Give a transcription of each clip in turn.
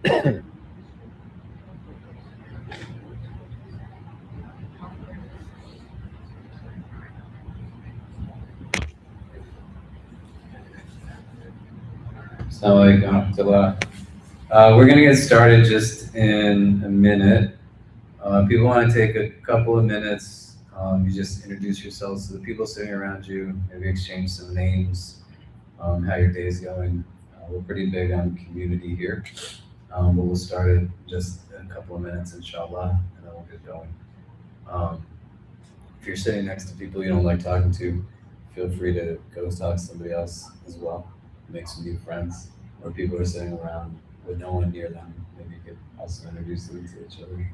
Assalamu alaikum. We're going to get started just in a minute. People want to take a couple of minutes. You just introduce yourselves to the people sitting around you, maybe exchange some names, how your day is going. We're pretty big on community here, but we'll start in just a couple of minutes, inshallah, and then we'll get going. If you're sitting next to people you don't like talking to, feel free to go talk to somebody else as well. Make some new friends. Or people are sitting around with no one near them, maybe you could also introduce them to each other.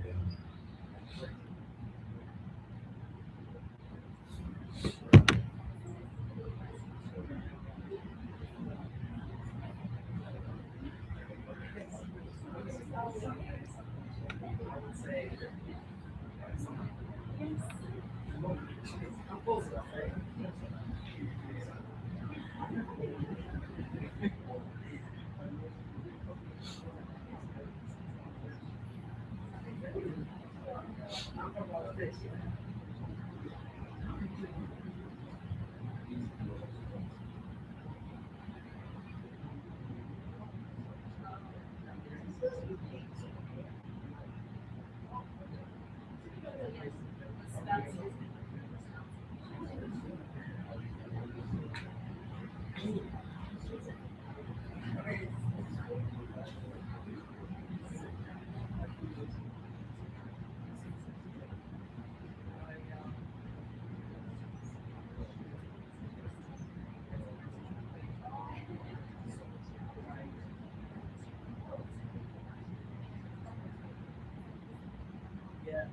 Yeah.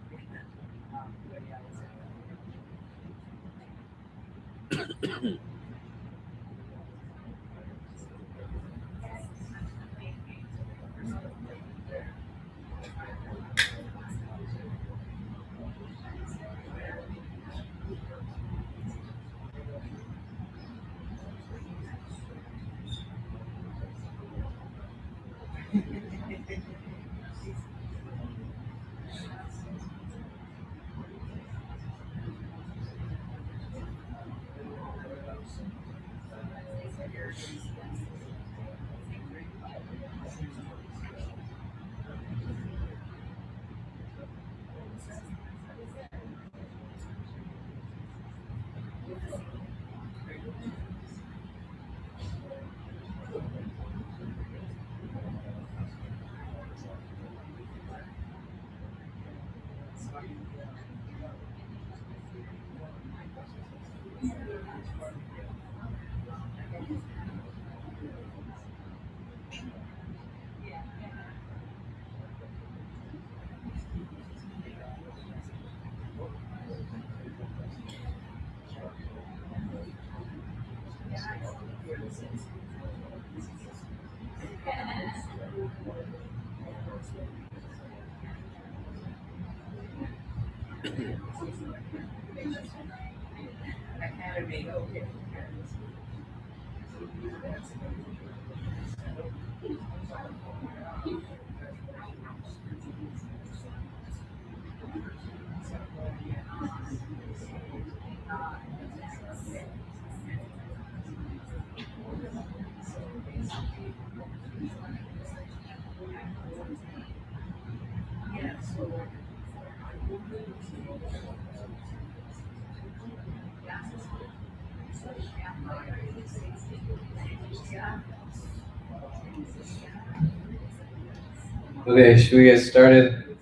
Okay, should we get started?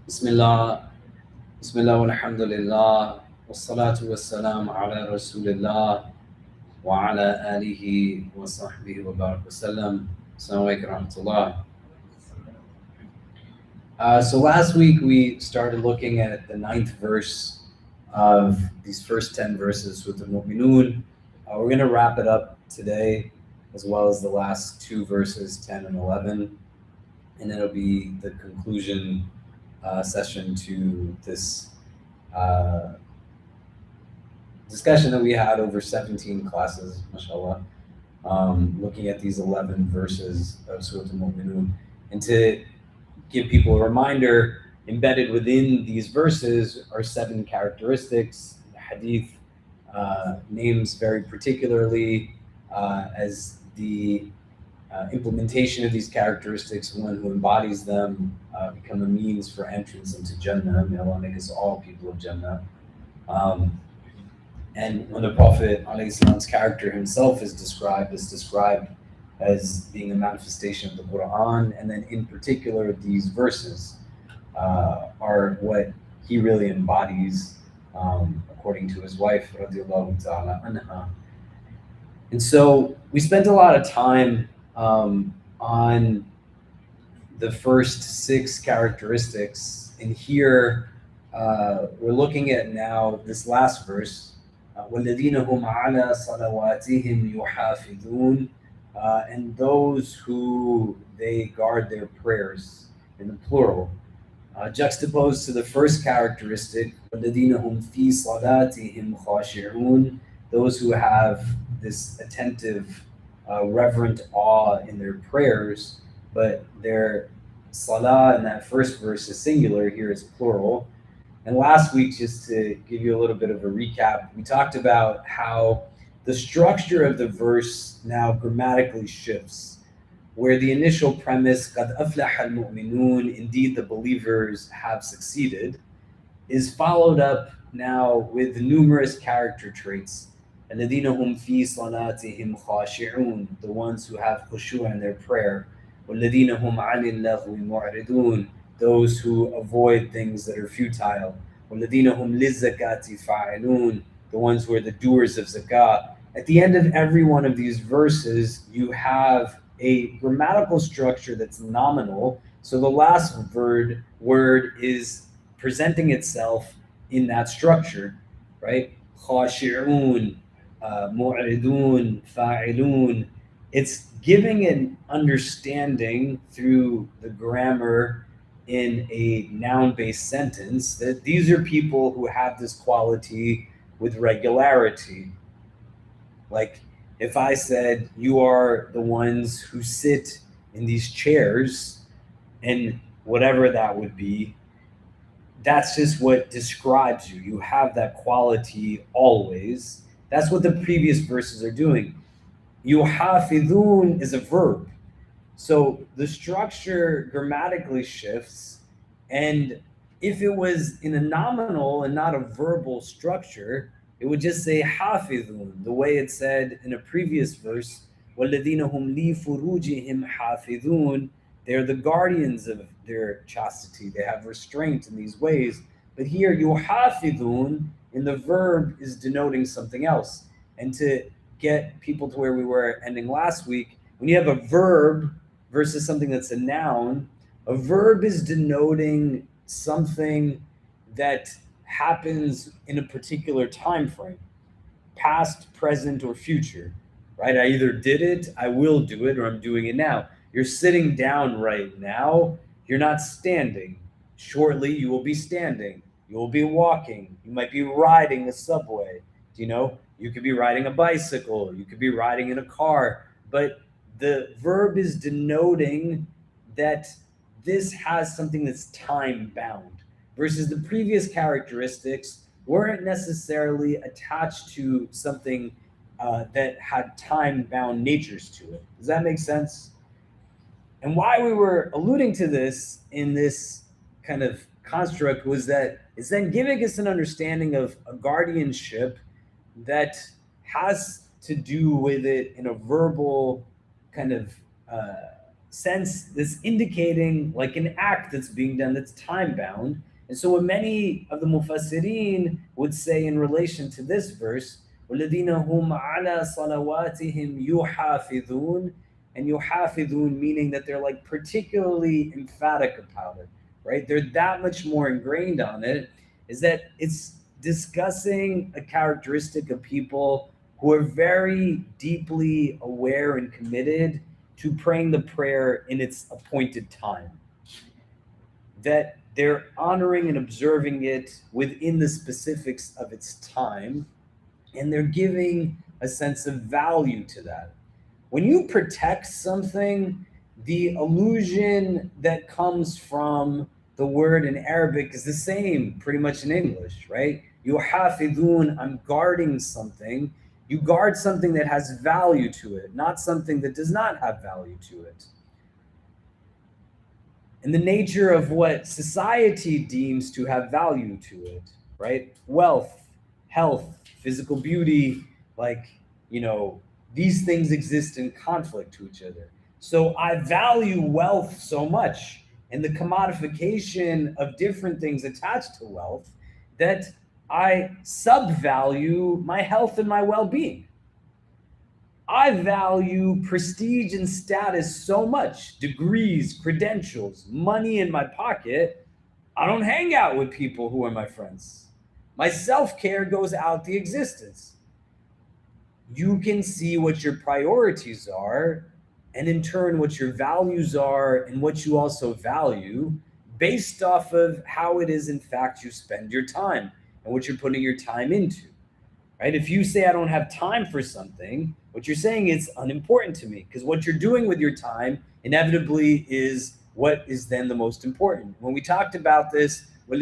Bismillah, Bismillah, walhamdulillah, wassalatu wassalam ala rasulillah, wa ala alihi wa sahbihi wa barak wasallam. Assalamu alaikum wa rahmatullah. So last week we started looking at the 9th verse of these first 10 verses with the Mu'minoon. We're going to wrap it up today, as well as the last 2 verses, 10 and 11. And it'll be the conclusion session to this discussion that we had over 17 classes, mashallah. looking at these 11 verses of Surah Al-Mu'minoon, and to give people a reminder, embedded within these verses are 7 characteristics. The hadith names very particularly as the implementation of these characteristics, one who embodies them become a means for entrance into Jannah. May Allah make us all people of Jannah. And when the Prophet ﷺ's character himself is described as being a manifestation of the Quran, and then in particular these verses are what he really embodies, according to his wife, radiallahu ta'ala anha. And so we spent a lot of time on the first 6 characteristics, and here we're looking at now this last verse, وَالَّذِينَ هُمْ عَلَى صَلَوَاتِهِمْ يُحَافِظُونَ, and those who they guard their prayers, in the plural. Juxtaposed to the first characteristic, وَالَّذِينَ هُمْ فِي صَلَاتِهِمْ خَاشِعُونَ, those who have this attentive, reverent awe in their prayers, but their salah in that first verse is singular, here it's plural. And last week, just to give you a little bit of a recap, we talked about how the structure of the verse now grammatically shifts, where the initial premise, قَدْ أَفْلَحَ الْمُؤْمِنُونَ, indeed the believers have succeeded, is followed up now with numerous character traits. الَّذِينَ هُمْ فِي صَلَاتِهِمْ خَاشِعُونَ, the ones who have khushu' in their prayer. وَالَّذِينَ هُمْ عَنِ اللَّغْوِ مُعْرِضُونَ, those who avoid things that are futile. وَالَّذِينَ هُمْ لِلزَّكَاةِ فَاعِلُونَ, the ones who are the doers of zakah. At the end of every one of these verses, you have a grammatical structure that's nominal. So the last word is presenting itself in that structure, right? خَاشِعُونَ, مُعْرِضُونَ, فَاعِلُونَ. It's giving an understanding through the grammar in a noun-based sentence that these are people who have this quality with regularity. Like if I said, you are the ones who sit in these chairs, and whatever that would be, that's just what describes you. You have that quality always. That's what the previous verses are doing. Yuhafidun is a verb. So the structure grammatically shifts, and if it was in a nominal and not a verbal structure, it would just say hafidun, the way it said in a previous verse, وَالَّذِينَ هُمْ لِفُرُوجِهِمْ حَافِظُونَ, they're the guardians of their chastity. They have restraint in these ways. But here, yuhafidun, in the verb is denoting something else. And to get people to where we were ending last week, when you have a verb versus something that's a noun, a verb is denoting something that happens in a particular time frame, past, present, or future, right? I either did it, I will do it, or I'm doing it now. You're sitting down right now, you're not standing. Shortly, you will be standing. You will be walking. You might be riding the subway. You know, you could be riding a bicycle, you could be riding in a car, but the verb is denoting that this has something that's time bound, versus the previous characteristics weren't necessarily attached to something that had time bound natures to it. Does that make sense? And why we were alluding to this in this kind of construct was that it's then giving us an understanding of a guardianship that has to do with it in a verbal kind of sense that's indicating like an act that's being done that's time bound. And so what many of the mufassirin would say in relation to this verse, وَالَّذِينَ هُمْ عَلَى صَلَوَاتِهِمْ يُحَافِظُونَ, and yuhafidun meaning that they're like particularly emphatic about it, right? They're that much more ingrained on it, is that it's discussing a characteristic of people who are very deeply aware and committed to praying the prayer in its appointed time. That they're honoring and observing it within the specifics of its time, and they're giving a sense of value to that. When you protect something, the illusion that comes from the word in Arabic is the same pretty much in English, right? Yuhafidun, I'm guarding something. You guard something that has value to it, not something that does not have value to it. And the nature of what society deems to have value to it, right? Wealth, health, physical beauty, like, these things exist in conflict to each other. So I value wealth so much and the commodification of different things attached to wealth that I subvalue my health and my well-being. I value prestige and status so much, degrees, credentials, money in my pocket. I don't hang out with people who are my friends. My self-care goes out the existence. You can see what your priorities are, and in turn what your values are and what you also value based off of how it is in fact you spend your time and what you're putting your time into. Right? If you say I don't have time for something, what you're saying is unimportant to me, because what you're doing with your time inevitably is what is then the most important. When we talked about this, we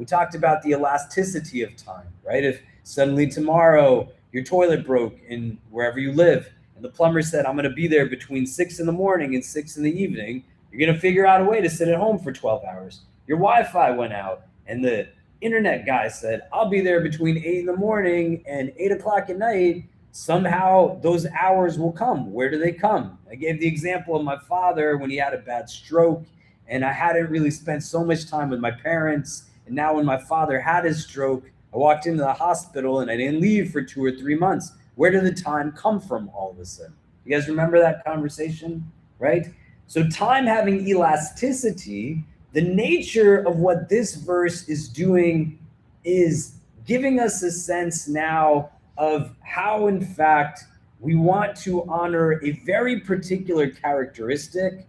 talked about the elasticity of time, right? If suddenly tomorrow your toilet broke in wherever you live, and the plumber said, I'm going to be there between 6 in the morning and 6 in the evening, you're going to figure out a way to sit at home for 12 hours. Your Wi-Fi went out, and the internet guy said, I'll be there between 8 in the morning and 8 o'clock at night. Somehow those hours will come. Where do they come? I gave the example of my father when he had a bad stroke, and I hadn't really spent so much time with my parents. And now when my father had his stroke, I walked into the hospital and I didn't leave for 2 or 3 months. Where did the time come from all of a sudden? You guys remember that conversation, right? So time having elasticity, the nature of what this verse is doing is giving us a sense now of how, in fact, we want to honor a very particular characteristic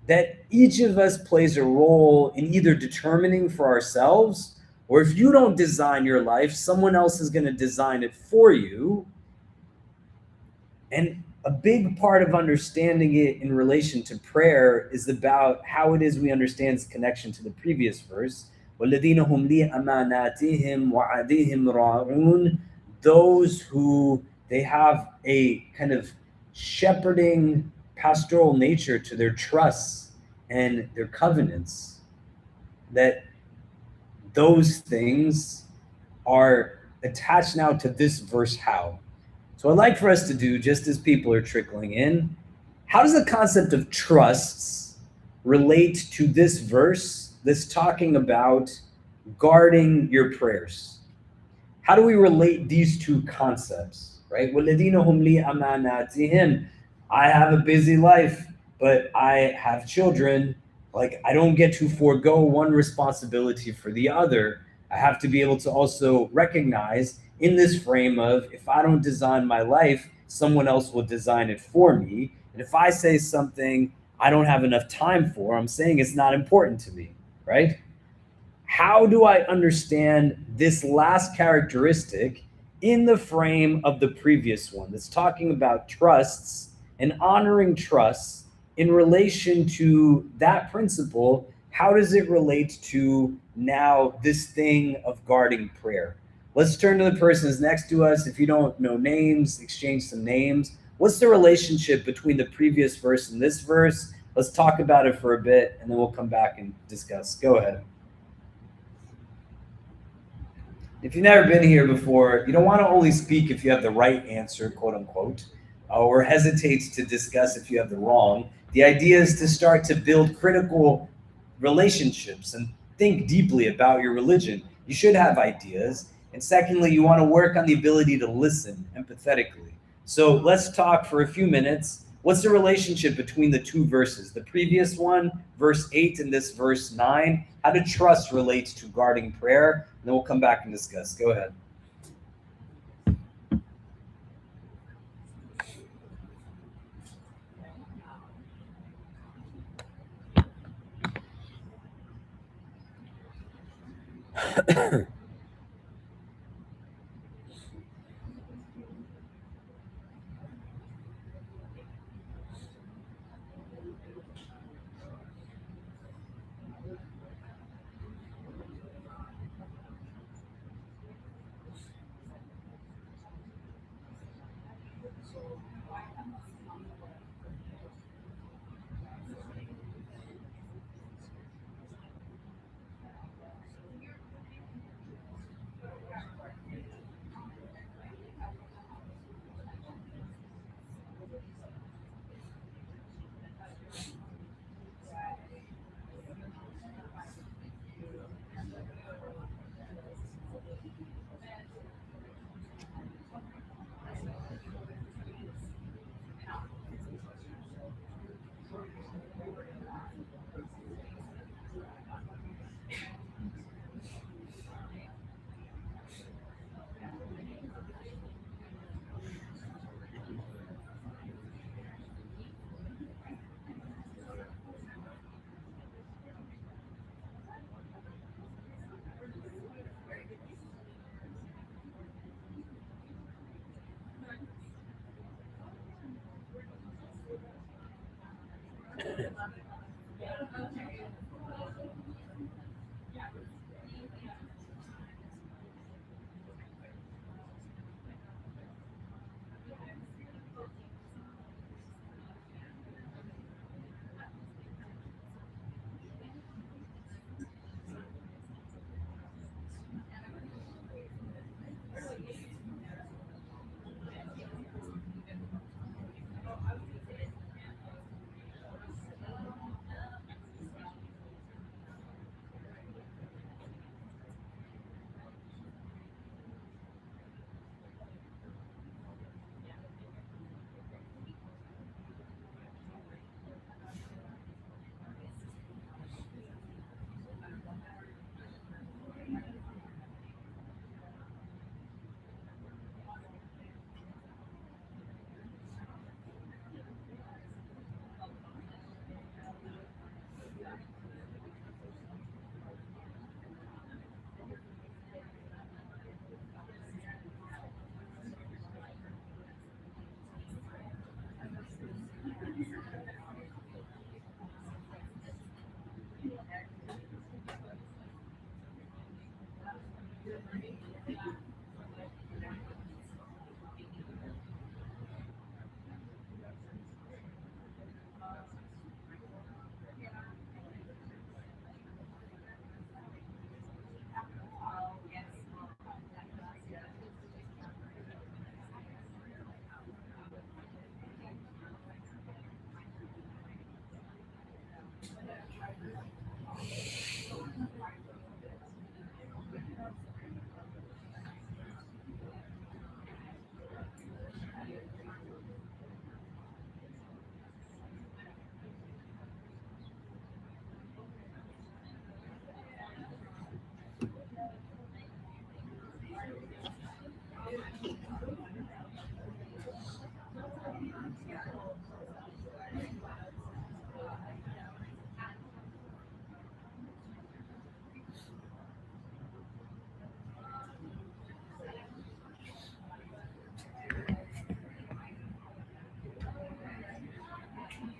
that each of us plays a role in either determining for ourselves, or if you don't design your life, someone else is going to design it for you. And a big part of understanding it in relation to prayer is about how it is we understand its connection to the previous verse. وَالَّذِينَ هُمْ لِأَمَانَاتِهِمْ وَعَدِهِمْ رَاعُونَ. Those who they have a kind of shepherding pastoral nature to their trusts and their covenants, that those things are attached now to this verse. How? So I'd like for us to do, just as people are trickling in, how does the concept of trusts relate to this verse that's talking about guarding your prayers? How do we relate these two concepts, right? وَالَّذِينَ هُمْ لِأَمَانَاتِهِمْ. I have a busy life, but I have children. Like, I don't get to forego one responsibility for the other. I have to be able to also recognize in this frame of, if I don't design my life, someone else will design it for me. And if I say something I don't have enough time for, I'm saying it's not important to me, right? How do I understand this last characteristic in the frame of the previous one that's talking about trusts and honoring trusts in relation to that principle? How does it relate to now this thing of guarding prayer? Let's turn to the person who's next to us. If you don't know names, exchange some names. What's the relationship between the previous verse and this verse? Let's talk about it for a bit, and then we'll come back and discuss. Go ahead. If you've never been here before, you don't want to only speak if you have the right answer, quote unquote, or hesitate to discuss if you have the wrong. The idea is to start to build critical relationships and think deeply about your religion. You should have ideas. And secondly, you want to work on the ability to listen empathetically. So let's talk for a few minutes. What's the relationship between the two verses? The previous one, verse 8, and this verse 9. How do trust relate to guarding prayer? And then we'll come back and discuss. Go ahead.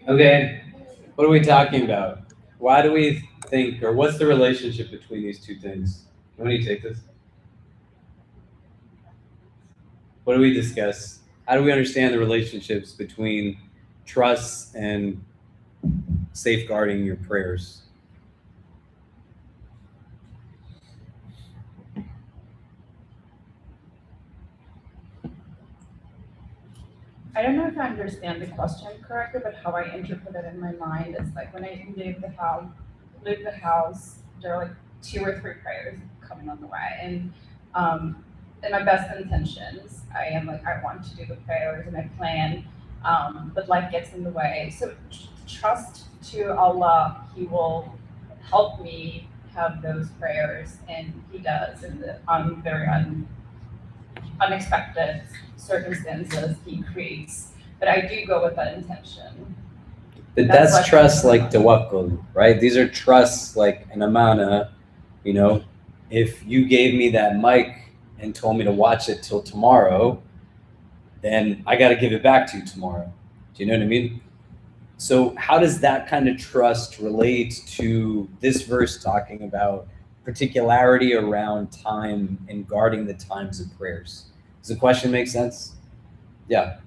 Okay, what are we talking about? Why do we think, or what's the relationship between these two things? When do you take this? What do we discuss? How do we understand the relationships between trust and safeguarding your prayers? I don't know if I understand the question correctly, but how I interpret it in my mind is like when I leave the house, there are like two or three prayers coming on the way, and in my best intentions, I am like I want to do the prayers and I plan, but life gets in the way. So trust to Allah, He will help me have those prayers, and He does in the very unexpected circumstances He creates. But I do go with that intention. But That's that's what- trust like tawakkul, right? These are trusts like an amana, you know. If you gave me that mic and told me to watch it till tomorrow, then I got to give it back to you tomorrow. Do you know what I mean? So how does that kind of trust relate to this verse talking about particularity around time and guarding the times of prayers? Does the question make sense? Yeah.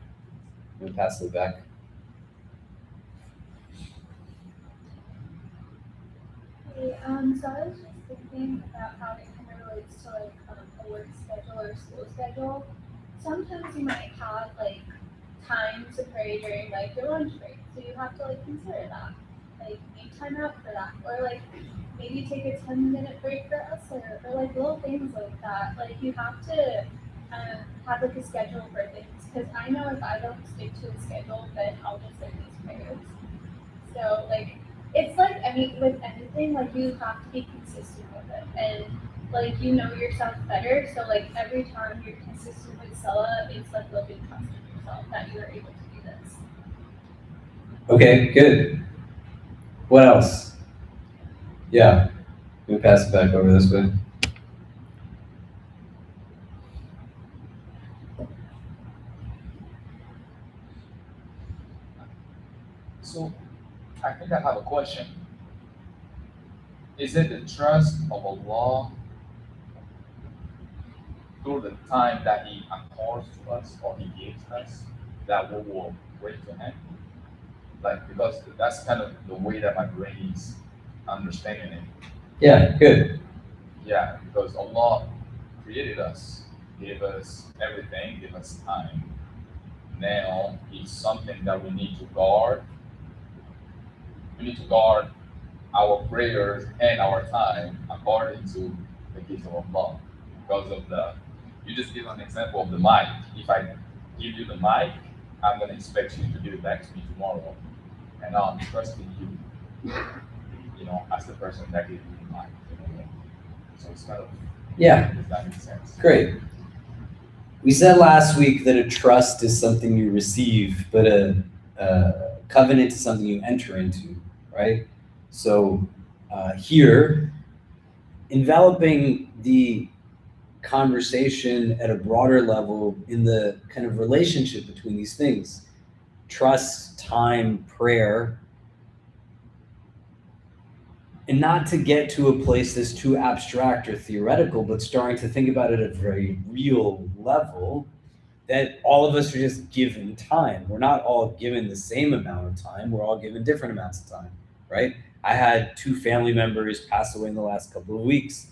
We'll pass it back. Hey, so I was just thinking about how it kind of relates to like a work schedule or school schedule. Sometimes you might have like time to pray during like your lunch break, so you have to like consider that, like make time out for that, or like maybe take a 10-minute break for us, or like little things like that. Like you have to have like a schedule for things, because I know if I don't stick to a schedule, then I'll just like miss prayers. So like it's like with anything, like you have to be consistent with it, and like you know yourself better. So like every time you're consistent with Salah, it's like building trust in yourself that you're able to do this. Okay, good. What else? Yeah, we'll pass it back over this way. So I think I have a question. Is it the trust of Allah through the time that He accords to us or He gives us that we will bring to Him? Like, because that's kind of the way that my brain is understanding it. Yeah, good. Yeah, because Allah created us, gave us everything, gave us time. Now it's something that we need to guard. We need to guard our prayers and our time according to the gift of Allah. Because of you just give an example of the mic. If I give you the mic, I'm going to expect you to give it back to me tomorrow. And now I'm trusting you, as the person that gave you the mic. So it's kind of, Yeah, does that make sense? great. We said last week that a trust is something you receive, but a covenant is something you enter into, right? So here, enveloping the conversation at a broader level in the kind of relationship between these things, trust, time, prayer, and not to get to a place that's too abstract or theoretical, but starting to think about it at a very real level, that all of us are just given time. We're not all given the same amount of time. We're all given different amounts of time, right? I had 2 family members pass away in the last couple of weeks.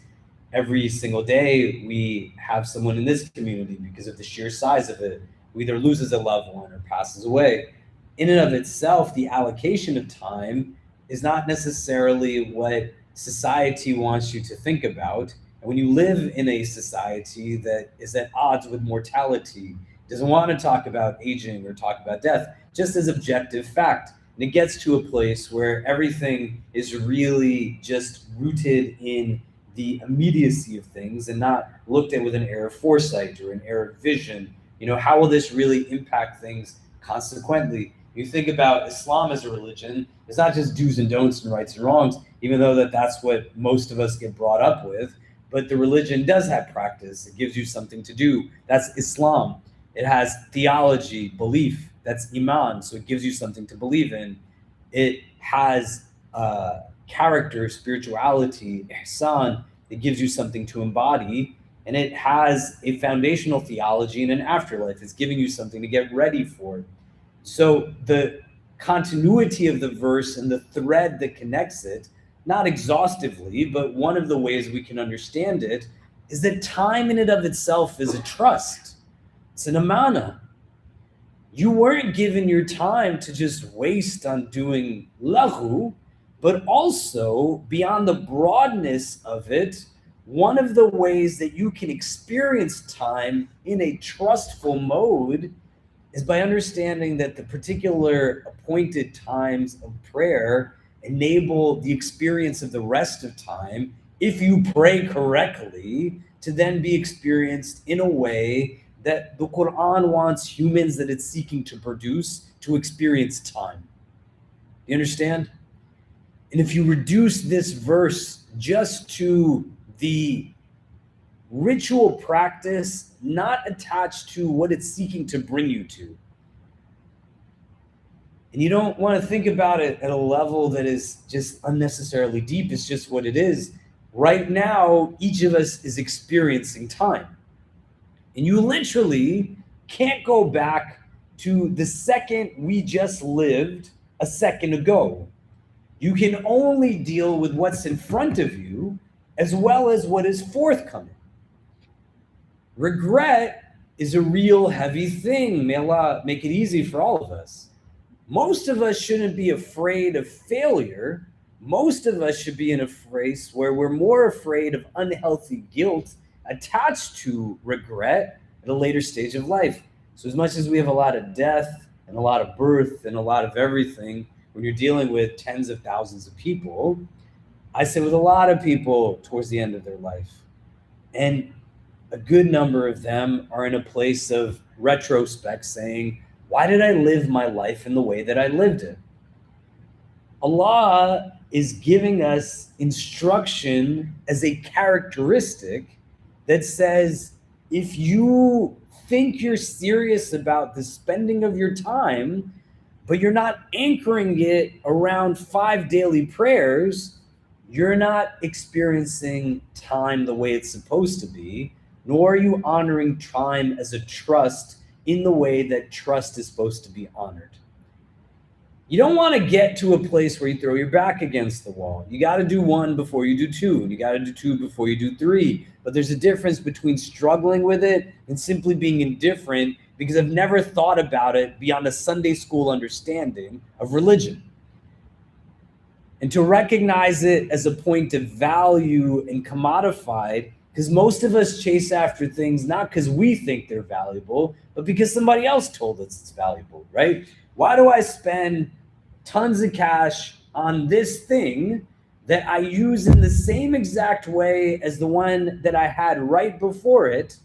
Every single day, we have someone in this community, because of the sheer size of it, who either loses a loved one or passes away. In and of itself, the allocation of time is not necessarily what society wants you to think about. And when you live in a society that is at odds with mortality, doesn't want to talk about aging or talk about death, just as objective fact, and it gets to a place where everything is really just rooted in the immediacy of things and not looked at with an air of foresight or an air of vision. How will this really impact things consequently? You think about Islam as a religion, it's not just do's and don'ts and rights and wrongs, even though that's what most of us get brought up with. But the religion does have practice. It gives you something to do. That's Islam. It has theology, belief. That's Iman. So it gives you something to believe in. It has character, spirituality, ihsan. It gives you something to embody. And it has a foundational theology and an afterlife. It's giving you something to get ready for. So the continuity of the verse and the thread that connects it, not exhaustively, but one of the ways we can understand it, is that time in and of itself is a trust. It's an amana. You weren't given your time to just waste on doing lahu, but also beyond the broadness of it, one of the ways that you can experience time in a trustful mode is by understanding that the particular appointed times of prayer enable the experience of the rest of time, if you pray correctly, to then be experienced in a way that the Quran wants humans that it's seeking to produce to experience time. You understand? And if you reduce this verse just to the ritual practice not attached to what it's seeking to bring you to, and you don't want to think about it at a level that is just unnecessarily deep, it's just what it is. Right now, each of us is experiencing time. And you literally can't go back to the second we just lived a second ago. You can only deal with what's in front of you as well as what is forthcoming. Regret is a real heavy thing. May Allah make it easy for all of us. Most of us shouldn't be afraid of failure. Most of us should be in a place where we're more afraid of unhealthy guilt attached to regret at a later stage of life. So as much as we have a lot of death and a lot of birth and a lot of everything, when you're dealing with tens of thousands of people, I sit with a lot of people towards the end of their life. And a good number of them are in a place of retrospect saying, why did I live my life in the way that I lived it? Allah is giving us instruction as a characteristic that says, if you think you're serious about the spending of your time, but you're not anchoring it around 5 daily prayers, you're not experiencing time the way it's supposed to be, nor are you honoring time as a trust in the way that trust is supposed to be honored. You don't want to get to a place where you throw your back against the wall. You got to do 1 before you do 2, and you got to do 2 before you do 3. But there's a difference between struggling with it and simply being indifferent because I've never thought about it beyond a Sunday school understanding of religion. And to recognize it as a point of value and commodified, because most of us chase after things not because we think they're valuable, but because somebody else told us it's valuable, right? Why do I spend tons of cash on this thing that I use in the same exact way as the one that I had right before it?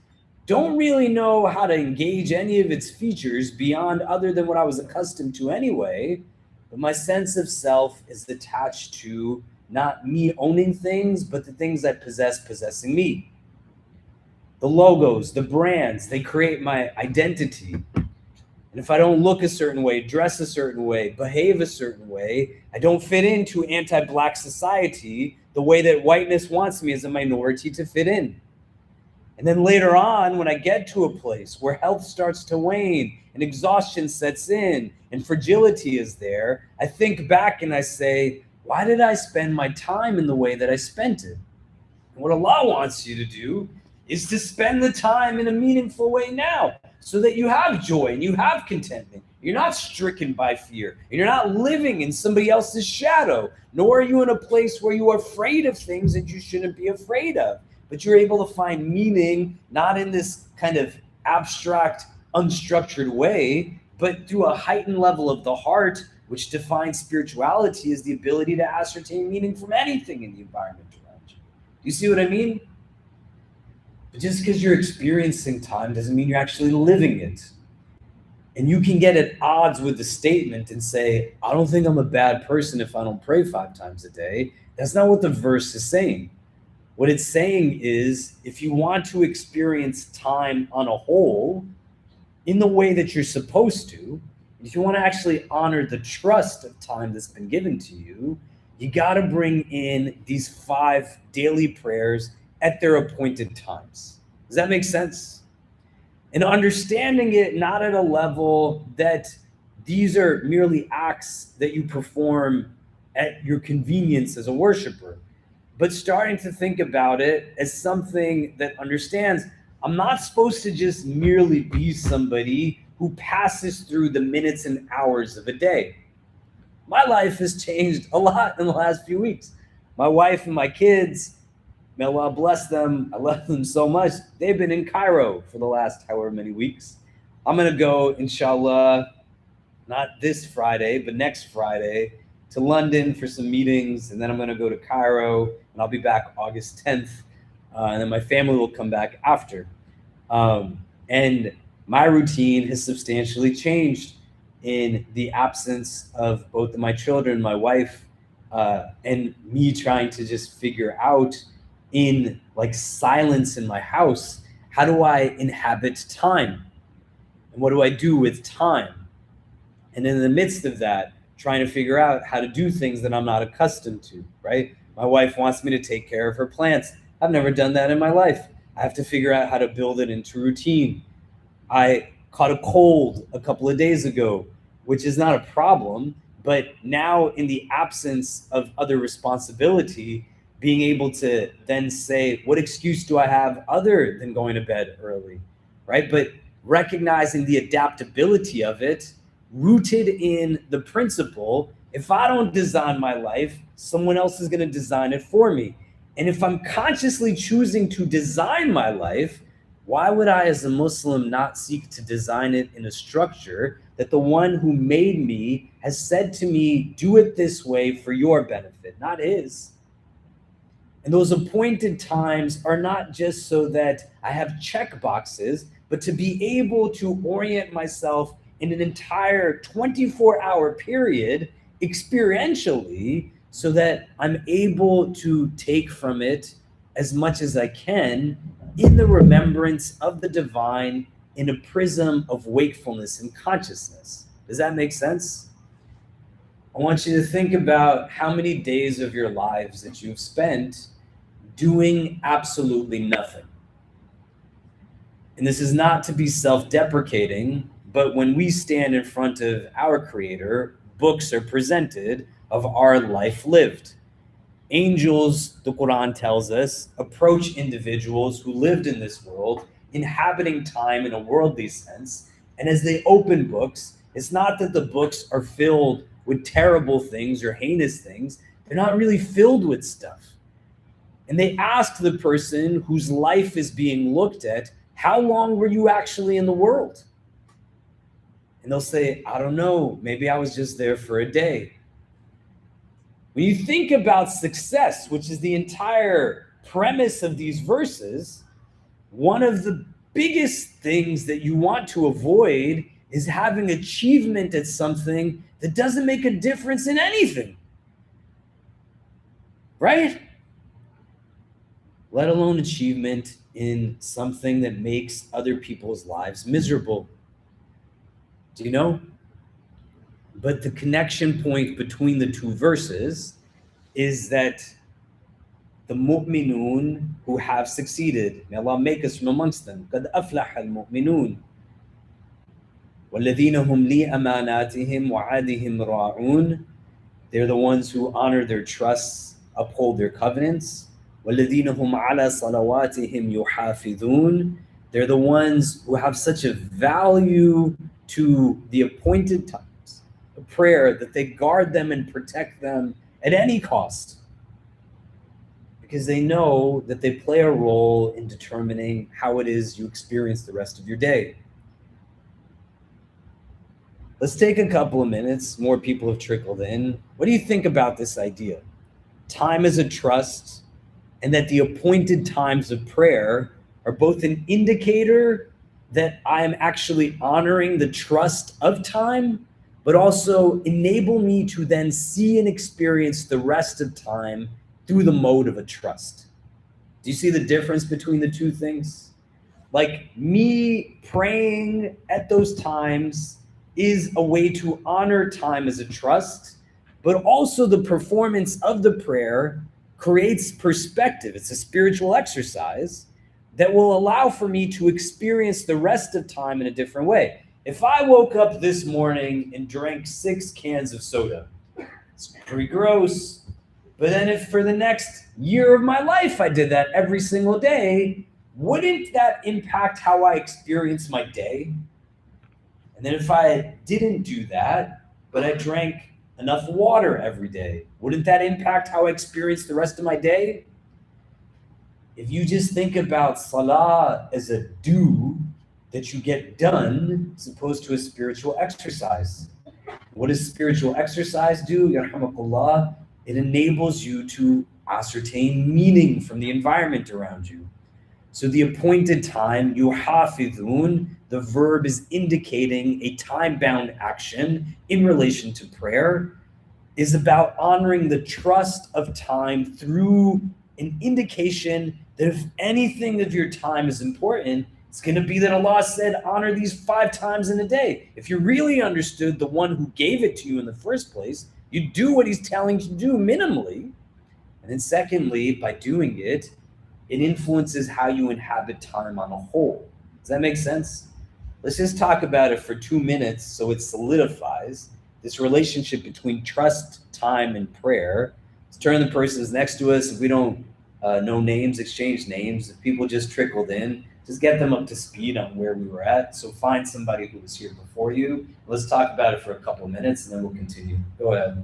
Don't really know how to engage any of its features beyond other than what I was accustomed to anyway. But my sense of self is attached to not me owning things, but the things I possess possessing me. The logos, the brands, they create my identity. And if I don't look a certain way, dress a certain way, behave a certain way, I don't fit into anti-Black society the way that whiteness wants me as a minority to fit in. And then later on, when I get to a place where health starts to wane and exhaustion sets in and fragility is there, I think back and I say, why did I spend my time in the way that I spent it? And what Allah wants you to do is to spend the time in a meaningful way now so that you have joy and you have contentment. You're not stricken by fear and you're not living in somebody else's shadow, nor are you in a place where you are afraid of things that you shouldn't be afraid of. But you're able to find meaning, not in this kind of abstract, unstructured way, but through a heightened level of the heart, which defines spirituality as the ability to ascertain meaning from anything in the environment around you. Do you see what I mean? But just because you're experiencing time doesn't mean you're actually living it. And you can get at odds with the statement and say, I don't think I'm a bad person if I don't pray 5 times a day. That's not what the verse is saying. What it's saying is, if you want to experience time on a whole in the way that you're supposed to, if you want to actually honor the trust of time that's been given to you, you got to bring in these 5 daily prayers at their appointed times. Does that make sense? And understanding it not at a level that these are merely acts that you perform at your convenience as a worshiper, but starting to think about it as something that understands I'm not supposed to just merely be somebody who passes through the minutes and hours of a day. My life has changed a lot in the last few weeks. My wife and my kids, may Allah bless them, I love them so much. They've been in Cairo for the last however many weeks. I'm gonna go, inshallah, not this Friday, but next Friday, to London for some meetings, and then I'm gonna go to Cairo, and I'll be back August 10th, and then my family will come back after. And my routine has substantially changed in the absence of both of my children, my wife, and me trying to just figure out in like silence in my house, how do I inhabit time? And what do I do with time? And in the midst of that, trying to figure out how to do things that I'm not accustomed to, right? My wife wants me to take care of her plants. I've never done that in my life. I have to figure out how to build it into routine. I caught a cold a couple of days ago, which is not a problem. But now, in the absence of other responsibility, being able to then say, what excuse do I have other than going to bed early, right? But recognizing the adaptability of it, rooted in the principle, if I don't design my life, someone else is going to design it for me. And if I'm consciously choosing to design my life, why would I, as a Muslim, not seek to design it in a structure that the one who made me has said to me, do it this way for your benefit, not his? And those appointed times are not just so that I have check boxes, but to be able to orient myself in an entire 24-hour period experientially, so that I'm able to take from it as much as I can in the remembrance of the divine, in a prism of wakefulness and consciousness. Does that make sense? I want you to think about how many days of your lives that you've spent doing absolutely nothing. And this is not to be self-deprecating, but when we stand in front of our Creator, books are presented of our life lived. Angels, the Quran tells us, approach individuals who lived in this world, inhabiting time in a worldly sense. And as they open books, it's not that the books are filled with terrible things or heinous things. They're not really filled with stuff. And they ask the person whose life is being looked at, how long were you actually in the world? And they'll say, I don't know, maybe I was just there for a day. When you think about success, which is the entire premise of these verses, one of the biggest things that you want to avoid is having achievement at something that doesn't make a difference in anything. Right? Let alone achievement in something that makes other people's lives miserable. Do you know? But the connection point between the two verses is that the mu'minoon who have succeeded, may Allah make us from amongst them, قَدْ أَفْلَحَ الْمُؤْمِنُونَ وَالَّذِينَ هُمْ لِأَمَانَاتِهِمْ وَعَادِهِمْ رَاعُونَ. They're the ones who honor their trusts, uphold their covenants. وَالَّذِينَ هُمْ عَلَى صَلَوَاتِهِمْ يُحَافِظُونَ. They're the ones who have such a value to the appointed times of prayer that they guard them and protect them at any cost, because they know that they play a role in determining how it is you experience the rest of your day. Let's take a couple of minutes. More people have trickled in. What do you think about this idea? Time as a trust, and that the appointed times of prayer are both an indicator that I am actually honoring the trust of time, but also enable me to then see and experience the rest of time through the mode of a trust. Do you see the difference between the two things? Like, me praying at those times is a way to honor time as a trust, but also the performance of the prayer creates perspective. It's a spiritual exercise that will allow for me to experience the rest of time in a different way. If I woke up this morning and drank 6 cans of soda, it's pretty gross. But then if for the next year of my life I did that every single day, wouldn't that impact how I experience my day? And then if I didn't do that, but I drank enough water every day, wouldn't that impact how I experience the rest of my day? If you just think about salah as a do that you get done, as opposed to a spiritual exercise. What does spiritual exercise do? Yarhamakullah. It enables you to ascertain meaning from the environment around you. So the appointed time, yuhafidhun, the verb is indicating a time-bound action in relation to prayer, is about honoring the trust of time through an indication that if anything of your time is important, it's going to be that Allah said, honor these 5 times in a day. If you really understood the one who gave it to you in the first place, you do what he's telling you to do minimally. And then secondly, by doing it, it influences how you inhabit time on a whole. Does that make sense? Let's just talk about it for 2 minutes so it solidifies this relationship between trust, time, and prayer. Let's turn the persons next to us. If we don't know names, exchange names. If people just trickled in, just get them up to speed on where we were at. So find somebody who was here before you. Let's talk about it for a couple of minutes and then we'll continue. Go ahead.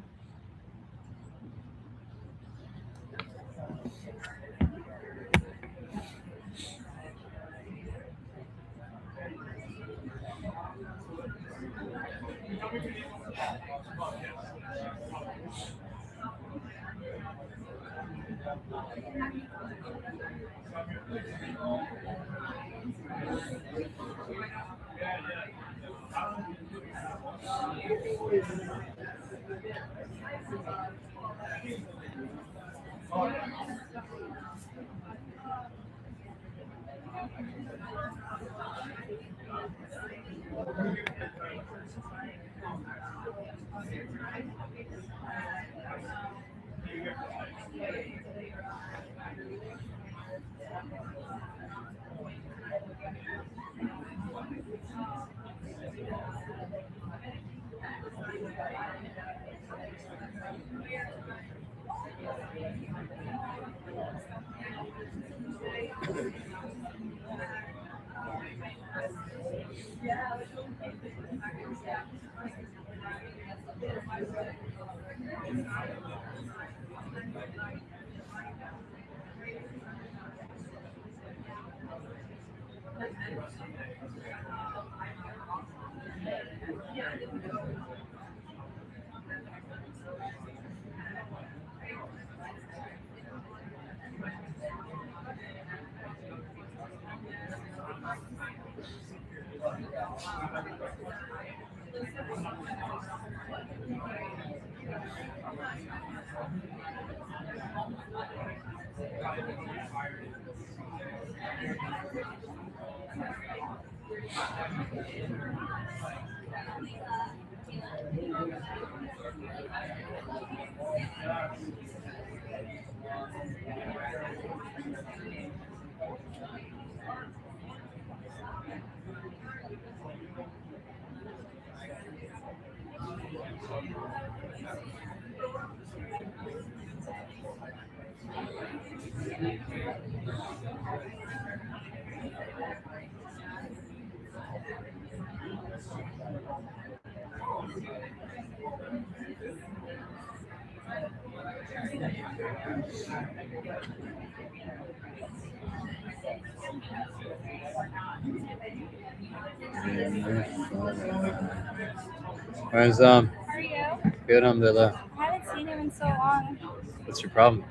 Where's How are you? good alhamdulillah. I haven't seen him in so long. What's your problem?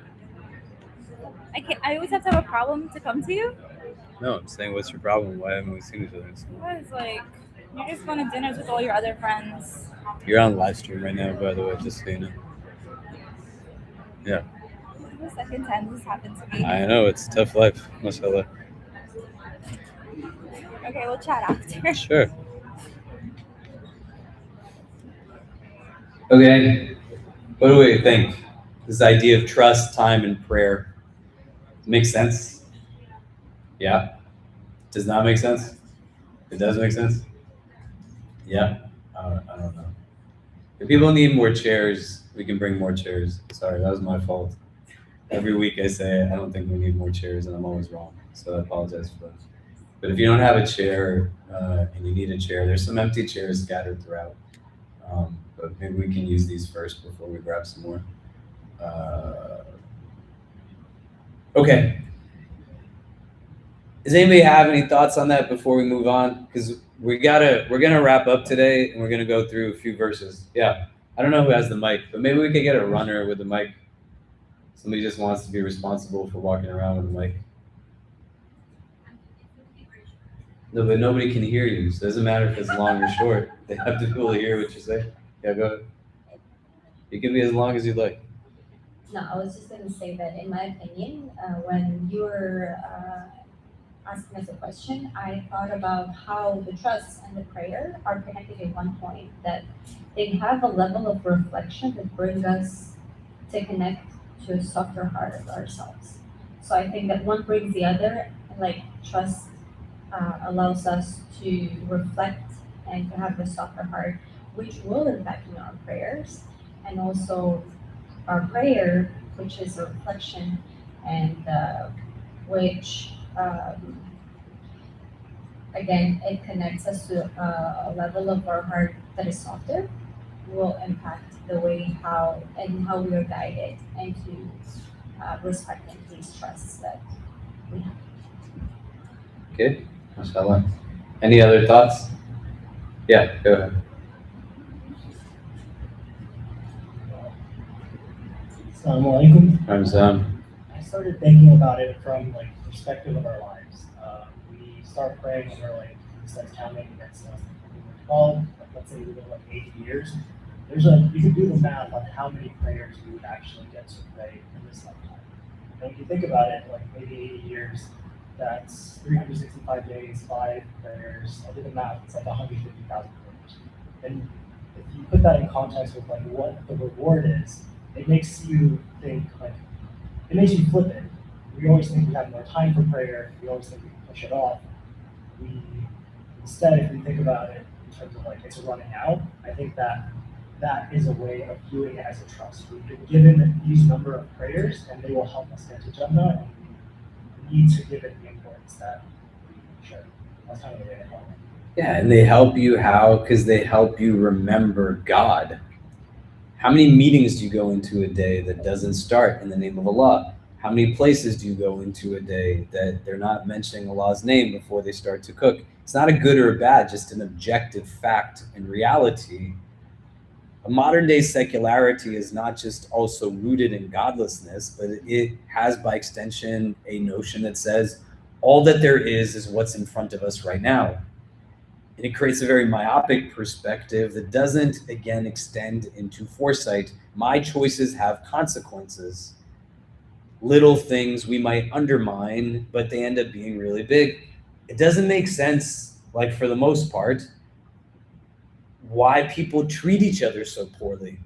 I always have to have a problem to come to you. No, I'm saying what's your problem? Why haven't we seen each other? Because like you're just going to dinners with all your other friends. You're on live stream right now, by the way, just so you know. Yeah. This is the second time this happened to me. I know, it's a tough life, mashallah. Okay, we'll chat after. Sure. Okay, what do we think? This idea of trust, time, and prayer makes sense? Yeah. Does not make sense? It does make sense? Yeah. I don't know. If people need more chairs, we can bring more chairs. Sorry, that was my fault. Every week I say I don't think we need more chairs, and I'm always wrong. So I apologize for that. But if you don't have a chair and you need a chair, there's some empty chairs scattered throughout. But maybe we can use these first before we grab some more. Okay. Does anybody have any thoughts on that before we move on? Because we're gonna wrap up today and we're gonna go through a few verses. Yeah. I don't know who has the mic, but maybe we could get a runner with the mic. Somebody just wants to be responsible for walking around with a mic. No, but nobody can hear you, so it doesn't matter if it's long or short. They have to be able to hear what you say. Yeah, go ahead. You can be as long as you'd like. No, I was just going to say that in my opinion, when you were asking us a question, I thought about how the trust and the prayer are connected at one point, that they have a level of reflection that brings us to connect to a softer heart of ourselves. So I think that one brings the other, and like trust allows us to reflect and to have a softer heart, which will impact our prayers, and also our prayer, which is a reflection, and which again it connects us to a level of our heart that is softer, will impact the way how we are guided and to respect and please trusts that we have. Good, mashallah. Any other thoughts? Yeah, go ahead. Assalamu alaikum. Ramzan. I started thinking about it from like the perspective of our lives. We start praying and we're like, starts counting against us. Like let's say we live like 80 years. You could do the math on how many prayers we would actually get to pray in this lifetime. And if you think about it, like maybe 80 years, that's 365 days, 5 prayers. I did the math, it's like 150,000 prayers. And if you put that in context with like what the reward is, it makes you think like, it makes you flip it. We always think we have more time for prayer. We always think we can push it off. Instead, if we think about it in terms of like it's running out, I think that is a way of viewing it as a trust. We've been given these number of prayers, and they will help us get to Jannah, and we need to give it the importance that we should. That's kind of the way I help. Yeah, and they help you how? Because they help you remember God. How many meetings do you go into a day that doesn't start in the name of Allah? How many places do you go into a day that they're not mentioning Allah's name before they start to cook? It's not a good or a bad, just an objective fact and reality. A modern day secularity is not just also rooted in godlessness, but it has by extension a notion that says all that there is what's in front of us right now. And it creates a very myopic perspective that doesn't, again, extend into foresight. My choices have consequences. Little things we might undermine, but they end up being really big. It doesn't make sense, like for the most part, why people treat each other so poorly.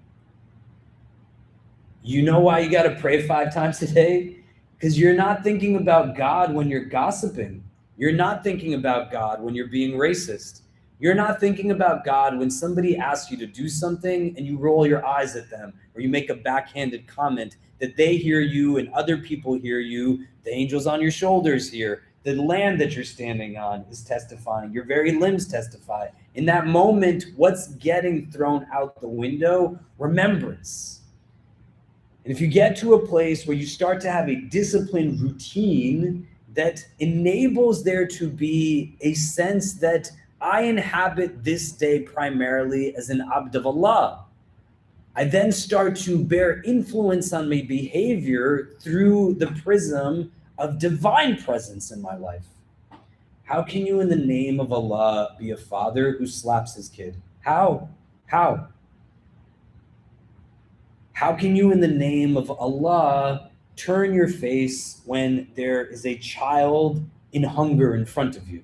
You know why you got to pray 5 times a day? Because you're not thinking about God when you're gossiping. You're not thinking about God when you're being racist. You're not thinking about God when somebody asks you to do something and you roll your eyes at them, or you make a backhanded comment that they hear you and other people hear you. The angels on your shoulders hear. The land that you're standing on is testifying. Your very limbs testify. In that moment, what's getting thrown out the window? Remembrance. And if you get to a place where you start to have a disciplined routine that enables there to be a sense that I inhabit this day primarily as an abd of Allah, I then start to bear influence on my behavior through the prism of divine presence in my life. How can you, in the name of Allah, be a father who slaps his kid? How? How can you, in the name of Allah, turn your face when there is a child in hunger in front of you?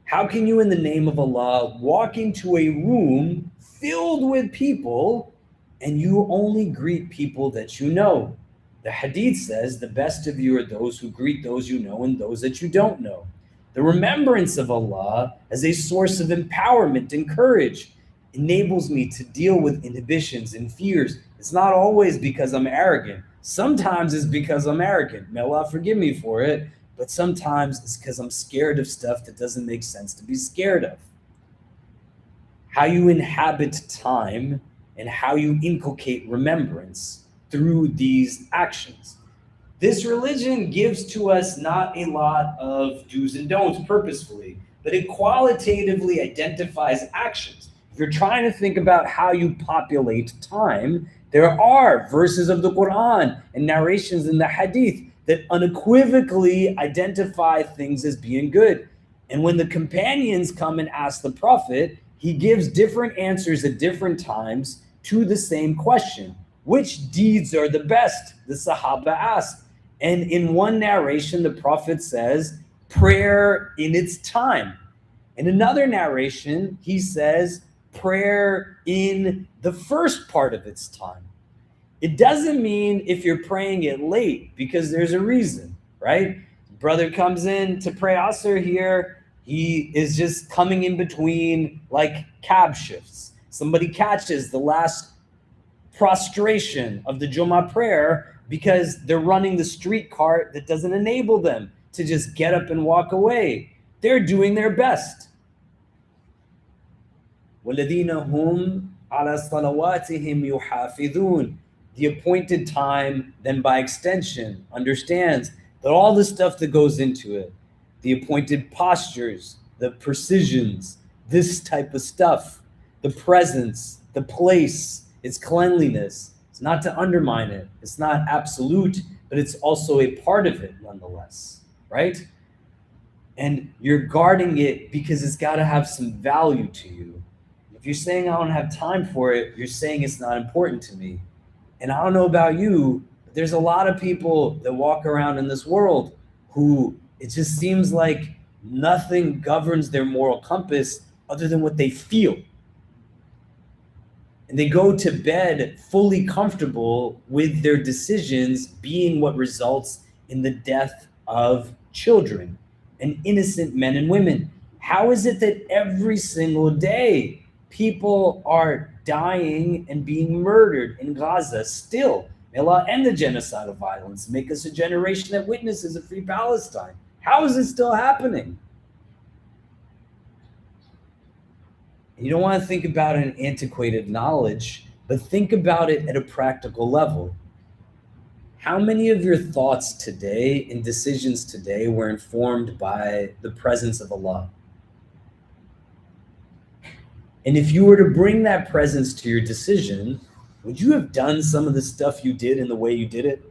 How can you, in the name of Allah, walk into a room filled with people and you only greet people that you know? The hadith says the best of you are those who greet those you know and those that you don't know. The remembrance of Allah as a source of empowerment and courage enables me to deal with inhibitions and fears. It's not always because I'm arrogant. Sometimes it's because I'm arrogant. May Allah forgive me for it. But sometimes it's because I'm scared of stuff that doesn't make sense to be scared of. How you inhabit time and how you inculcate remembrance through these actions. This religion gives to us not a lot of do's and don'ts purposefully, but it qualitatively identifies actions. If you're trying to think about how you populate time, there are verses of the Quran and narrations in the Hadith that unequivocally identify things as being good. And when the companions come and ask the Prophet, he gives different answers at different times to the same question. Which deeds are the best? The Sahaba ask. And in one narration, the Prophet says, prayer in its time. In another narration, he says, prayer in the first part of its time. It doesn't mean if you're praying it late, because there's a reason, right? brother comes in to pray Asr here, he is just coming in between like cab shifts. Somebody catches the last prostration of the Jummah prayer because they're running the street cart that doesn't enable them to just get up and walk away. They're doing their best. وَالَّذِينَ هُمْ عَلَى صَلَوَاتِهِمْ يُحَافِظُونَ. The appointed time, then by extension, understands that all the stuff that goes into it, the appointed postures, the precisions, this type of stuff, the presence, the place, its cleanliness. It's not to undermine it. It's not absolute, but it's also a part of it nonetheless, right? And you're guarding it because it's got to have some value to you. If you're saying I don't have time for it, you're saying it's not important to me. And I don't know about you, but there's a lot of people that walk around in this world who it just seems like nothing governs their moral compass other than what they feel. And they go to bed fully comfortable with their decisions being what results in the death of children and innocent men and women. How is it that every single day people are dying and being murdered in Gaza still? May Allah end the genocidal violence, make us a generation that witnesses a free Palestine. How is it still happening? You don't want to think about it in antiquated knowledge, but think about it at a practical level. How many of your thoughts today and decisions today were informed by the presence of Allah? And if you were to bring that presence to your decision, would you have done some of the stuff you did in the way you did it?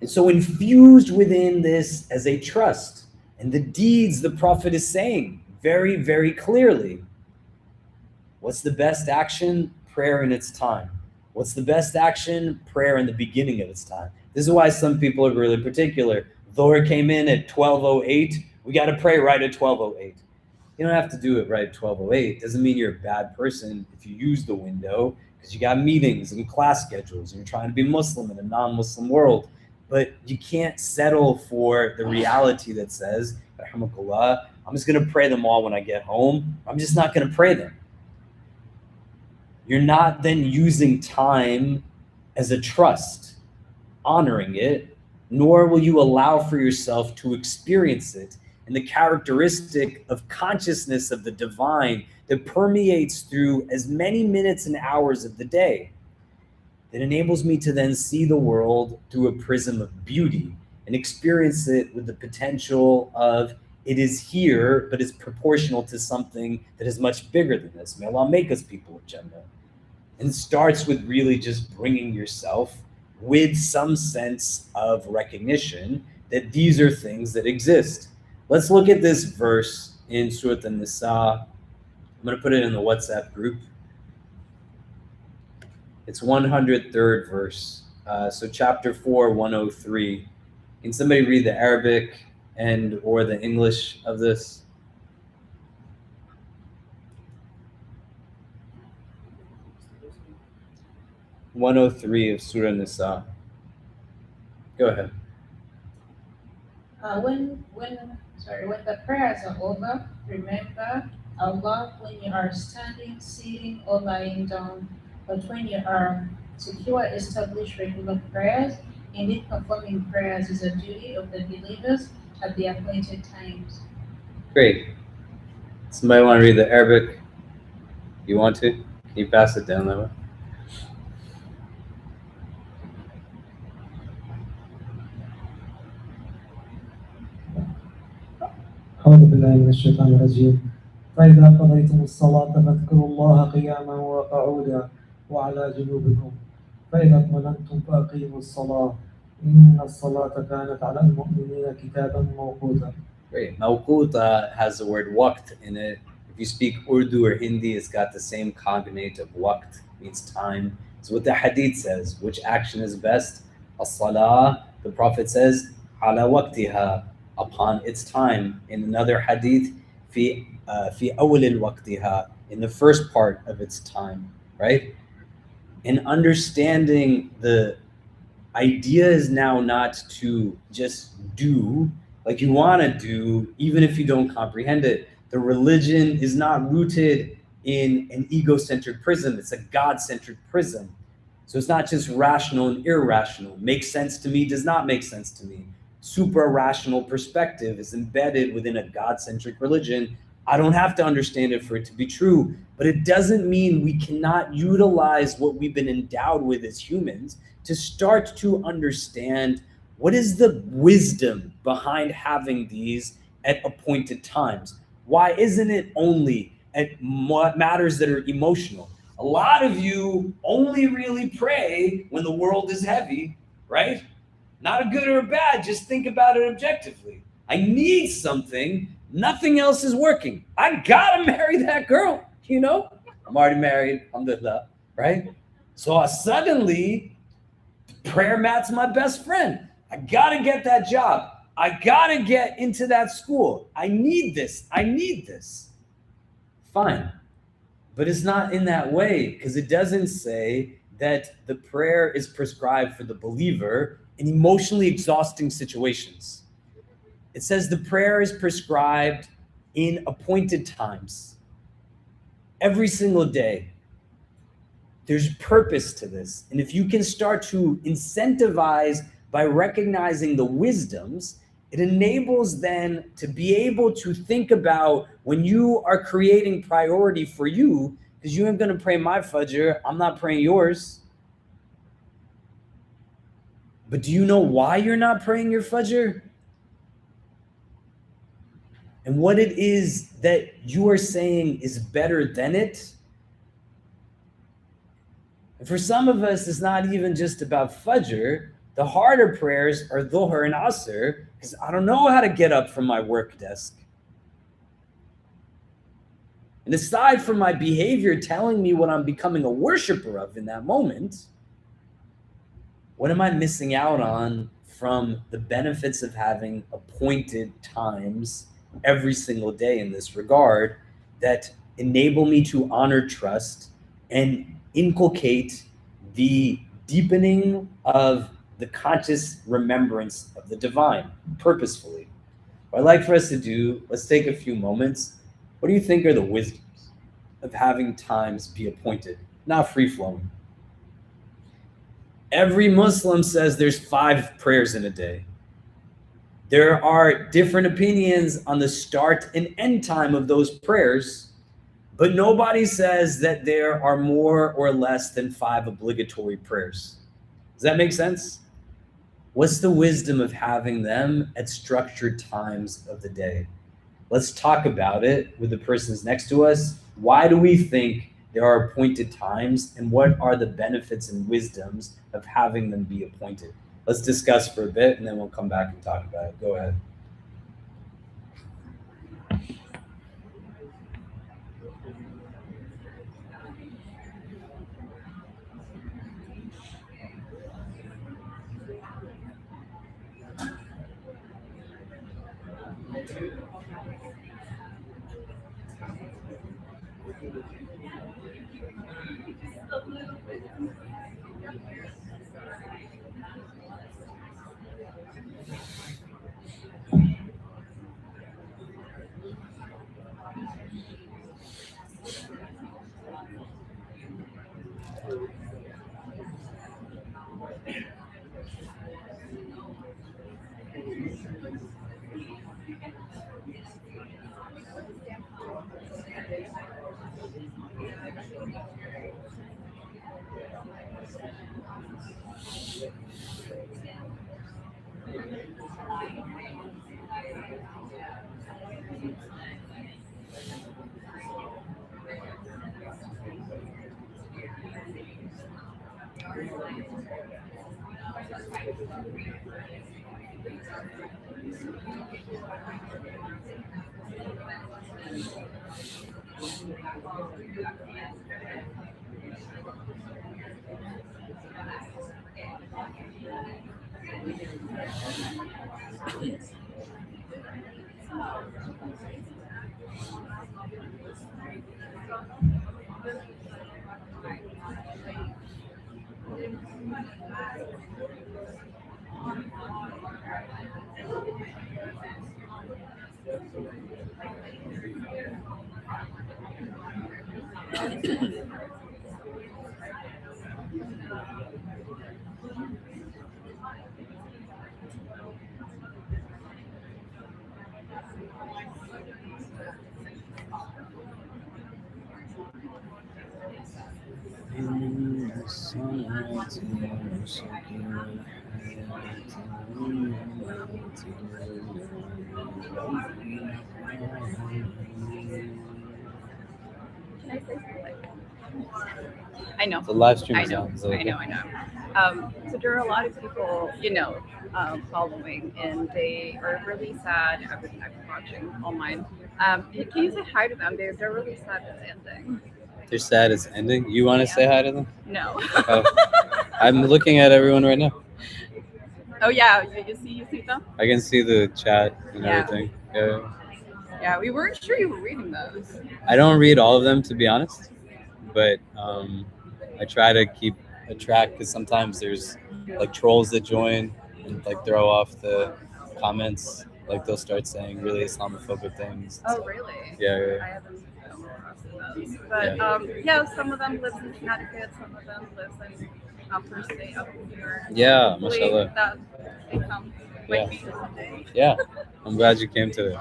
And so infused within this as a trust, and the deeds the Prophet is saying very, very clearly. What's the best action? Prayer in its time. What's the best action? Prayer in the beginning of its time. This is why some people are really particular. Dhuhr came in at 12:08. We got to pray right at 12:08. You don't have to do it right at 12:08. Doesn't mean you're a bad person if you use the window because you got meetings and class schedules and you're trying to be Muslim in a non-Muslim world. But you can't settle for the reality that says, Rahmakullah, I'm just going to pray them all when I get home. I'm just not going to pray them. You're not then using time as a trust, honoring it, nor will you allow for yourself to experience it and the characteristic of consciousness of the divine that permeates through as many minutes and hours of the day. That enables me to then see the world through a prism of beauty and experience it with the potential of it is here, but it's proportional to something that is much bigger than this. May Allah make us people of Jannah. And it starts with really just bringing yourself with some sense of recognition that these are things that exist. Let's look at this verse in Surah An-Nisa. I'm going to put it in the WhatsApp group. It's 103rd verse. So chapter 4, 103. Can somebody read the Arabic and or the English of this? (103) of Surah Nisa. Go ahead. When the prayers are over, remember Allah when you are standing, sitting, or lying down. But when you are secure, establish regular prayers. Indeed, performing prayers is a duty of the believers at the appointed times. Great. Somebody want to read the Arabic? You want to? Can you pass it down that way? أعوذ بالله من الشيطان الرجيم فإذا قضيتم الصلاة فاذكروا الله قياما وقعودا وعلى جنوبكم فإذا اطمأننتم فأقيموا الصلاة إن الصلاة كانت على المؤمنين كتابا موقوتا. Great. Mawquta has the word waqt in it. If you speak Urdu or Hindi, it's got the same cognate of waqt, means time. So what the hadith says, which action is best? As-salah, the Prophet says, ala waqtiha, upon its time. In another hadith, fi awwal waqtiha, in the first part of its time, right? and understanding the idea is now not to just do like you want to do, even if you don't comprehend it. The religion is not rooted in an egocentric prism, it's a God-centered prism. So it's not just rational and irrational. Makes sense to me, does not make sense to me. Supra-rational perspective is embedded within a God-centric religion. I don't have to understand it for it to be true, but it doesn't mean we cannot utilize what we've been endowed with as humans to start to understand what is the wisdom behind having these at appointed times. Why isn't it only at matters that are emotional? A lot of you only really pray when the world is heavy, right? Not a good or a bad, just think about it objectively. I need something, nothing else is working. I gotta marry that girl, you know? I'm already married, alhamdulillah, right? So suddenly, prayer mat's my best friend. I gotta get that job. I gotta get into that school. I need this. Fine. But it's not in that way, because it doesn't say that the prayer is prescribed for the believer in emotionally exhausting situations. It says the prayer is prescribed in appointed times. Every single day. There's purpose to this. And if you can start to incentivize by recognizing the wisdoms, it enables then to be able to think about when you are creating priority for you, because you ain't gonna pray my fajr, I'm not praying yours. But do you know why you're not praying your fajr? And what it is that you are saying is better than it? And for some of us, it's not even just about fajr. The harder prayers are dhuhr and asr, because I don't know how to get up from my work desk. And aside from my behavior telling me what I'm becoming a worshiper of in that moment, what am I missing out on from the benefits of having appointed times every single day in this regard that enable me to honor trust and inculcate the deepening of the conscious remembrance of the divine purposefully? What I'd like for us to do, let's take a few moments. What do you think are the wisdoms of having times be appointed, not free-flowing? Every Muslim says there's 5 prayers in a day. There are different opinions on the start and end time of those prayers, but nobody says that there are more or less than 5 obligatory prayers. Does that make sense? What's the wisdom of having them at structured times of the day? Let's talk about it with the persons next to us. Why do we think there are appointed times, and what are the benefits and wisdoms of having them be appointed? Let's discuss for a bit, and then we'll come back and talk about it. Go ahead. Can I say something? I know. The live stream I is know. on. Is that okay? I know. So there are a lot of people, following, and they are really sad. I've been watching online. Can you say hi to them? They're really sad it's ending. They're sad it's ending. You want to say hi to them? No. Oh, I'm looking at everyone right now. Oh yeah, you see them? I can see the chat and Yeah. everything. Yeah. Yeah, we weren't sure you were reading those. I don't read all of them, to be honest, but I try to keep a track because sometimes there's like trolls that join and like throw off the comments. Like they'll start saying really Islamophobic things. Oh really? Yeah. I haven't come across those. But yeah, some of them lives in Connecticut, some of them lives in Upper State, up here. Yeah, Hopefully mashallah. that they come Yeah. like me someday. Yeah, I'm glad you came today.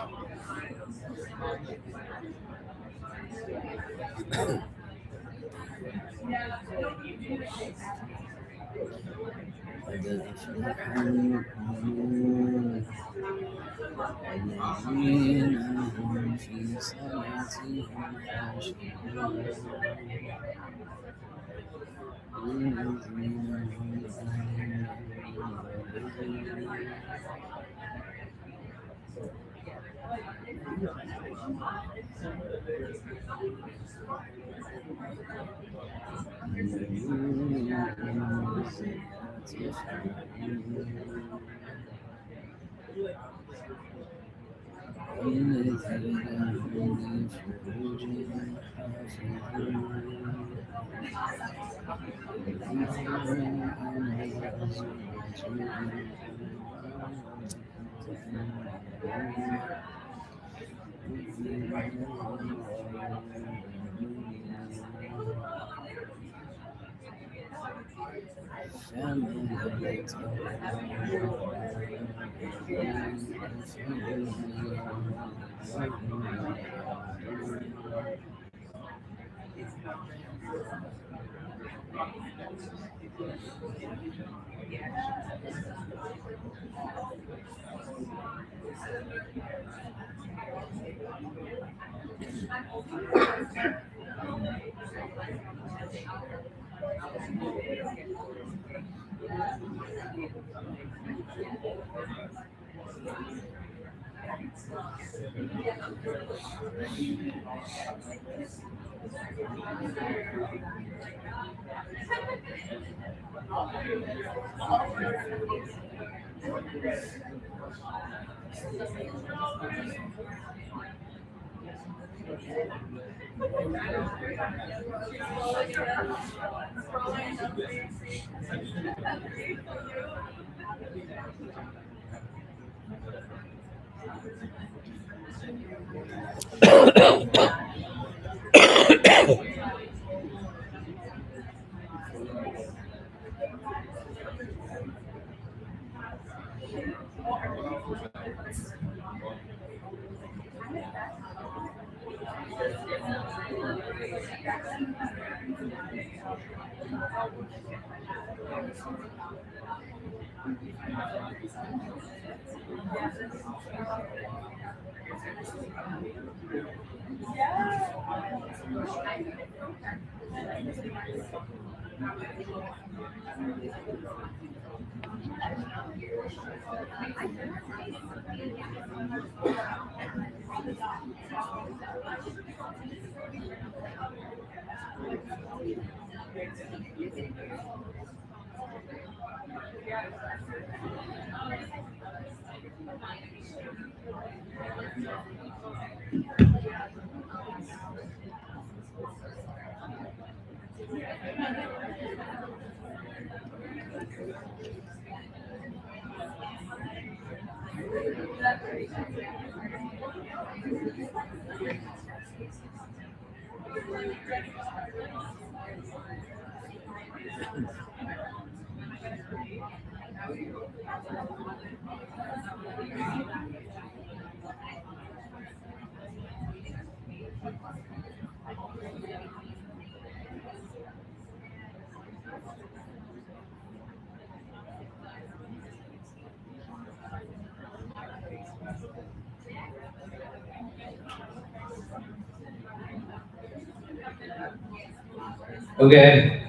Okay,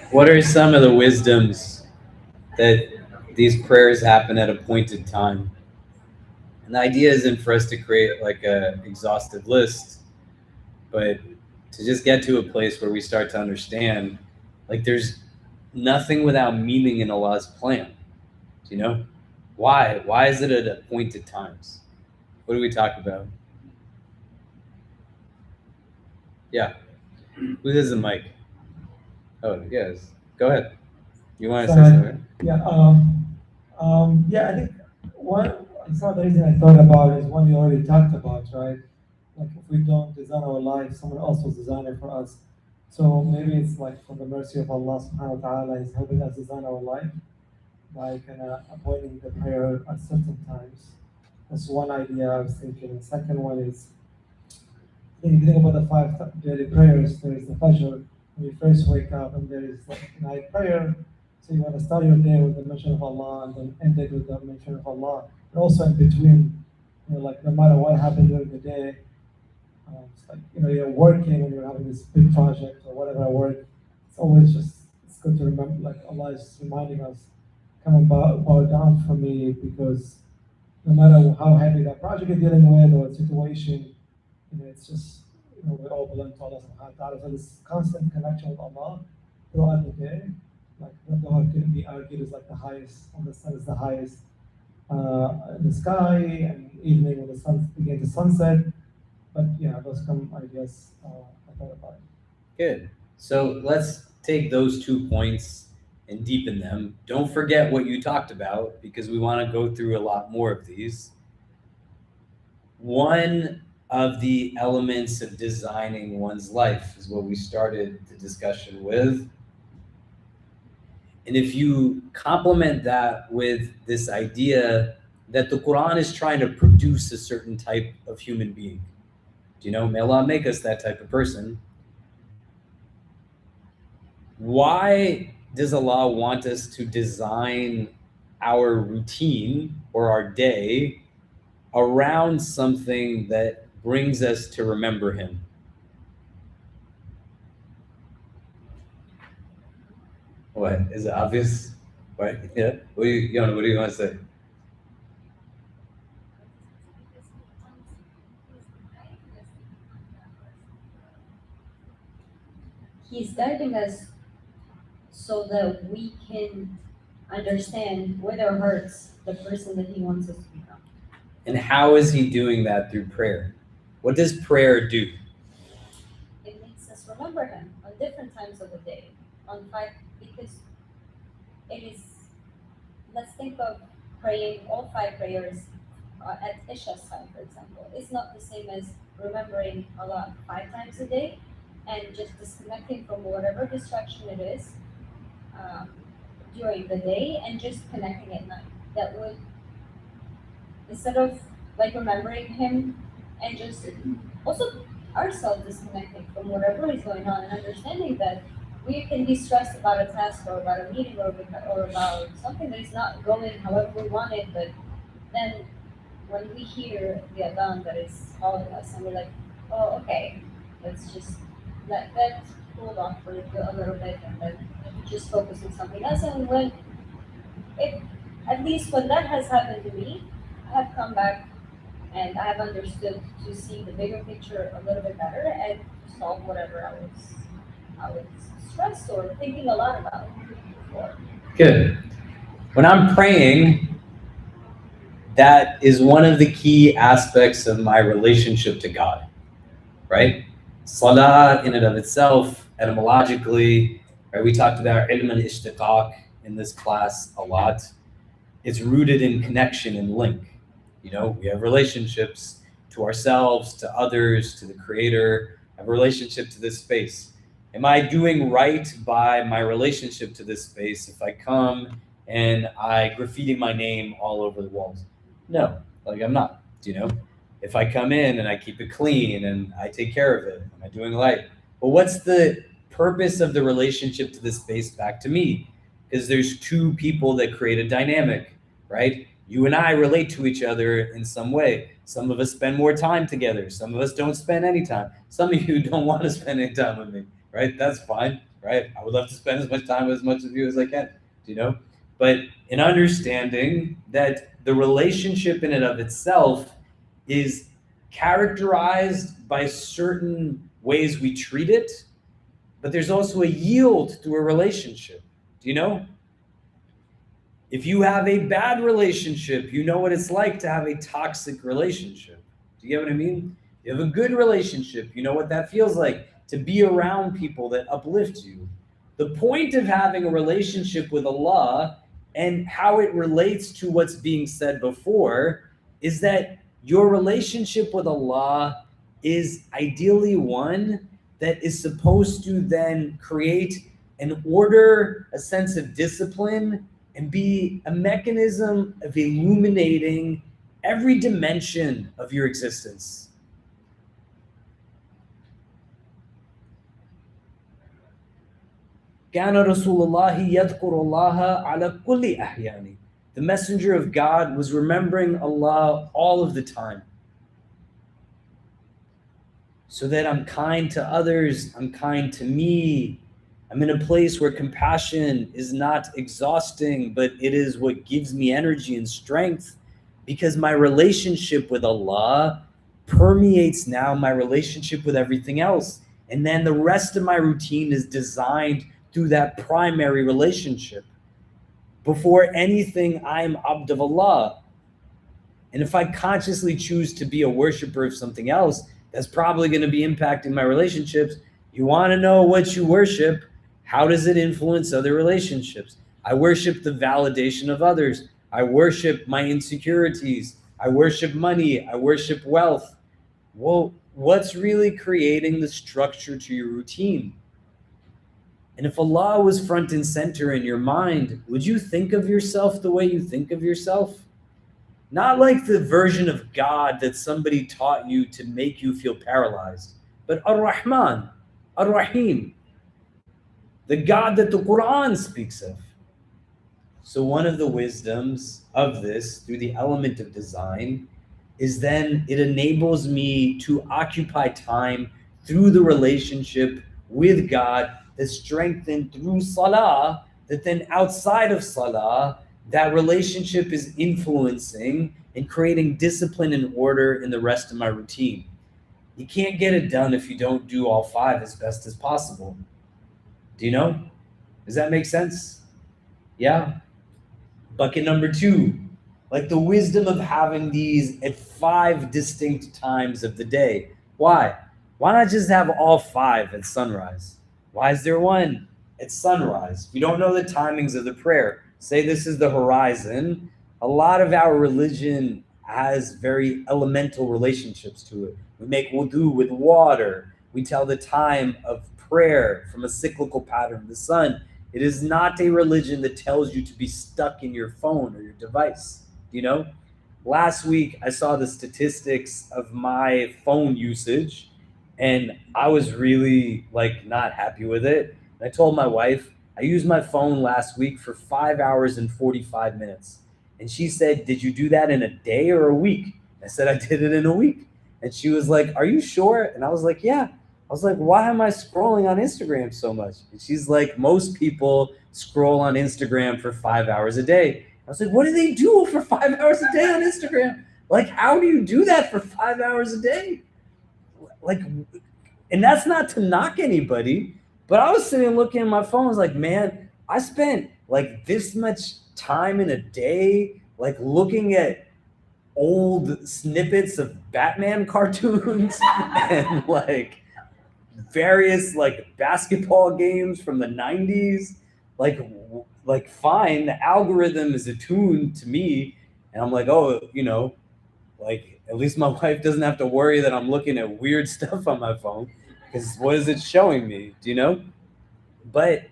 what are some of the wisdoms that these prayers happen at appointed time? And the idea isn't for us to create like a exhaustive list, but to just get to a place where we start to understand, like there's nothing without meaning in Allah's plan. Do you know? Why? Why is it at appointed times? What do we talk about? Yeah. Who has the mic? Oh, yes. Go ahead. You want to say something? Yeah, I think some of the reason I thought about is one you already talked about, right? Like if we don't design our life, someone else will design it for us. So maybe it's like from the mercy of Allah subhanahu wa ta'ala is helping us design our life by kind of appointing the prayer at certain times. That's one idea I was thinking. The second one is, if you think about the five daily prayers, there is the Fajr, when you first wake up, and there is like night prayer. So you want to start your day with the mention of Allah and then end it with the mention of Allah. And also in between, like no matter what happened during the day, it's like, you're working and you're having this big project or whatever work. It's always it's good to remember, like Allah is reminding us, come and bow down for me, because no matter how heavy that project you're dealing with or situation, it's just, we all belong to Allah subhanahu wa ta'ala. So this constant connection with Allah throughout the day, like the Dhuhr can be argued is like the highest, when the sun is the highest in the sky, and evening when the sun begins to sunset. But yeah, those come ideas I thought about. Good. So let's take those 2 points and deepen them. Don't forget what you talked about, because we want to go through a lot more of these. One of the elements of designing one's life is what we started the discussion with. And if you complement that with this idea that the Quran is trying to produce a certain type of human being, may Allah make us that type of person. Why does Allah want us to design our routine or our day around something that brings us to remember Him? What? Is it obvious? Right? Yeah. What do you want to say? He's guiding us so that we can understand what hurts the person that He wants us to become. And how is He doing that? Through prayer. What does prayer do? It makes us remember Him on different times of the day, because it is, let's think of praying all 5 prayers at Isha's time, for example. It's not the same as remembering Allah 5 times a day and just disconnecting from whatever distraction it is during the day and just connecting at night. That would, instead of like remembering Him and just also ourselves disconnecting from whatever is going on and understanding that we can be stressed about a task or about a meeting or about something that is not going however we want it, but then when we hear the adhan that is calling us and we're like, oh, okay, let's just let that cool off for a little bit and then just focus on something else. And at least when that has happened to me, I have come back and I have understood to see the bigger picture a little bit better and solve whatever I was stressed or thinking a lot about before. Good. When I'm praying, that is one of the key aspects of my relationship to God, right? Salah in and of itself etymologically, right? We talked about ilm al-ishtiqaq in this class a lot. It's rooted in connection and link. You know, we have relationships to ourselves, to others, to the creator, have a relationship to this space. Am I doing right by my relationship to this space if I come and I graffiti my name all over the walls? No, like I'm not, you know? If I come in and I keep it clean and I take care of it, am I doing right? But what's the purpose of the relationship to this space back to me? Because there's two people that create a dynamic, right? You and I relate to each other in some way. Some of us spend more time together. Some of us don't spend any time. Some of you don't want to spend any time with me, right? That's fine, right? I would love to spend as much time with as much of you as I can, you know? But in understanding that the relationship in and of itself is characterized by certain ways we treat it, but there's also a yield through a relationship. Do you know? If you have a bad relationship, you know what it's like to have a toxic relationship. Do you get what I mean? You have a good relationship, you know what that feels like to be around people that uplift you. The point of having a relationship with Allah and how it relates to what's being said before is that your relationship with Allah is ideally one that is supposed to then create an order, a sense of discipline, and be a mechanism of illuminating every dimension of your existence. كان رسول الله يذكر الله على كل أحيانه. The messenger of God was remembering Allah all of the time. So that I'm kind to others, I'm kind to me. I'm in a place where compassion is not exhausting, but it is what gives me energy and strength, because my relationship with Allah permeates now my relationship with everything else. And then the rest of my routine is designed through that primary relationship. Before anything, I am abd of Allah. And if I consciously choose to be a worshiper of something else, that's probably going to be impacting my relationships. You want to know what you worship? How does it influence other relationships? I worship the validation of others. I worship my insecurities. I worship money. I worship wealth. Well, what's really creating the structure to your routine? And if Allah was front and center in your mind, would you think of yourself the way you think of yourself? Not like the version of God that somebody taught you to make you feel paralyzed, but Ar-Rahman, Ar-Rahim, the God that the Quran speaks of. So one of the wisdoms of this, through the element of design, is then it enables me to occupy time through the relationship with God that's strengthened through salah, that then outside of salah, that relationship is influencing and creating discipline and order in the rest of my routine. You can't get it done if you don't do all five as best as possible. Do you know? Does that make sense? Yeah. Bucket number 2, like the wisdom of having these at 5 distinct times of the day. Why? Why not just have all 5 at sunrise? Why is there one at sunrise? If you don't know the timings of the prayer, say this is the horizon. A lot of our religion has very elemental relationships to it. We make wudu with water. We tell the time of prayer from a cyclical pattern of the sun. It is not a religion that tells you to be stuck in your phone or your device. You know, last week I saw the statistics of my phone usage and I was really like not happy with it. I told my wife, I used my phone last week for 5 hours and 45 minutes. And she said, did you do that in a day or a week? I said, I did it in a week. And she was like, are you sure? And I was like, yeah. I was like, why am I scrolling on Instagram so much? And she's like, most people scroll on Instagram for 5 hours a day. I was like, what do they do for 5 hours a day on Instagram? Like, how do you do that for 5 hours a day? Like, and that's not to knock anybody, but I was sitting looking at my phone. I was like, man, I spent like this much time in a day, like looking at old snippets of Batman cartoons and like various like basketball games from the 90s. Like fine, the algorithm is attuned to me, and I'm like, oh, like at least my wife doesn't have to worry that I'm looking at weird stuff on my phone, because what is it showing me? Do you know? But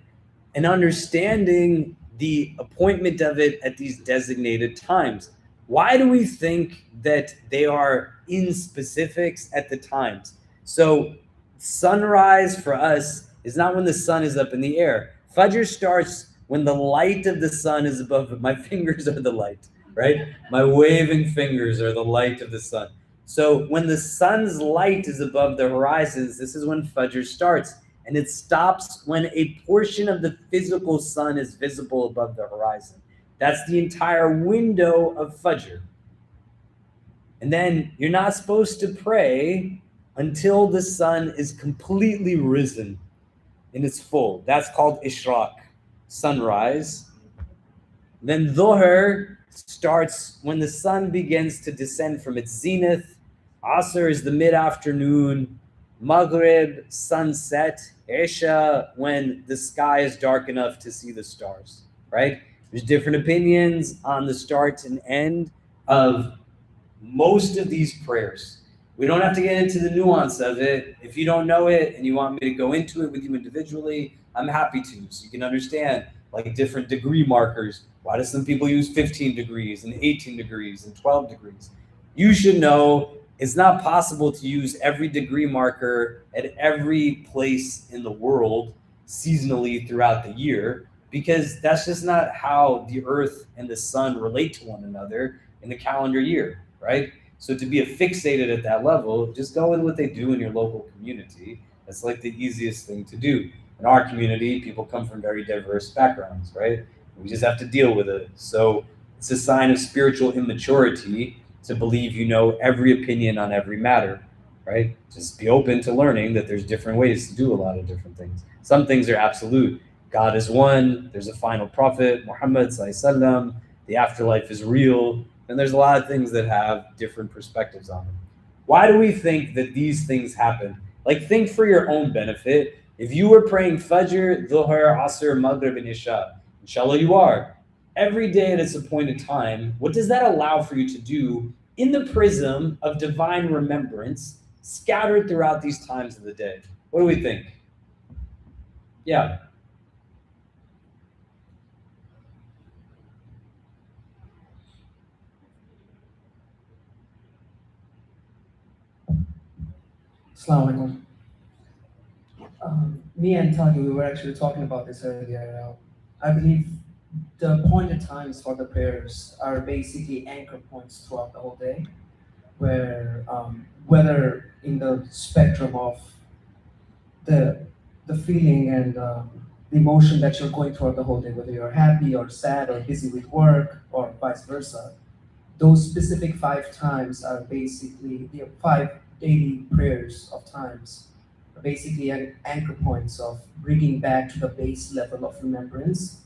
an understanding the appointment of it at these designated times. Why do we think that they are in specifics at the times? So sunrise for us is not when the sun is up in the air. Fajr starts when the light of the sun is above it. My fingers are the light, right? My waving fingers are the light of the sun. So when the sun's light is above the horizons, this is when Fajr starts. And it stops when a portion of the physical sun is visible above the horizon. That's the entire window of Fajr. And then you're not supposed to pray until the sun is completely risen in its full. That's called Ishraq, sunrise. Then Dhuhr starts when the sun begins to descend from its zenith. Asr is the mid-afternoon. Maghrib, sunset. Isha, when the sky is dark enough to see the stars, right? There's different opinions on the start and end of most of these prayers. We don't have to get into the nuance of it. If you don't know it and you want me to go into it with you individually, I'm happy to, so you can understand like different degree markers. Why do some people use 15 degrees and 18 degrees and 12 degrees? You should know it's not possible to use every degree marker at every place in the world seasonally throughout the year, because that's just not how the earth and the sun relate to one another in the calendar year, right? So to be fixated at that level, just go with what they do in your local community. That's like the easiest thing to do. In our community, people come from very diverse backgrounds, right? We just have to deal with it. So it's a sign of spiritual immaturity to believe you know every opinion on every matter, right? Just be open to learning that there's different ways to do a lot of different things. Some things are absolute. God is one. There's a final prophet, Muhammad sallallahu alaihi wasallam. The afterlife is real. And there's a lot of things that have different perspectives on them. Why do we think that these things happen? Like, think for your own benefit. If you were praying Fajr, Dhuhr, Asr, Maghrib, and Isha, inshallah you are, every day at its appointed time, what does that allow for you to do in the prism of divine remembrance scattered throughout these times of the day? What do we think? Yeah. Assalamu alaikum. Me and Tagi, we were actually talking about this earlier. I believe the appointed times for the prayers are basically anchor points throughout the whole day, where whether in the spectrum of the feeling and the emotion that you're going throughout the whole day, whether you're happy or sad or busy with work or vice versa, those specific 5 times are basically the 5 daily prayers of times are basically anchor points of bringing back to the base level of remembrance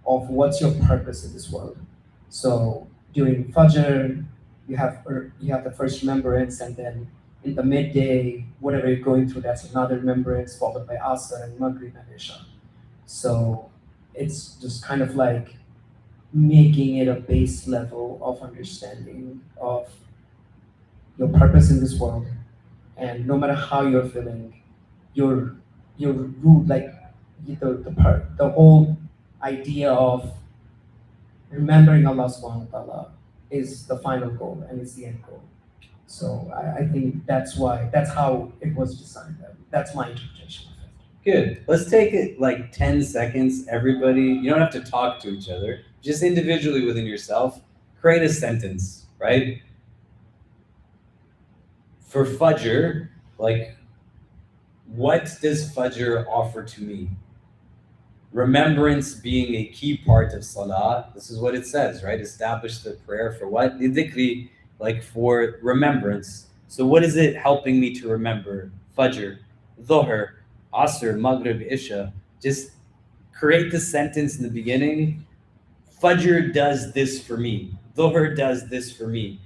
of what's your purpose in this world. So during Fajr, you have the first remembrance, and then in the midday, whatever you're going through, that's another remembrance, followed by Asr and Maghrib and Isha. So it's just kind of like making it a base level of understanding of your purpose in this world. And no matter how you're feeling, your root, like the whole idea of remembering Allah subhanahu wa ta'ala is the final goal and is the end goal. So I think that's how it was designed. That's my interpretation of it. Good. Let's take it like 10 seconds, everybody. You don't have to talk to each other. Just individually within yourself, create a sentence, right? For Fajr, like, what does Fajr offer to me? Remembrance being a key part of Salah. This is what it says, right? Establish the prayer for what? The dhikri, like for remembrance. So what is it helping me to remember? Fajr, Dhuhr, Asr, Maghrib, Isha. Just create the sentence in the beginning. Fajr does this for me. Dhuhr does this for me.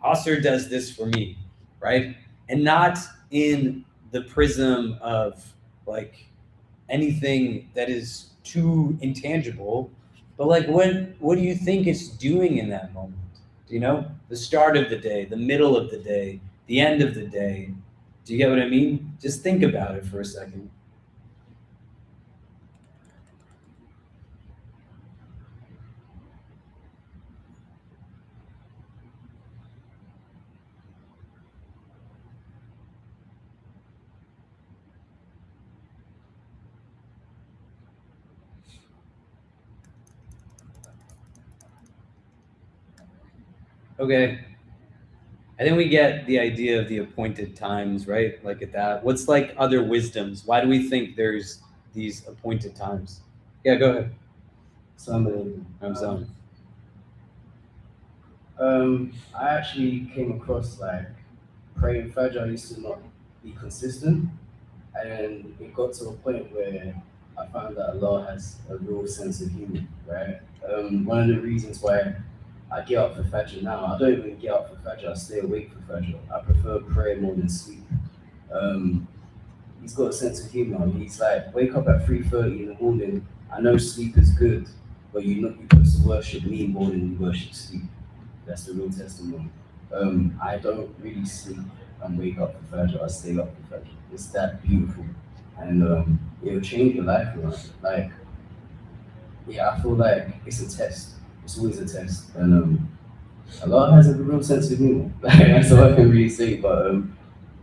Asr does this for me, right? And not in the prism of like anything that is too intangible, but like what do you think it's doing in that moment? Do you know? The start of the day, the middle of the day, the end of the day. Do you get what I mean? Just think about it for a second. Okay. I think we get the idea of the appointed times, right? Like at that. What's like other wisdoms? Why do we think there's these appointed times? Yeah, go ahead. I'm I actually came across like praying Fajr used to not be consistent, and it got to a point where I found that Allah has a real sense of humor, right? One of the reasons why I get up for Fajr now, I don't even get up for Fajr, I stay awake for Fajr. I prefer prayer more than sleep. He's got a sense of humor. He's like, wake up at 3:30 in the morning. I know sleep is good, but you're supposed to worship me more than you worship sleep. That's the real testimony. I don't really sleep and wake up for Fajr. I stay up for Fajr. It's that beautiful, and it'll change your life around. Like, yeah, I feel like it's a test. It's always a test, and Allah has a real sense of humor. That's all I can really say. But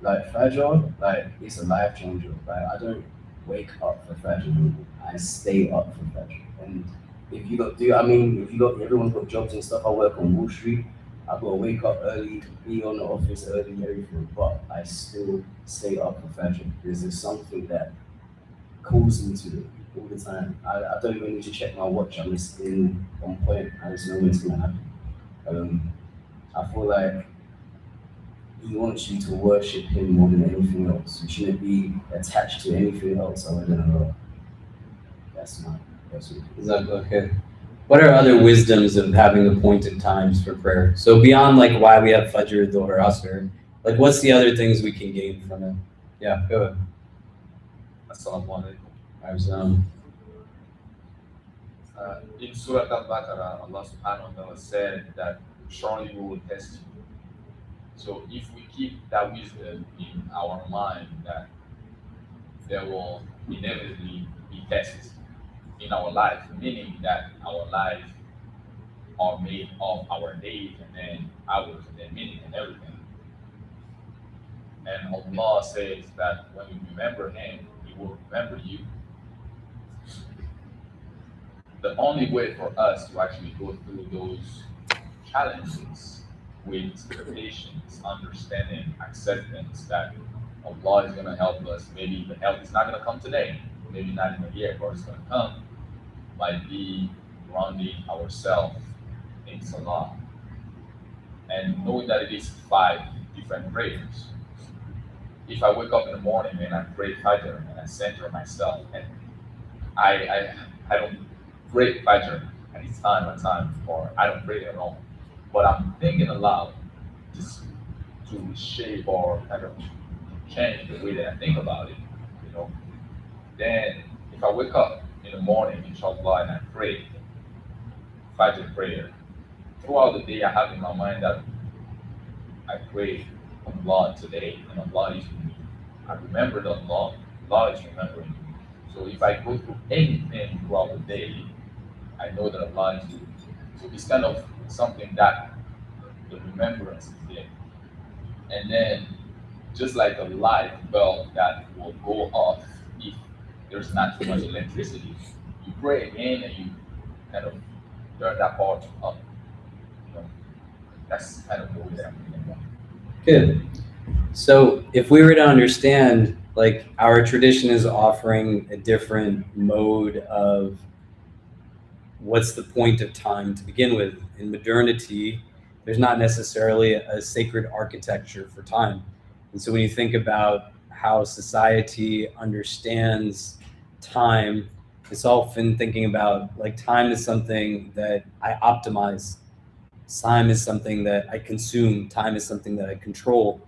like Fajr, like it's a life changer. Like I don't wake up for Fajr. I stay up for Fajr. And if you got everyone's got jobs and stuff. I work on Wall Street. I've got to wake up early, be on the office early, everything. But I still stay up for Fajr because there's something that calls me to it all the time. I don't even need to check my watch. I'm just on point. I just know when it's gonna happen. I feel like he wants you to worship him more than anything else. You shouldn't be attached to anything else other than Allah. That's my personal. Exactly. Okay. What are other wisdoms of having appointed times for prayer? So beyond like why we have Fajr, Dhuhr, Asr, like what's the other things we can gain from it? Yeah, go ahead. Assalamu alaikum. In Surah Al-Baqarah, Allah subhanahu wa ta'ala said that surely we will test you. So if we keep that wisdom in our mind that there will inevitably be tests in our life, meaning that our lives are made of our days and then hours and then minutes and everything. And Allah says that when you remember Him, He will remember you. The only way for us to actually go through those challenges with patience, understanding, acceptance that Allah is going to help us. Maybe the help is not going to come today, maybe not in a year, but it's going to come, might be grounding ourselves in Salah and knowing that it is 5 different prayers. If I wake up in the morning and I pray Fajr and I center myself and I don't pray Fajr at its time, or I don't pray it at all, but I'm thinking aloud just to shape or kind of change the way that I think about it, then if I wake up in the morning, inshallah, and I pray Fajr prayer, throughout the day I have in my mind that I pray Allah today and Allah is with me. I remember that Allah is remembering me. So if I go through anything throughout the day, I know that Allah is with me. So it's kind of something that the remembrance is there. And then just like a light bulb that will go off if there's not too much electricity, you pray again and you kind of turn that part up. That's kind of the way that I'm thinking about it. Good. So if we were to understand, like our tradition is offering a different mode of what's the point of time to begin with. In modernity, there's not necessarily a sacred architecture for time. And so when you think about how society understands time, it's often thinking about like time is something that I optimize. Time is something that I consume. Time is something that I control.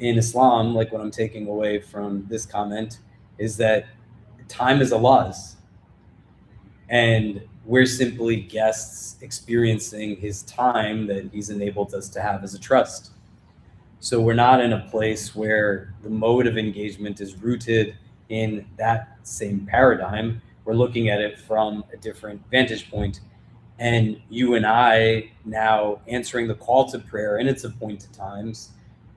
in Islam, like what I'm taking away from this comment, is that time is Allah's. And we're simply guests experiencing his time that he's enabled us to have as a trust. So we're not in a place where the mode of engagement is rooted in that same paradigm. We're looking at it from a different vantage point. And you and I now answering the call to prayer in its appointed times,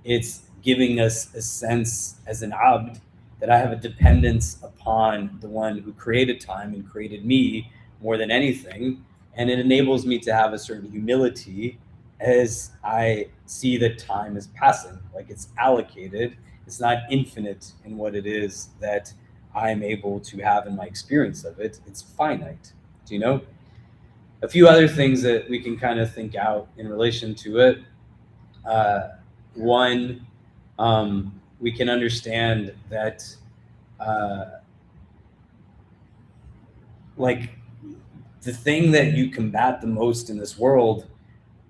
it's giving us a sense as an abd that I have a dependence upon the one who created time and created me more than anything. And it enables me to have a certain humility as I see that time is passing, like it's allocated. It's not infinite in what it is that I'm able to have in my experience of it. It's finite, do you know? A few other things that we can kind of think out in relation to it. One, we can understand that like the thing that you combat the most in this world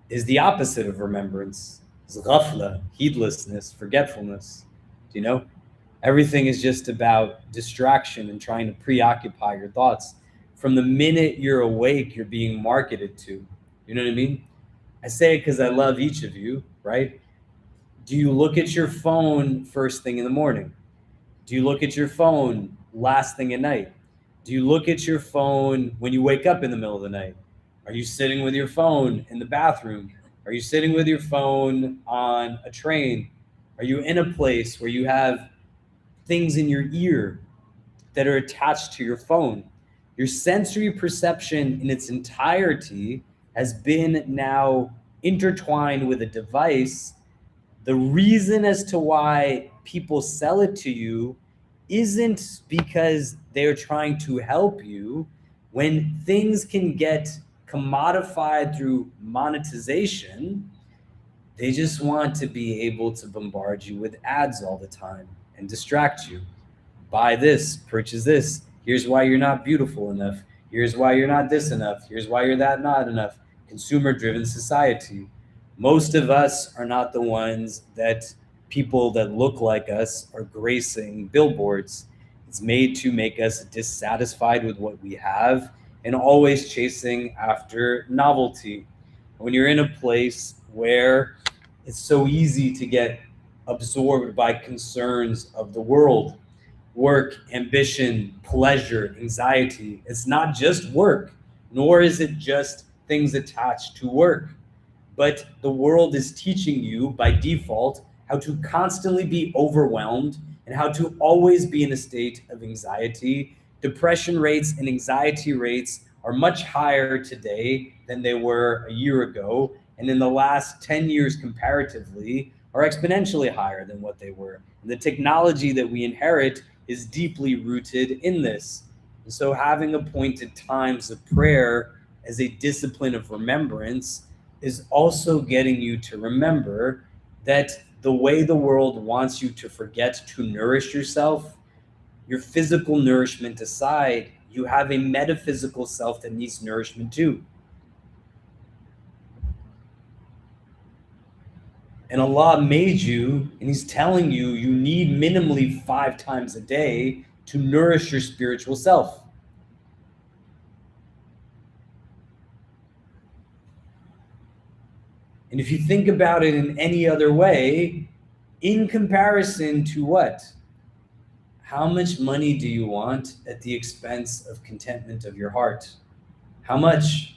is the opposite of remembrance. It's ghafla, heedlessness, forgetfulness. Do you know? Everything is just about distraction and trying to preoccupy your thoughts. From the minute you're awake, you're being marketed to. You know what I mean? I say it because I love each of you, right? Do you look at your phone first thing in the morning? Do you look at your phone last thing at night? Do you look at your phone when you wake up in the middle of the night? Are you sitting with your phone in the bathroom? Are you sitting with your phone on a train? Are you in a place where you have things in your ear that are attached to your phone? Your sensory perception in its entirety has been now intertwined with a device. The reason as to why people sell it to you isn't because they're trying to help you. When things can get commodified through monetization, they just want to be able to bombard you with ads all the time and distract you. Buy this, purchase this. Here's why you're not beautiful enough. Here's why you're not this enough. Here's why you're that not enough. Consumer-driven society. Most of us are not the ones that people that look like us are gracing billboards. It's made to make us dissatisfied with what we have and always chasing after novelty. When you're in a place where it's so easy to get absorbed by concerns of the world, work, ambition, pleasure, anxiety. It's not just work, nor is it just things attached to work, but the world is teaching you by default how to constantly be overwhelmed and how to always be in a state of anxiety. Depression rates and anxiety rates are much higher today than they were a year ago, and in the last 10 years comparatively are exponentially higher than what they were. And the technology that we inherit is deeply rooted in this. And so having appointed times of prayer as a discipline of remembrance is also getting you to remember that the way the world wants you to forget to nourish yourself, your physical nourishment aside, you have a metaphysical self that needs nourishment too. And Allah made you, and He's telling you, you need minimally 5 times a day to nourish your spiritual self. And if you think about it in any other way, in comparison to what? How much money do you want at the expense of contentment of your heart? How much?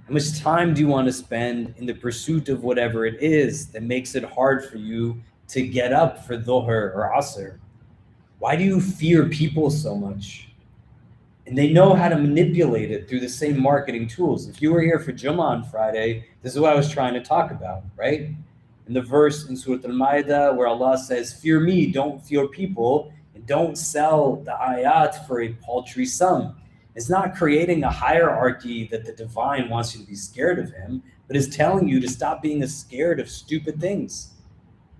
How much time do you want to spend in the pursuit of whatever it is that makes it hard for you to get up for Dhuhr or Asr? Why do you fear people so much? And they know how to manipulate it through the same marketing tools. If you were here for Jummah on Friday, this is what I was trying to talk about, right? In the verse in Surah Al-Ma'idah where Allah says, fear me, don't fear people, and don't sell the ayat for a paltry sum. It's not creating a hierarchy that the divine wants you to be scared of him, but is telling you to stop being scared of stupid things.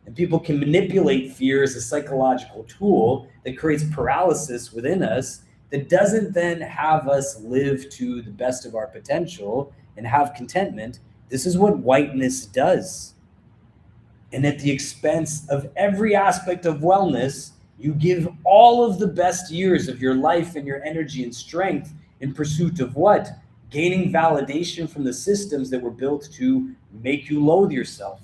And people can manipulate fear as a psychological tool that creates paralysis within us that doesn't then have us live to the best of our potential and have contentment. This is what whiteness does. And at the expense of every aspect of wellness, you give all of the best years of your life and your energy and strength in pursuit of what? Gaining validation from the systems that were built to make you loathe yourself.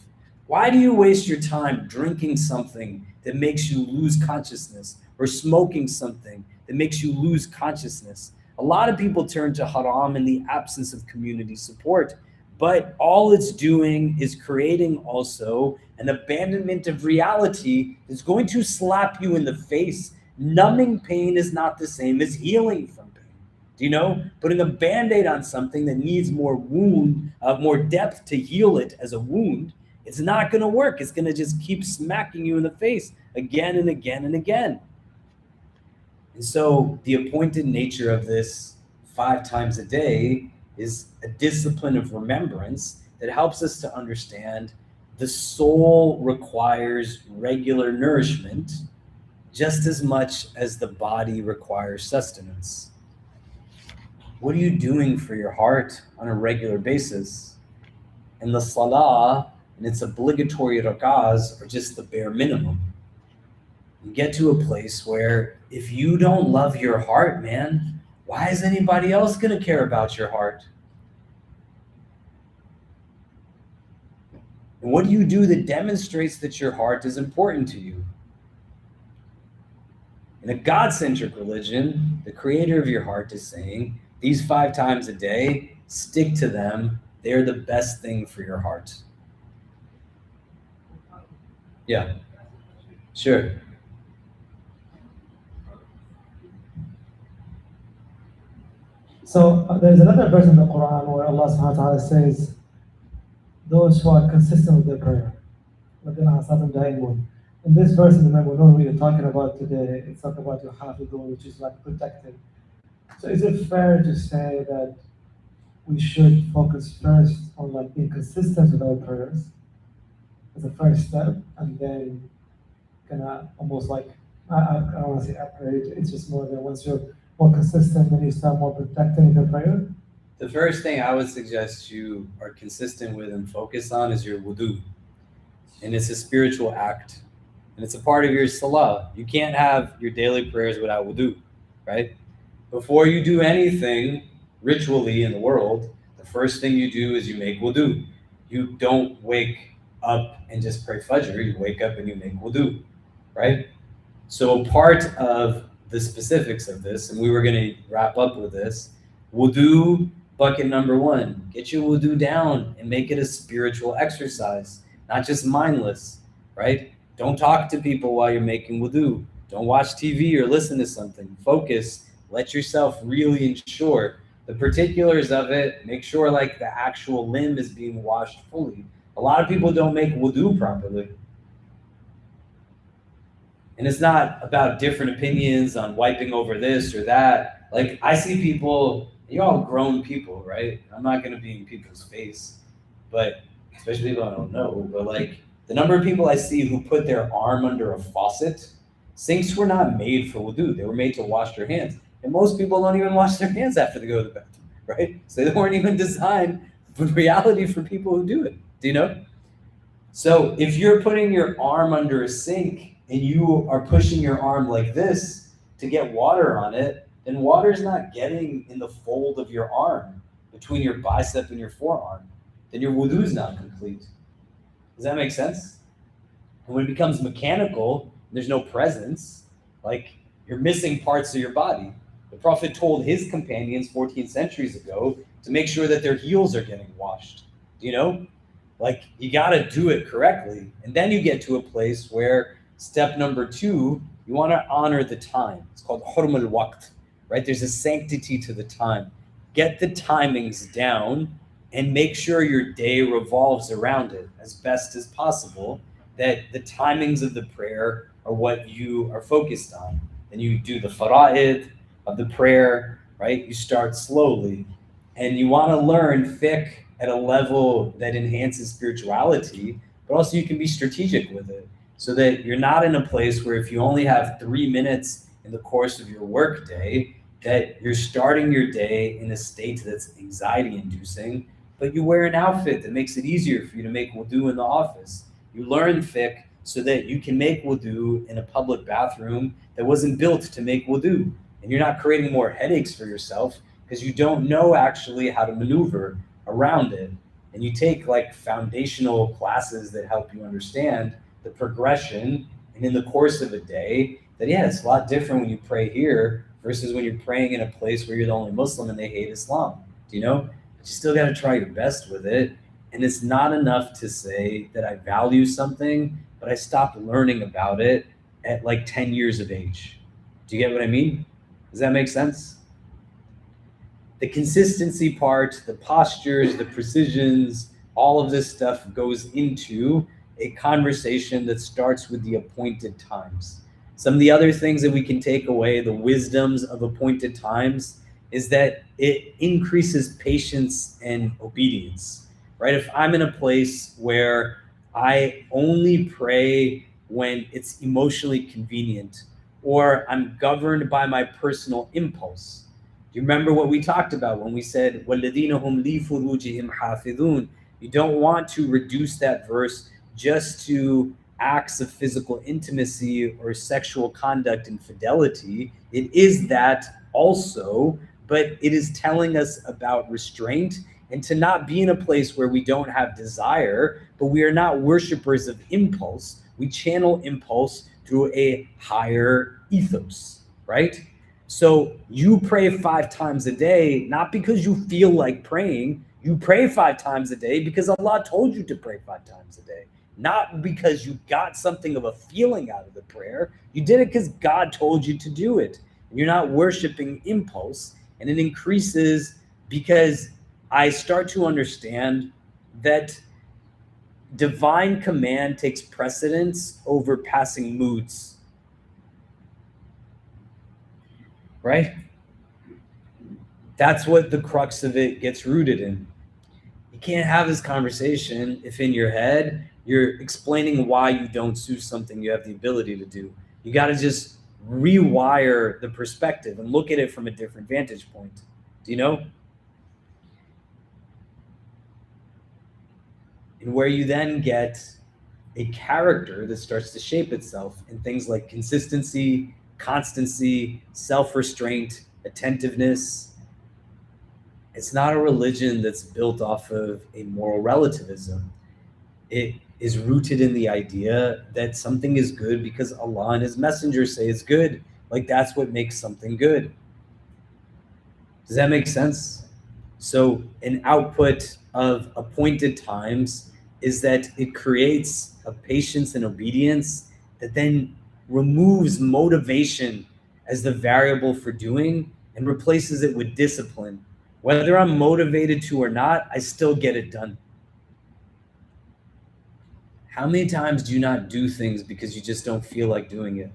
Why do you waste your time drinking something that makes you lose consciousness, or smoking something that makes you lose consciousness? A lot of people turn to haram in the absence of community support, but all it's doing is creating also an abandonment of reality that's going to slap you in the face. Numbing pain is not the same as healing from pain. Do you know? Putting a Band-Aid on something that needs more depth to heal it as a wound, it's not going to work. It's going to just keep smacking you in the face again and again and again. And so the appointed nature of this 5 times a day is a discipline of remembrance that helps us to understand the soul requires regular nourishment just as much as the body requires sustenance. What are you doing for your heart on a regular basis? And the salah and its obligatory rak'ahs are just the bare minimum. You get to a place where if you don't love your heart, man, why is anybody else going to care about your heart? And what do you do that demonstrates that your heart is important to you? In a God-centric religion, the creator of your heart is saying, these 5 times a day, stick to them. They're the best thing for your heart. Yeah, sure. So there's another verse in the Quran where Allah subhanahu wa ta'ala says, those who are consistent with their prayer. In this verse in the Mu'minoon we are talking about today, it's talking about your hafidun, which is like protected. So is it fair to say that we should focus first on like being consistent with our prayers as a first step, and then almost like, I don't want to say upgrade, it's just more that once you're more consistent, then you start more protected in your prayer? The first thing I would suggest you are consistent with and focus on is your wudu. And it's a spiritual act. And it's a part of your salah. You can't have your daily prayers without wudu, right? Before you do anything ritually in the world, the first thing you do is you make wudu. You don't wake up and just pray fajr. You wake up and you make wudu, right? So part of the specifics of this, and we were going to wrap up with this, wudu, bucket number 1, get your wudu down and make it a spiritual exercise, not just mindless, right? Don't talk to people while you're making wudu. Don't watch TV or listen to something. Focus. Let yourself really ensure the particulars of it. Make sure like the actual limb is being washed fully. A lot of people don't make wudu properly. And it's not about different opinions on wiping over this or that. Like I see people, you're all grown people, right? I'm not going to be in people's face, but especially people I don't know, but like the number of people I see who put their arm under a faucet, sinks were not made for wudu. They were made to wash their hands. And most people don't even wash their hands after they go to the bathroom, right? So they weren't even designed for reality for people who do it. Do you know? So if you're putting your arm under a sink and you are pushing your arm like this to get water on it, then water's not getting in the fold of your arm between your bicep and your forearm. Then your wudu is not complete. Does that make sense? And when it becomes mechanical, there's no presence, like you're missing parts of your body. The Prophet told his companions 14 centuries ago to make sure that their heels are getting washed. Do you know? Like you gotta do it correctly. And then you get to a place where step number 2, you wanna honor the time. It's called hurm al-waqt, right? There's a sanctity to the time. Get the timings down and make sure your day revolves around it as best as possible, that the timings of the prayer are what you are focused on. And you do the fara'id of the prayer, right? You start slowly. And you want to learn fiqh at a level that enhances spirituality, but also you can be strategic with it so that you're not in a place where if you only have 3 minutes in the course of your work day, that you're starting your day in a state that's anxiety inducing, but you wear an outfit that makes it easier for you to make wudu in the office. You learn fiqh so that you can make wudu in a public bathroom that wasn't built to make wudu. And you're not creating more headaches for yourself because you don't know actually how to maneuver around it. And you take like foundational classes that help you understand the progression. And in the course of a day, that yeah, it's a lot different when you pray here versus when you're praying in a place where you're the only Muslim and they hate Islam. Do you know? But you still got to try your best with it. And it's not enough to say that I value something, but I stopped learning about it at like 10 years of age. Do you get what I mean? Does that make sense? The consistency part, the postures, the precisions, all of this stuff goes into a conversation that starts with the appointed times. Some of the other things that we can take away, the wisdoms of appointed times, is that it increases patience and obedience, right? If I'm in a place where I only pray when it's emotionally convenient, or I'm governed by my personal impulse. Do you remember what we talked about when we said, وَالَّذِينَ هُمْ لِفُرُوجِهِمْ حَافِظُونَ? You don't want to reduce that verse just to acts of physical intimacy or sexual conduct and fidelity. It is that also, but it is telling us about restraint and to not be in a place where we don't have desire, but we are not worshipers of impulse. We channel impulse through a higher ethos, right? So you pray 5 times a day, not because you feel like praying. You pray 5 times a day because Allah told you to pray 5 times a day, not because you got something of a feeling out of the prayer. You did it because God told you to do it. And you're not worshiping impulse. And it increases because I start to understand that divine command takes precedence over passing moods. Right? That's what the crux of it gets rooted in. You can't have this conversation if in your head you're explaining why you don't do something you have the ability to do. You got to just rewire the perspective and look at it from a different vantage point. Do you know? And where you then get a character that starts to shape itself in things like consistency, constancy, self-restraint, attentiveness. It's not a religion that's built off of a moral relativism. It is rooted in the idea that something is good because Allah and His Messenger say it's good. Like that's what makes something good. Does that make sense? So an output of appointed times is that it creates a patience and obedience that then removes motivation as the variable for doing and replaces it with discipline. Whether I'm motivated to or not, I still get it done. How many times do you not do things because you just don't feel like doing it?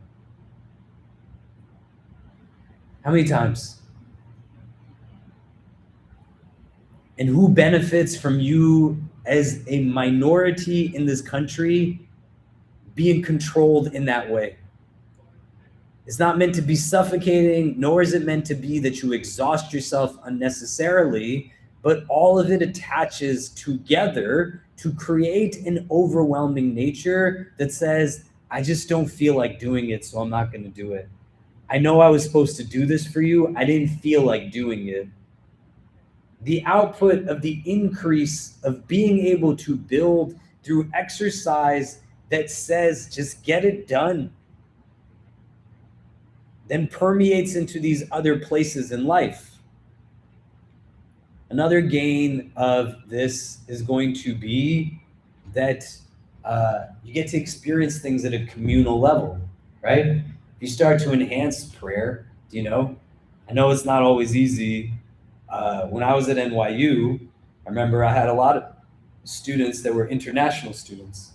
How many times? And who benefits from you as a minority in this country being controlled in that way? It's not meant to be suffocating, nor is it meant to be that you exhaust yourself unnecessarily, but all of it attaches together to create an overwhelming nature that says, I just don't feel like doing it, so I'm not going to do it. I know I was supposed to do this for you. I didn't feel like doing it. The output of the increase of being able to build through exercise that says, just get it done, then permeates into these other places in life. Another gain of this is going to be that you get to experience things at a communal level, right? If you start to enhance prayer, you know, I know it's not always easy. When I was at NYU, I remember I had a lot of students that were international students,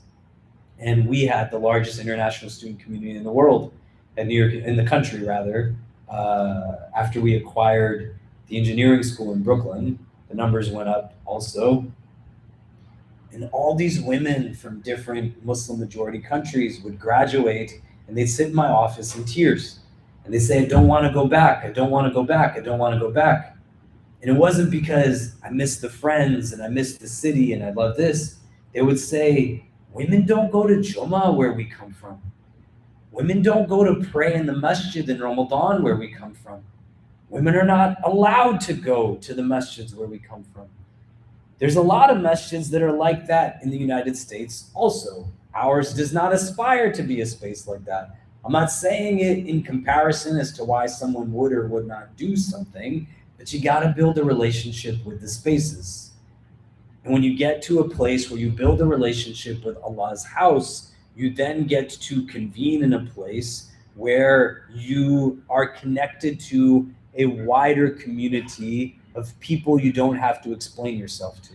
and we had the largest international student community in the world, in New York, in the country rather. After we acquired the engineering school in Brooklyn, the numbers went up also. And all these women from different Muslim majority countries would graduate and they'd sit in my office in tears. And they'd say, I don't want to go back. I don't want to go back. I don't want to go back. And it wasn't because I missed the friends and I missed the city and I love this. They would say, women don't go to Jummah where we come from. Women don't go to pray in the masjid in Ramadan where we come from. Women are not allowed to go to the masjids where we come from. There's a lot of masjids that are like that in the United States also. Ours does not aspire to be a space like that. I'm not saying it in comparison as to why someone would or would not do something, but you gotta build a relationship with the spaces. And when you get to a place where you build a relationship with Allah's house, you then get to convene in a place where you are connected to a wider community of people you don't have to explain yourself to,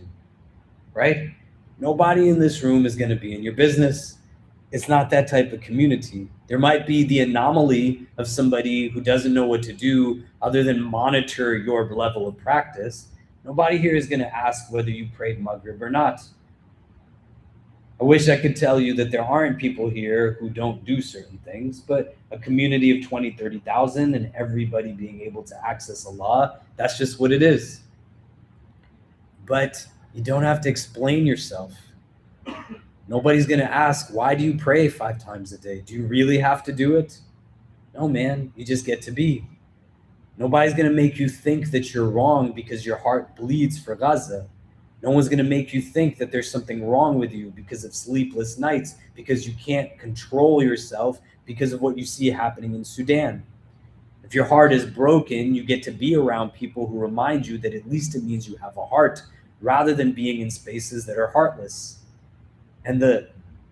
right? Nobody in this room is going to be in your business. It's not that type of community. There might be the anomaly of somebody who doesn't know what to do other than monitor your level of practice. Nobody here is going to ask whether you prayed Maghrib or not. I wish I could tell you that there aren't people here who don't do certain things, but a community of 20, 30,000 and everybody being able to access Allah, that's just what it is. But you don't have to explain yourself. Nobody's going to ask, why do you pray 5 times a day? Do you really have to do it? No, man, you just get to be. Nobody's going to make you think that you're wrong because your heart bleeds for Gaza. No one's going to make you think that there's something wrong with you because of sleepless nights, because you can't control yourself because of what you see happening in Sudan. If your heart is broken, you get to be around people who remind you that at least it means you have a heart, rather than being in spaces that are heartless. And the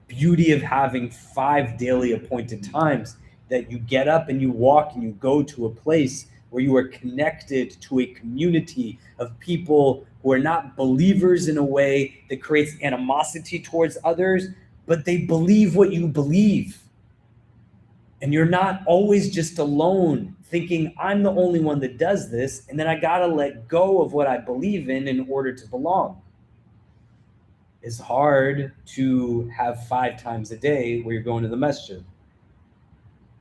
beauty of having 5 daily appointed times that you get up and you walk and you go to a place where you are connected to a community of people who are not believers in a way that creates animosity towards others, but they believe what you believe. And you're not always just alone thinking, I'm the only one that does this, and then I gotta let go of what I believe in order to belong. It's hard to have 5 times a day where you're going to the masjid.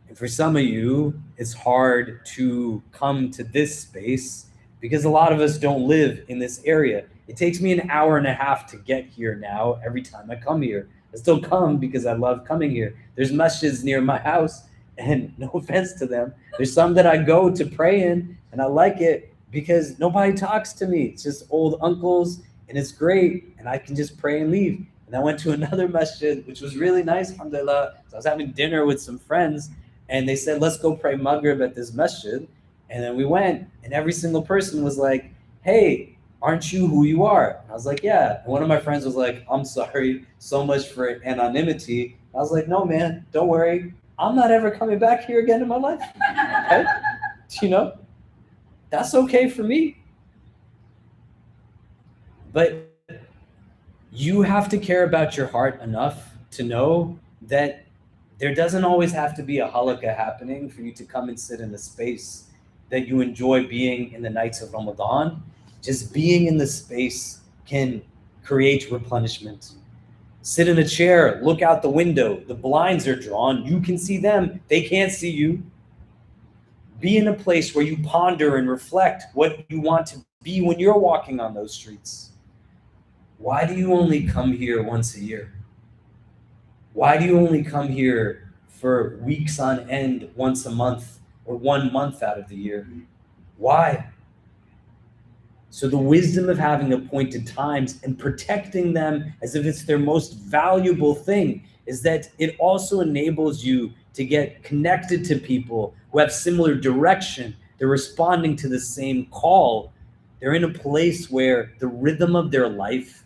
And for some of you, it's hard to come to this space because a lot of us don't live in this area. It takes me an hour and a half to get here now every time I come here. I still come because I love coming here. There's masjids near my house, and no offense to them, there's some that I go to pray in, and I like it because nobody talks to me. It's just old uncles, and it's great, and I can just pray and leave. And I went to another masjid, which was really nice, alhamdulillah. So I was having dinner with some friends, and they said, let's go pray Maghrib at this masjid. And then we went, and every single person was like, hey, aren't you who you are? And I was like, yeah. And one of my friends was like, I'm sorry so much for anonymity. I was like, no, man, don't worry. I'm not ever coming back here again in my life. Okay? You know, that's okay for me. But you have to care about your heart enough to know that there doesn't always have to be a halaqah happening for you to come and sit in a space that you enjoy being in the nights of Ramadan. Just being in the space can create replenishment. Sit in a chair, look out the window. The blinds are drawn. You can see them. They can't see you. Be in a place where you ponder and reflect what you want to be when you're walking on those streets. Why do you only come here once a year? Why do you only come here for weeks on end once a month or 1 month out of the year? Why? So the wisdom of having appointed times and protecting them as if it's their most valuable thing is that it also enables you to get connected to people who have similar direction. They're responding to the same call. They're in a place where the rhythm of their life,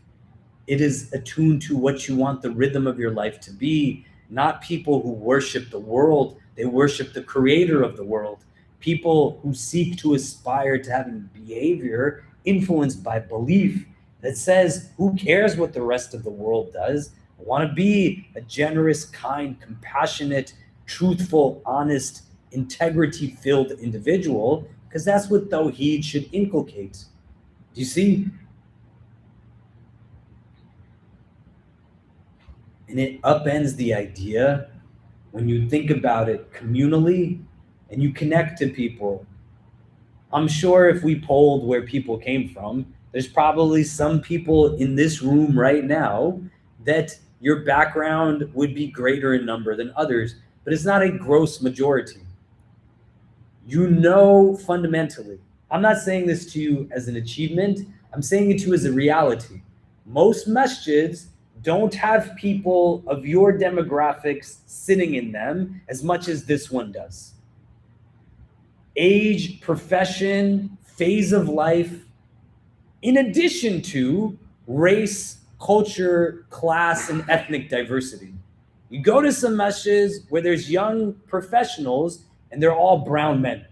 it is attuned to what you want the rhythm of your life to be, not people who worship the world. They worship the creator of the world. People who seek to aspire to having behavior influenced by belief that says, who cares what the rest of the world does? I want to be a generous, kind, compassionate, truthful, honest, integrity-filled individual, because that's what Tawheed should inculcate. Do you see? And it upends the idea when you think about it communally and you connect to people. I'm sure if we polled where people came from, there's probably some people in this room right now that your background would be greater in number than others, but it's not a gross majority. You know, fundamentally, I'm not saying this to you as an achievement, I'm saying it to you as a reality. Most masjids don't have people of your demographics sitting in them as much as this one does. Age, profession, phase of life, in addition to race, culture, class, and ethnic diversity. You go to some masjids where there's young professionals and they're all brown men.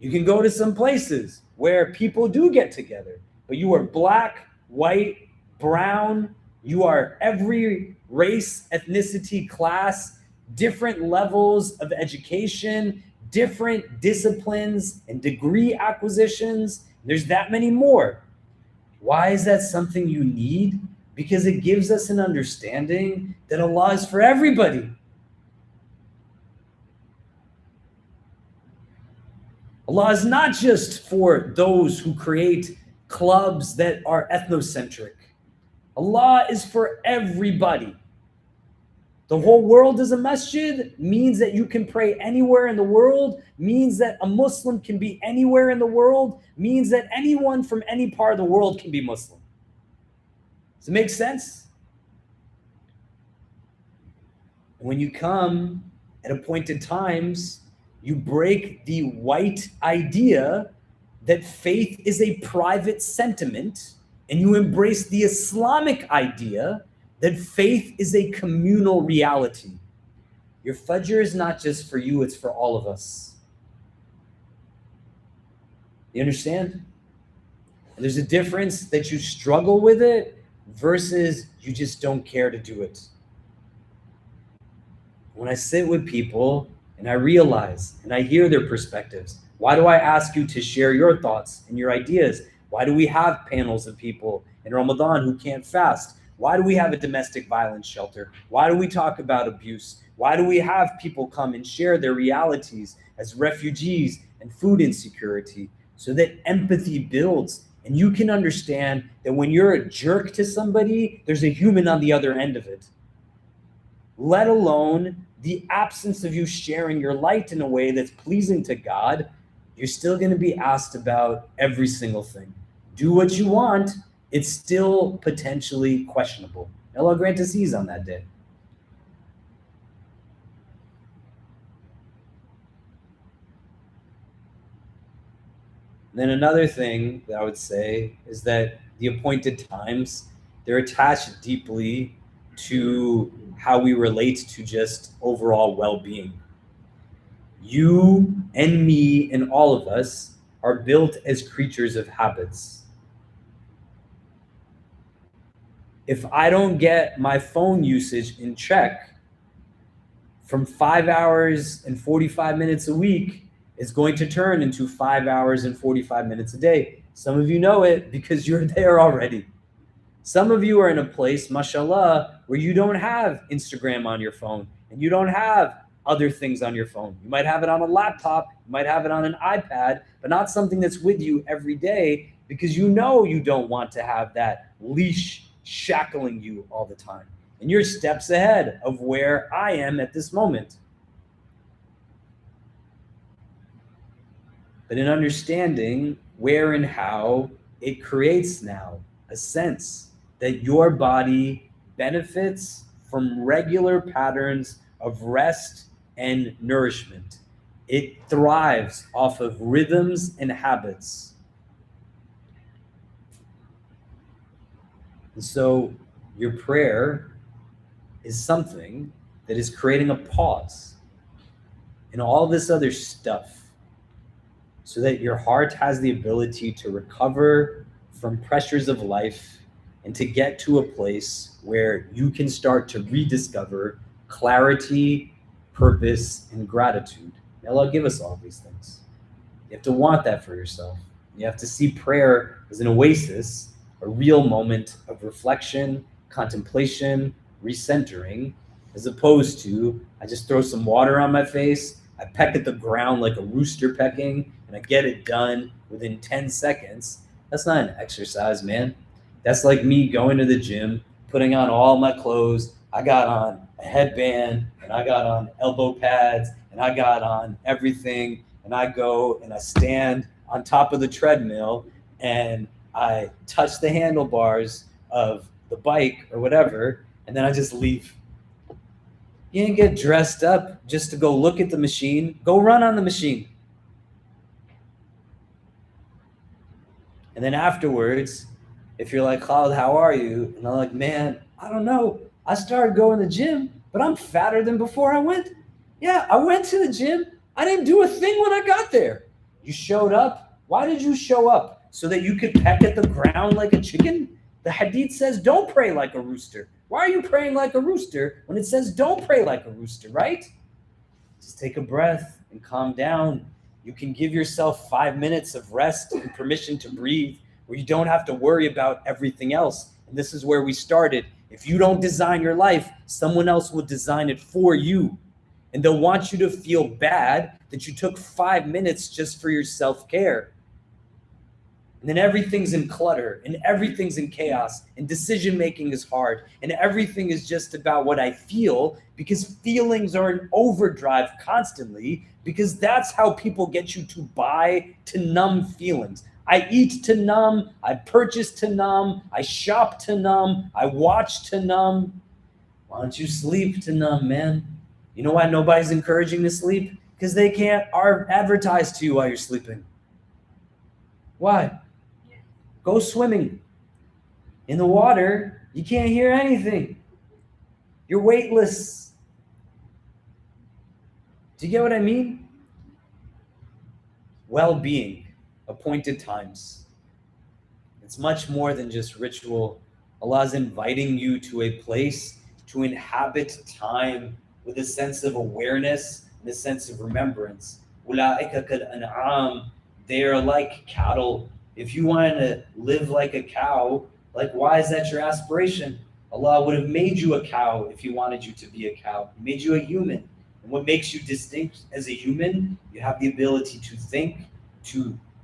You can go to some places where people do get together, but you are black, white, brown, you are every race, ethnicity, class, different levels of education, different disciplines and degree acquisitions. There's that many more. Why is that something you need? Because it gives us an understanding that Allah is for everybody. Allah is not just for those who create clubs that are ethnocentric. Allah is for everybody. The whole world is a masjid means that you can pray anywhere in the world, means that a Muslim can be anywhere in the world, means that anyone from any part of the world can be Muslim. Does it make sense? When you come at appointed times, you break the white idea that faith is a private sentiment, and you embrace the Islamic idea that faith is a communal reality. Your Fajr is not just for you, it's for all of us. You understand? And there's a difference that you struggle with it versus you just don't care to do it. When I sit with people and I realize and I hear their perspectives, why do I ask you to share your thoughts and your ideas? Why do we have panels of people in Ramadan who can't fast? Why do we have a domestic violence shelter? Why do we talk about abuse? Why do we have people come and share their realities as refugees and food insecurity so that empathy builds and you can understand that when you're a jerk to somebody, there's a human on the other end of it. Let alone the absence of you sharing your light in a way that's pleasing to God, you're still going to be asked about every single thing. Do what you want, it's still potentially questionable. Allah grant us ease on that day. Then another thing that I would say is that the appointed times, they're attached deeply to how we relate to just overall well-being. You and me and all of us are built as creatures of habits. If I don't get my phone usage in check, from 5 hours and 45 minutes a week, it's going to turn into 5 hours and 45 minutes a day. Some of you know it because you're there already. Some of you are in a place, mashallah, where you don't have Instagram on your phone and you don't have other things on your phone. You might have it on a laptop, you might have it on an iPad, but not something that's with you every day because you know you don't want to have that leash shackling you all the time. And you're steps ahead of where I am at this moment. But in understanding where and how, it creates now a sense that your body benefits from regular patterns of rest and nourishment. It thrives off of rhythms and habits. And so your prayer is something that is creating a pause in all this other stuff so that your heart has the ability to recover from pressures of life and to get to a place where you can start to rediscover clarity, purpose, and gratitude. Allah give us all these things. You have to want that for yourself. You have to see prayer as an oasis, a real moment of reflection, contemplation, recentering, as opposed to, I just throw some water on my face I peck at the ground like a rooster pecking, and I get it done within 10 seconds. That's not an exercise, man. That's like me going to the gym, putting on all my clothes. I got on a headband, and I got on elbow pads, and I got on everything, and I go and I stand on top of the treadmill, and I touch the handlebars of the bike or whatever, and then I just leave. You didn't get dressed up just to go look at the machine. Go run on the machine. And then afterwards, if you're like, Khalid, how are you? And I'm like, man, I don't know. I started going to the gym, but I'm fatter than before I went. Yeah, I went to the gym. I didn't do a thing when I got there. You showed up. Why did you show up? So that you could peck at the ground like a chicken? The hadith says don't pray like a rooster. Why are you praying like a rooster when it says don't pray like a rooster, right? Just take a breath and calm down. You can give yourself 5 minutes of rest and permission to breathe where you don't have to worry about everything else. And this is where we started. If you don't design your life, someone else will design it for you. And they'll want you to feel bad that you took 5 minutes just for your self-care. And then everything's in clutter and everything's in chaos and decision-making is hard and everything is just about what I feel because feelings are in overdrive constantly because that's how people get you to buy to numb feelings. I eat to numb, I purchase to numb, I shop to numb, I watch to numb. Why don't you sleep to numb, man? You know why nobody's encouraging to sleep? Because they can't advertise to you while you're sleeping. Why? Go swimming. In the water, you can't hear anything. You're weightless. Do you get what I mean? Well-being, appointed times. It's much more than just ritual. Allah is inviting you to a place to inhabit time with a sense of awareness and a sense of remembrance. أُولَٰئِكَ كَالْأَنْعَامِ. They are like cattle. If you want to live like a cow, like why is that your aspiration? Allah would have made you a cow if He wanted you to be a cow. He made you a human. And what makes you distinct as a human, you have the ability to think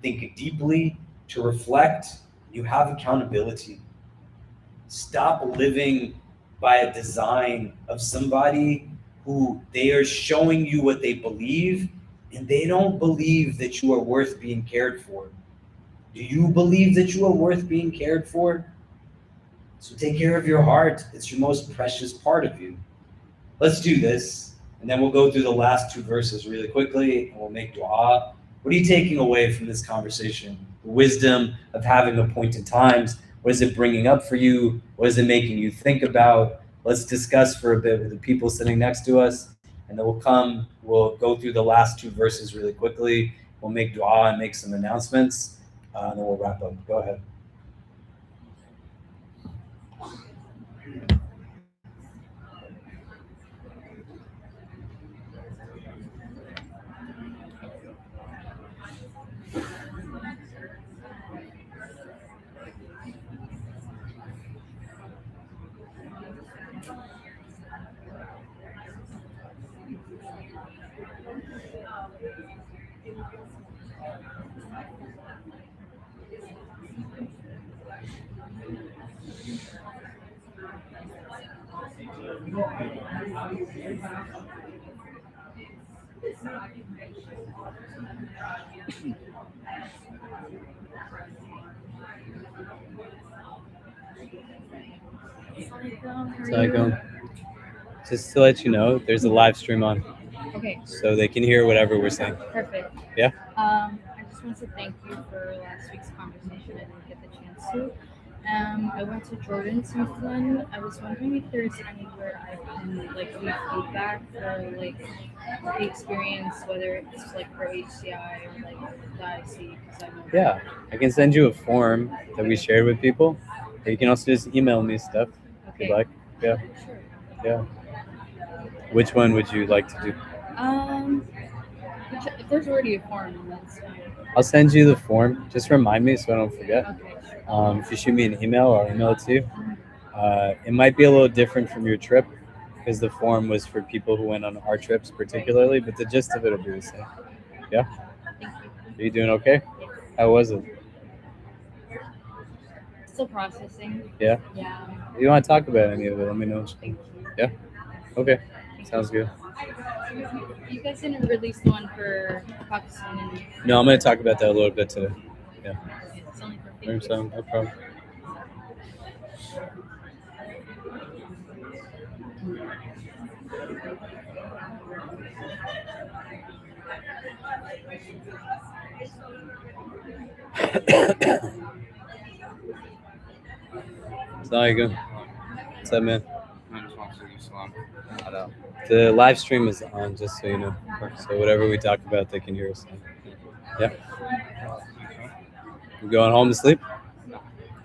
deeply, to reflect. You have accountability. Stop living by a design of somebody who they are showing you what they believe, and they don't believe that you are worth being cared for. Do you believe that you are worth being cared for? So take care of your heart. It's your most precious part of you. Let's do this, and then we'll go through the last 2 verses really quickly, and we'll make dua. What are you taking away from this conversation? The wisdom of having appointed times. What is it bringing up for you? What is it making you think about? Let's discuss for a bit with the people sitting next to us, and then we'll go through the last 2 verses really quickly. We'll make dua and make some announcements. And then we'll wrap up. Go ahead. Assalamualaikum. Just to let you know, there's a live stream on. Okay. So they can hear whatever we're saying. Perfect. Yeah? I just want to thank you for last week's conversation. I didn't get the chance to. I went to Jordan since then. I was wondering if there's anywhere I can leave feedback for the experience, whether it's for HCI or the IC. Yeah, I can send you a form that we shared with people. Or you can also just email me stuff if you'd like. Yeah. Sure. Yeah. Which one would you like to do? If there's already a form, that's fine. I'll send you the form. Just remind me so I don't forget. Okay, sure. If you shoot me an email, I'll email it to you. It might be a little different from your trip because the form was for people who went on our trips particularly, but the gist of it will be the same. Yeah? Thank you. Are you doing okay? How was it? Still processing. Yeah? Yeah. If you want to talk about any of it, let me know. Thank you. Yeah? Okay. Sounds good. You guys didn't release the one for Pakistan and No, I'm going to talk about that a little bit today. it's only for No problem. Assalamualaikum. What's up, man? The live stream is on, just so you know. So whatever we talk about, they can hear us. Yeah. You going home to sleep?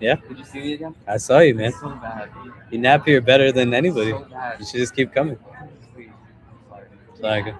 Yeah. Did you see me again? I saw you, man. So bad. You nap here better than anybody. So bad. You should just keep coming. Please. Sorry. Good.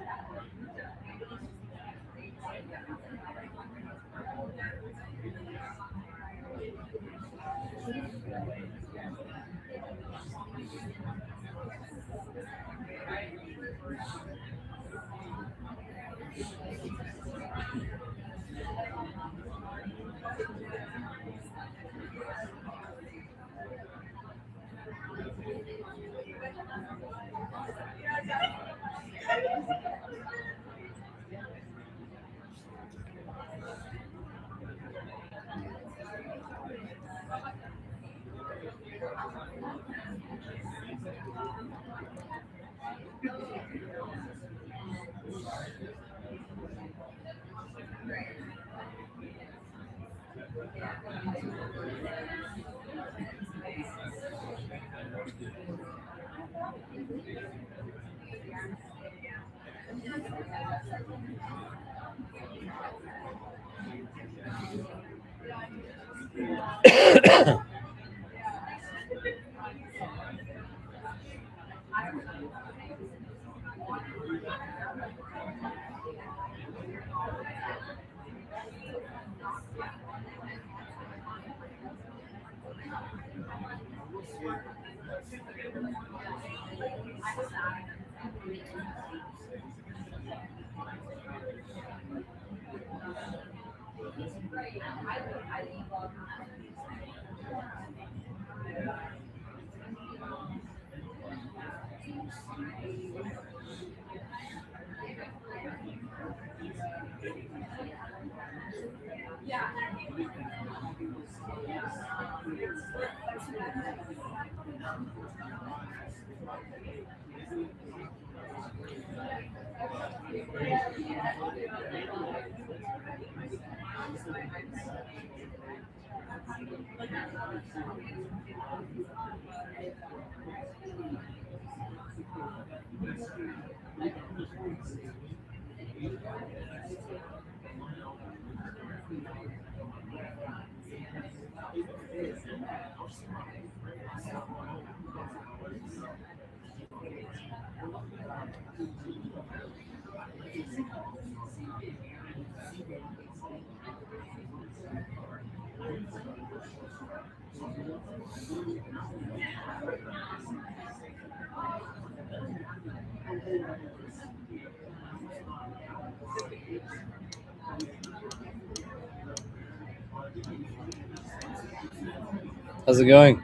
How's it going?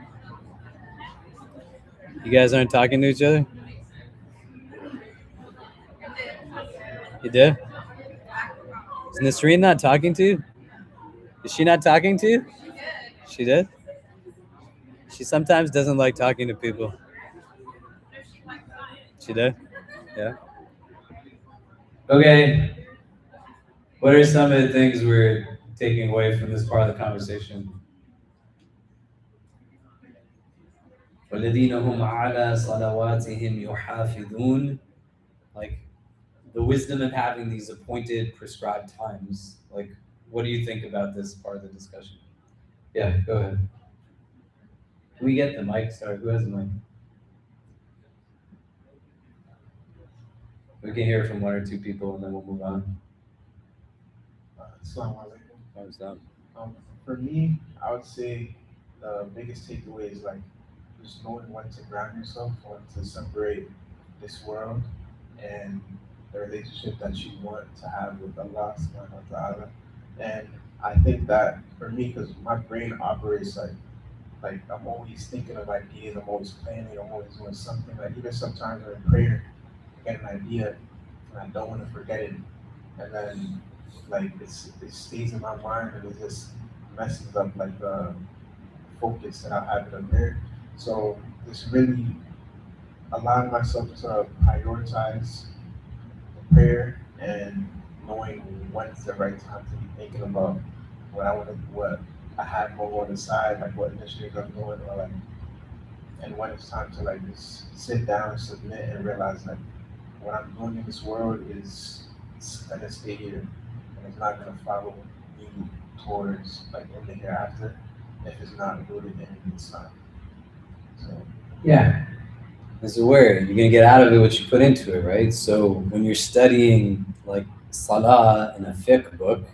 You guys aren't talking to each other? You did? Is Nasreen not talking to you? Is she not talking to you? She did? She sometimes doesn't like talking to people. She did? Yeah. Okay. What are some of the things we're taking away from this part of the conversation? وَالَّذِينَ هُمْ عَلَى صَلَوَاتِهِمْ يُحَافِظُونَ. Like the wisdom of having these appointed, prescribed times. Like, what do you think about this part of the discussion? Yeah, go ahead. Can we get the mic? Sorry, who has the mic? We can hear from one or two people and then we'll move on. For me, I would say the biggest takeaway is like just knowing when to ground yourself, when to separate this world and the relationship that you want to have with Allah subhanahu wa ta'ala. And I think that for me, because my brain operates like I'm always thinking of ideas, I'm always planning, I'm always doing something. Like even sometimes in prayer, I get an idea and I don't want to forget it. And then like it stays in my mind and it just messes up like the focus that I have in the prayer. So it's really allowing myself to prioritize the prayer and knowing when's the right time to be thinking about what I want to, what I have more on the side, like what initiatives I'm doing, or like, and when it's time to like just sit down and submit and realize like what I'm doing in this world is it's gonna stay here and it's not gonna follow me towards like in the hereafter if it's not rooted in Islam. So Yeah. As aware, you're gonna get out of it what you put into it, right? So when you're studying like salah in a fiqh book,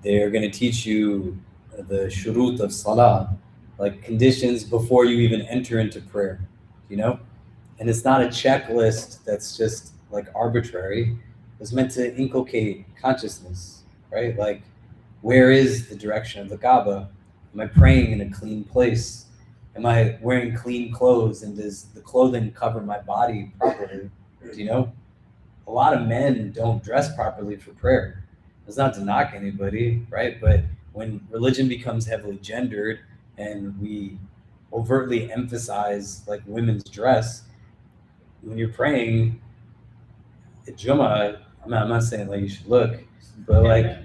they're gonna teach you the shurut of salah, like conditions before you even enter into prayer, you know? And it's not a checklist that's just like arbitrary. It's meant to inculcate consciousness, right? Like, where is the direction of the Kaaba? Am I praying in a clean place? Am I wearing clean clothes, and does the clothing cover my body properly? Do you know? A lot of men don't dress properly for prayer. It's not to knock anybody, right? But when religion becomes heavily gendered and we overtly emphasize like women's dress, when you're praying at Jummah, I'm not saying like you should look, but like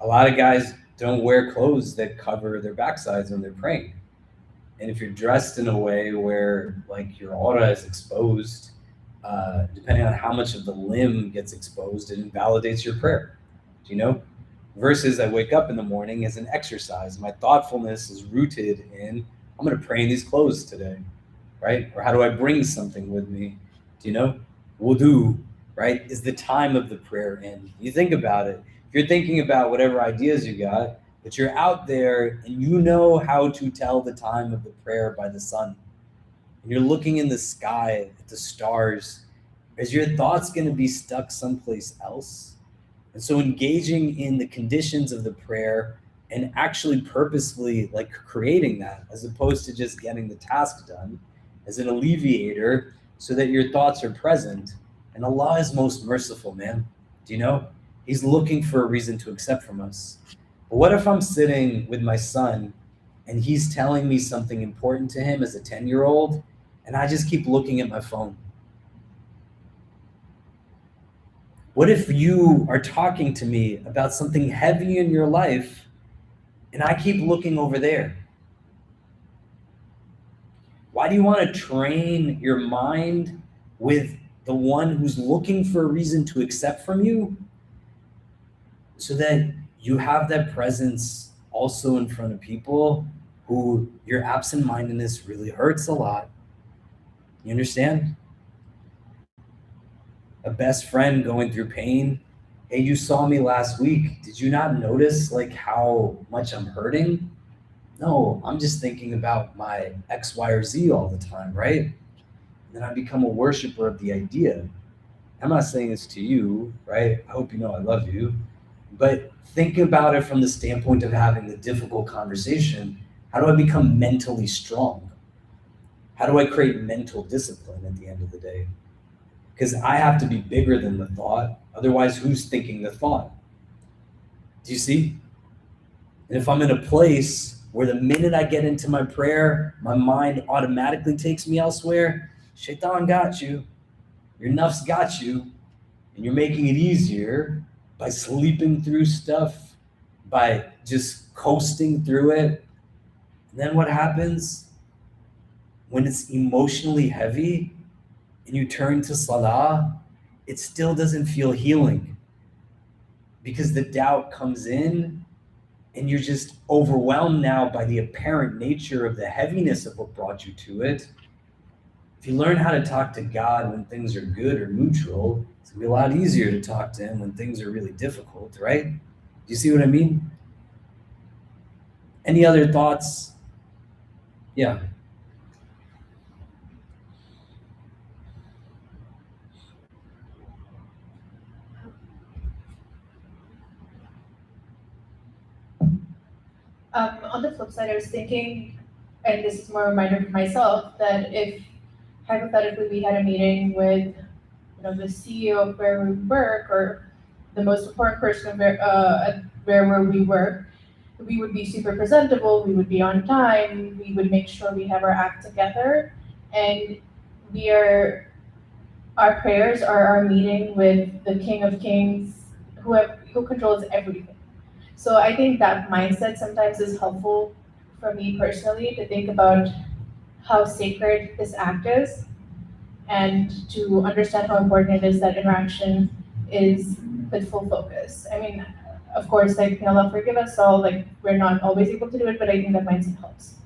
a lot of guys don't wear clothes that cover their backsides when they're praying. And if you're dressed in a way where like your aura is exposed, depending on how much of the limb gets exposed, it invalidates your prayer. Do you know? Versus I wake up in the morning as an exercise. My thoughtfulness is rooted in, I'm going to pray in these clothes today, right? Or how do I bring something with me? Do you know? Wudu, right, is the time of the prayer in. You think about it. If you're thinking about whatever ideas you got, but you're out there and you know how to tell the time of the prayer by the sun, and you're looking in the sky at the stars, is your thoughts going to be stuck someplace else? And so engaging in the conditions of the prayer and actually purposefully like creating that, as opposed to just getting the task done, as an alleviator so that your thoughts are present. And Allah is most merciful, man. Do you know? He's looking for a reason to accept from us. But what if I'm sitting with my son and he's telling me something important to him as a 10-year-old, and I just keep looking at my phone? What if you are talking to me about something heavy in your life and I keep looking over there? Why do you want to train your mind with the one who's looking for a reason to accept from you, so that you have that presence also in front of people who your absent-mindedness really hurts a lot? You understand? A best friend going through pain. Hey, you saw me last week. Did you not notice like how much I'm hurting? No, I'm just thinking about my X, Y, or Z all the time, right? And then I become a worshiper of the idea. I'm not saying this to you, right? I hope you know I love you. But think about it from the standpoint of having the difficult conversation. How do I become mentally strong? How do I create mental discipline at the end of the day? Because I have to be bigger than the thought. Otherwise, who's thinking the thought? Do you see? And if I'm in a place where the minute I get into my prayer, my mind automatically takes me elsewhere, Shaitan got you. Your nafs got you. And you're making it easier by sleeping through stuff, by just coasting through it. And then what happens when it's emotionally heavy and you turn to salah? It still doesn't feel healing because the doubt comes in and you're just overwhelmed now by the apparent nature of the heaviness of what brought you to it. If you learn how to talk to God when things are good or neutral, it's gonna be a lot easier to talk to him when things are really difficult, right? Do you see what I mean? Any other thoughts? Yeah. On the flip side, I was thinking, and this is more a reminder for myself, that if hypothetically we had a meeting with, the CEO of where we work or the most important person of where we work, we would be super presentable, we would be on time, we would make sure we have our act together, and our prayers are our meeting with the King of Kings, who controls everything. So I think that mindset sometimes is helpful for me personally to think about how sacred this act is and to understand how important it is that interaction is with full focus. I mean, of course, like, may Allah forgive us all, like, we're not always able to do it, but I think that mindset helps.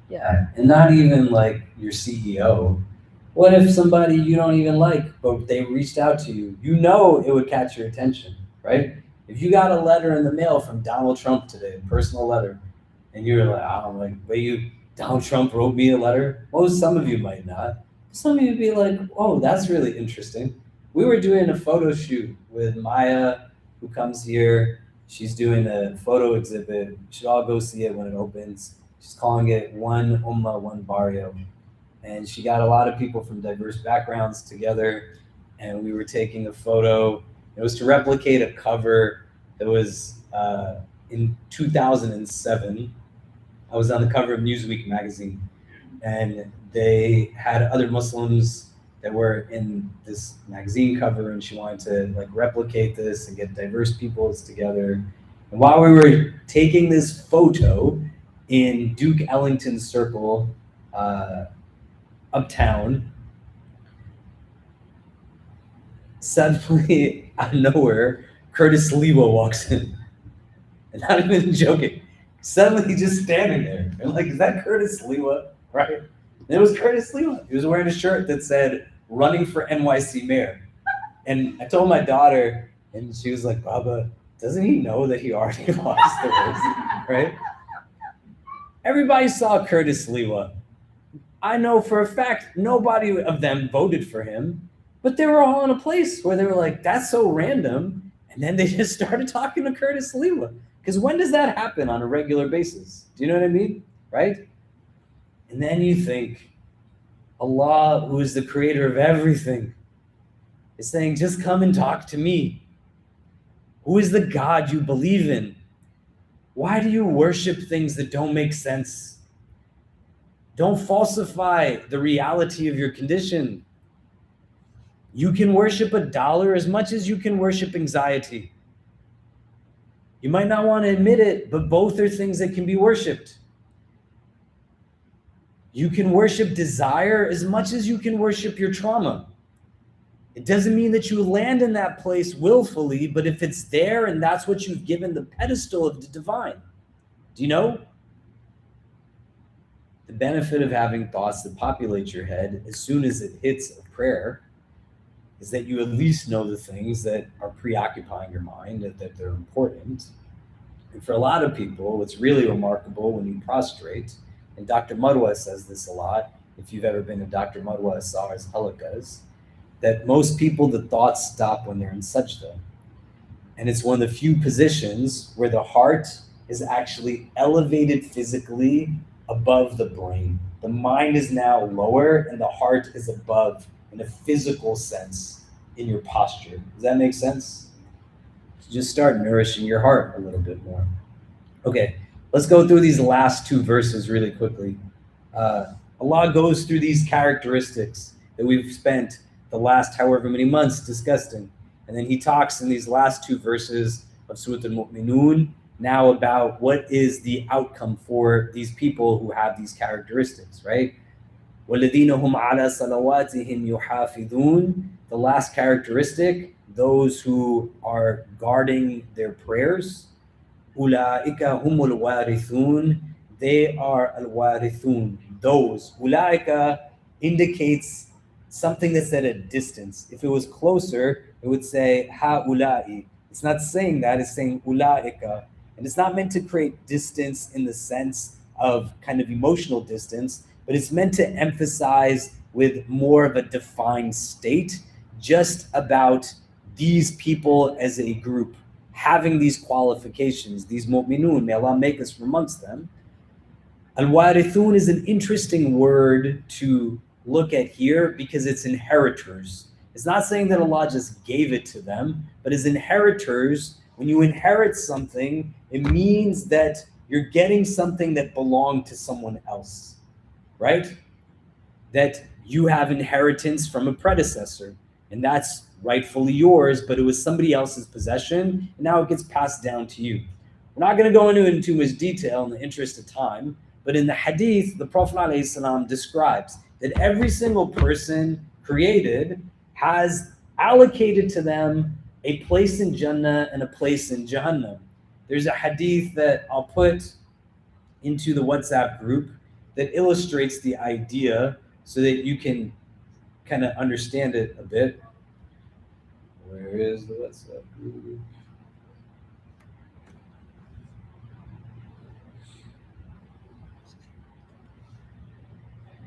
Yeah, and not even like your CEO. What if somebody you don't even like, but they reached out to you? You know it would catch your attention, right? If you got a letter in the mail from Donald Trump today, a personal letter, and you're like, I don't like, but Donald Trump wrote me a letter. Well, some of you might not. Some of you would be like, oh, that's really interesting. We were doing a photo shoot with Maya, who comes here. She's doing a photo exhibit. You should all go see it when it opens. She's calling it One Ummah, One Barrio. And she got a lot of people from diverse backgrounds together, and we were taking a photo. It was to replicate a cover that was in 2007. I was on the cover of Newsweek magazine, and they had other Muslims that were in this magazine cover, and she wanted to like replicate this and get diverse peoples together. And while we were taking this photo in Duke Ellington Circle, uptown, suddenly out of nowhere, Curtis Lewa walks in. And not even joking. Suddenly he's just standing there. And like, is that Curtis Lewa? Right? And it was Curtis Lewa. He was wearing a shirt that said, running for NYC mayor. And I told my daughter, and she was like, Baba, doesn't he know that he already lost the race? Right? Everybody saw Curtis Lewa. I know for a fact nobody of them voted for him, but they were all in a place where they were like, that's so random. And then they just started talking to Curtis Lewa. Because when does that happen on a regular basis? Do you know what I mean? Right? And then you think, Allah, who is the creator of everything, is saying, just come and talk to me. Who is the God you believe in? Why do you worship things that don't make sense? Don't falsify the reality of your condition. You can worship $1 as much as you can worship anxiety. You might not want to admit it, but both are things that can be worshipped. You can worship desire as much as you can worship your trauma. It doesn't mean that you land in that place willfully, but if it's there and that's what you've given the pedestal of the divine, do you know? The benefit of having thoughts that populate your head as soon as it hits a prayer is that you at least know the things that are preoccupying your mind, that they're important. And for a lot of people, it's really remarkable when you prostrate, and Dr. Marwa says this a lot, if you've ever been to Dr. Marwa Asar's halakas, that most people, the thoughts stop when they're in sajda. And it's one of the few positions where the heart is actually elevated physically above the brain. The mind is now lower and the heart is above in a physical sense in your posture. Does that make sense? So just start nourishing your heart a little bit more. Okay, let's go through these last two verses really quickly. Allah goes through these characteristics that we've spent the last however many months discussing. And then he talks in these last two verses of Surah Al-Mu'minoon now about what is the outcome for these people who have these characteristics, right? وَالَّذِينَ هُمْ عَلَى صَلَوَاتِهِمْ يُحَافِظُونَ. The last characteristic, those who are guarding their prayers. أُولَٰئِكَ هُمُ الْوَارِثُونَ. They are al-warithun. Those. Ulaika indicates something that's at a distance. If it was closer, it would say ha'ula'i. It's not saying that, it's saying ulaika. And it's not meant to create distance in the sense of kind of emotional distance, but it's meant to emphasize with more of a defined state just about these people as a group, having these qualifications, these mu'minun, may Allah make us from amongst them. Al-warithun is an interesting word to look at here because it's inheritors. It's not saying that Allah just gave it to them, but as inheritors, when you inherit something, it means that you're getting something that belonged to someone else, right? That you have inheritance from a predecessor, and that's rightfully yours, but it was somebody else's possession, and now it gets passed down to you. We're not going to go into it in too much detail in the interest of time, but in the hadith, the Prophet ﷺ describes that every single person created has allocated to them a place in Jannah and a place in Jahannam. There's a hadith that I'll put into the WhatsApp group that illustrates the idea so that you can kind of understand it a bit. Where is the WhatsApp group?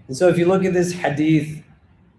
And so if you look at this hadith,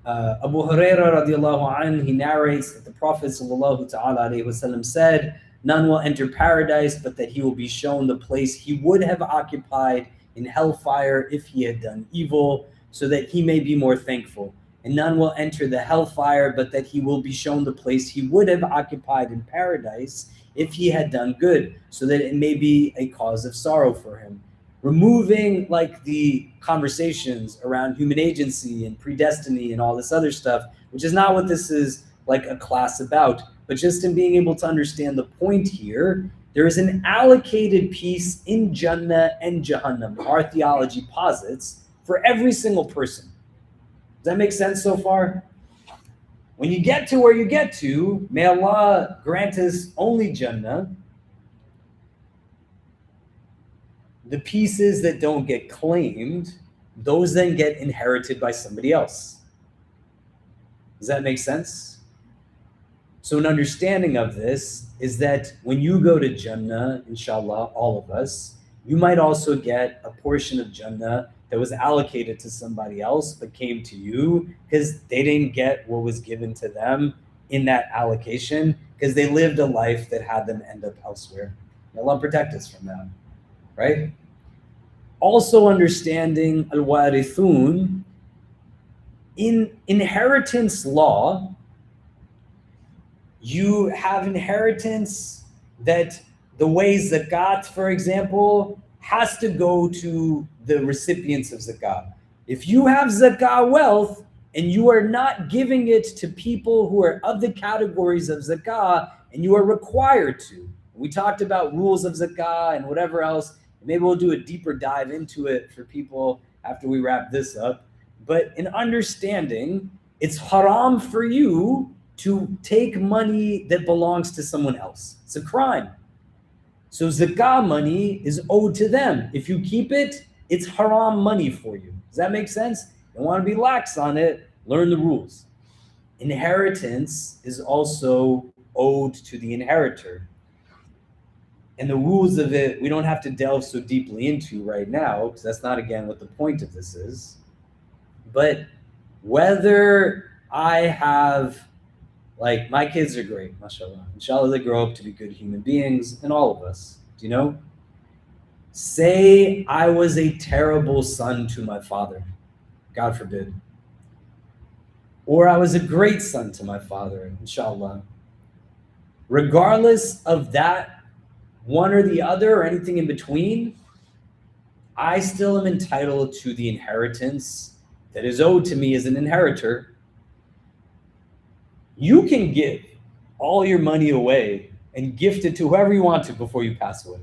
Abu Hurairah radiallahu anh, he narrates that the Prophet sallallahu ta'ala alayhi wasallam said, none will enter paradise, but that he will be shown the place he would have occupied in hellfire if he had done evil, so that he may be more thankful. And none will enter the hellfire, but that he will be shown the place he would have occupied in paradise if he had done good, so that it may be a cause of sorrow for him. Removing like the conversations around human agency and predestiny and all this other stuff, which is not what this is like a class about, but just in being able to understand the point here, there is an allocated piece in Jannah and Jahannam, our theology posits, for every single person. Does that make sense so far? When you get to where you get to, may Allah grant us only Jannah. The pieces that don't get claimed, those then get inherited by somebody else. Does that make sense? So an understanding of this is that when you go to Jannah, inshallah, all of us, you might also get a portion of Jannah that was allocated to somebody else but came to you because they didn't get what was given to them in that allocation because they lived a life that had them end up elsewhere. May Allah protect us from that. Right? Also understanding al-warithun, in inheritance law, you have inheritance that the way zakat, for example, has to go to the recipients of zakat. If you have zakat wealth and you are not giving it to people who are of the categories of zakat, and you are required to, we talked about rules of zakah and whatever else. Maybe we'll do a deeper dive into it for people after we wrap this up. But in understanding, it's haram for you to take money that belongs to someone else. It's a crime. So zakah money is owed to them. If you keep it, it's haram money for you. Does that make sense? You don't want to be lax on it. Learn the rules. Inheritance is also owed to the inheritor. And the rules of it, we don't have to delve so deeply into right now, because that's not, again, what the point of this is. But whether I have, like, my kids are great, mashallah. Inshallah, they grow up to be good human beings, and all of us, do you know? Say I was a terrible son to my father, God forbid. Or I was a great son to my father, inshallah. Regardless of that, one or the other or anything in between, I still am entitled to the inheritance that is owed to me as an inheritor. You can give all your money away and gift it to whoever you want to before you pass away.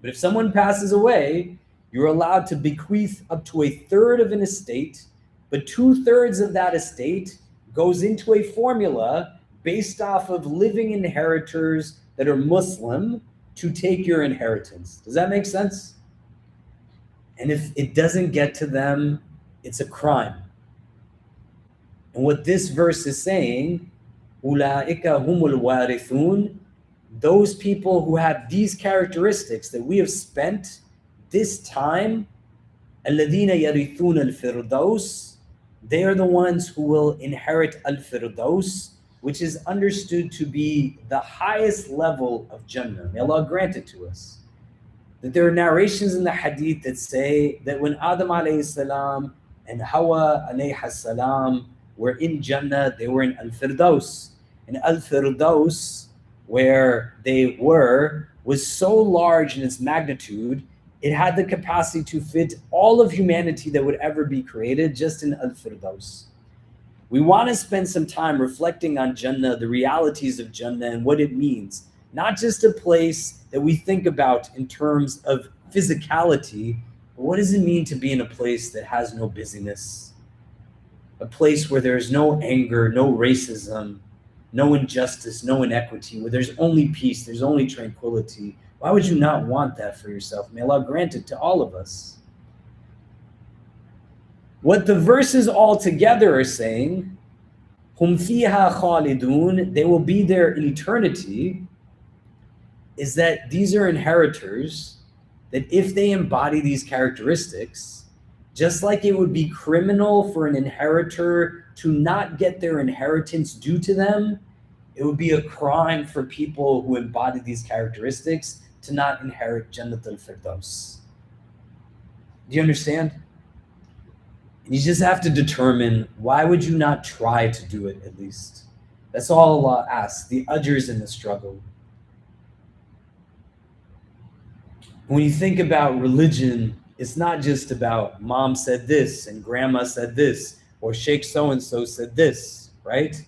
But if someone passes away, you're allowed to bequeath up to 1/3 of an estate, but 2/3 of that estate goes into a formula based off of living inheritors that are Muslim to take your inheritance. Does that make sense? And if it doesn't get to them, it's a crime. And what this verse is saying, Ulaika humul warithun, those people who have these characteristics that we have spent this time, alladhina yarithun al-firdaus, they are the ones who will inherit al-firdaus. which is understood to be the highest level of Jannah. May Allah grant it to us. That there are narrations in the hadith that say that when Adam alayhi salam and Hawa alayhi salam were in Jannah, they were in Al-Firdaus. And Al-Firdaus, where they were, was so large in its magnitude, it had the capacity to fit all of humanity that would ever be created just in Al-Firdaus. We want to spend some time reflecting on Jannah, the realities of Jannah and what it means. Not just a place that we think about in terms of physicality, but what does it mean to be in a place that has no busyness? A place where there's no anger, no racism, no injustice, no inequity, where there's only peace, there's only tranquility. Why would you not want that for yourself? May Allah grant it to all of us. What the verses all together are saying, hum fiha khalidun, they will be there in eternity, is that these are inheritors, that if they embody these characteristics, just like it would be criminal for an inheritor to not get their inheritance due to them, it would be a crime for people who embody these characteristics to not inherit Jannat al-Firdaus. Do you understand? You just have to determine, why would you not try to do it at least? That's all Allah asks, the ajrs in the struggle. When you think about religion, it's not just about mom said this and grandma said this or Sheikh so-and-so said this, right?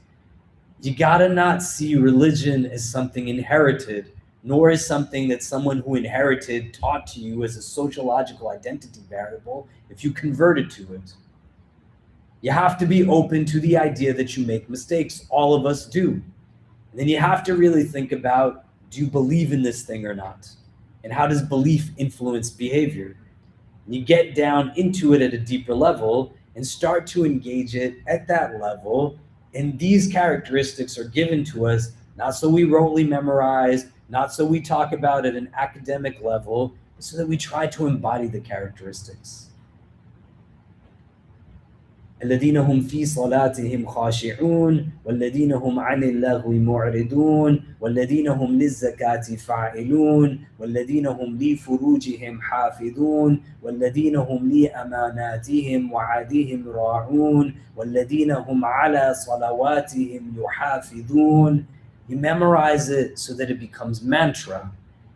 You gotta not see religion as something inherited, nor as something that someone who inherited taught to you as a sociological identity variable if you converted to it. You have to be open to the idea that you make mistakes. All of us do. And then you have to really think about, do you believe in this thing or not? And how does belief influence behavior? And you get down into it at a deeper level and start to engage it at that level. And these characteristics are given to us, not so we rotely memorize, not so we talk about at an academic level, but so that we try to embody the characteristics. الذين هم في صلاتهم خاشعون والذين هم عن اللغو معرضون والذين هم للزكاة فاعلون والذين هم لفروجهم حافظون والذين هم لأماناتهم وعهدهم راعون والذين هم على صلواتهم يحافظون. You memorize it so that it becomes mantra.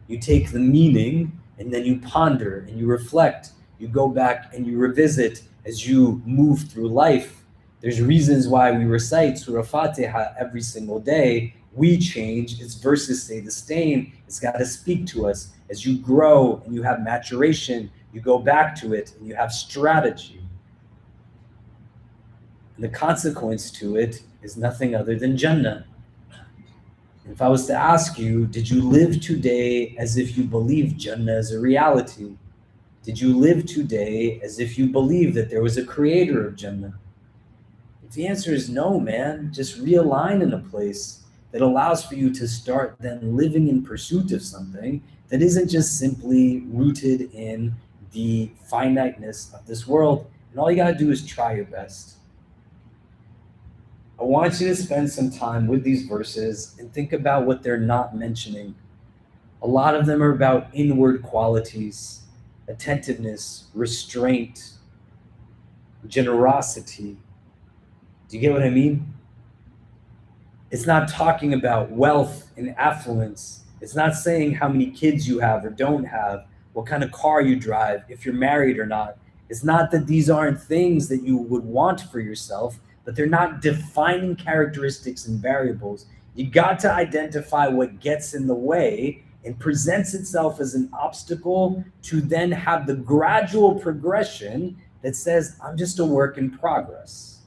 You take the meaning and then you ponder and you reflect. You go back and you revisit as you move through life. There's reasons why we recite Surah Fatiha every single day. We change, its verses stay the same. It's got to speak to us. As you grow and you have maturation, you go back to it and you have strategy. And the consequence to it is nothing other than Jannah. If I was to ask you, did you live today as if you believe Jannah is a reality? Did you live today as if you believe that there was a creator of Jannah? If the answer is no, man, just realign in a place that allows for you to start then living in pursuit of something that isn't just simply rooted in the finiteness of this world. And all you gotta do is try your best. I want you to spend some time with these verses and think about what they're not mentioning. A lot of them are about inward qualities. Attentiveness, restraint, generosity. Do you get what I mean? It's not talking about wealth and affluence. It's not saying how many kids you have or don't have, what kind of car you drive, if you're married or not. It's not that these aren't things that you would want for yourself, but they're not defining characteristics and variables. You got to identify what gets in the way and presents itself as an obstacle to then have the gradual progression that says, I'm just a work in progress.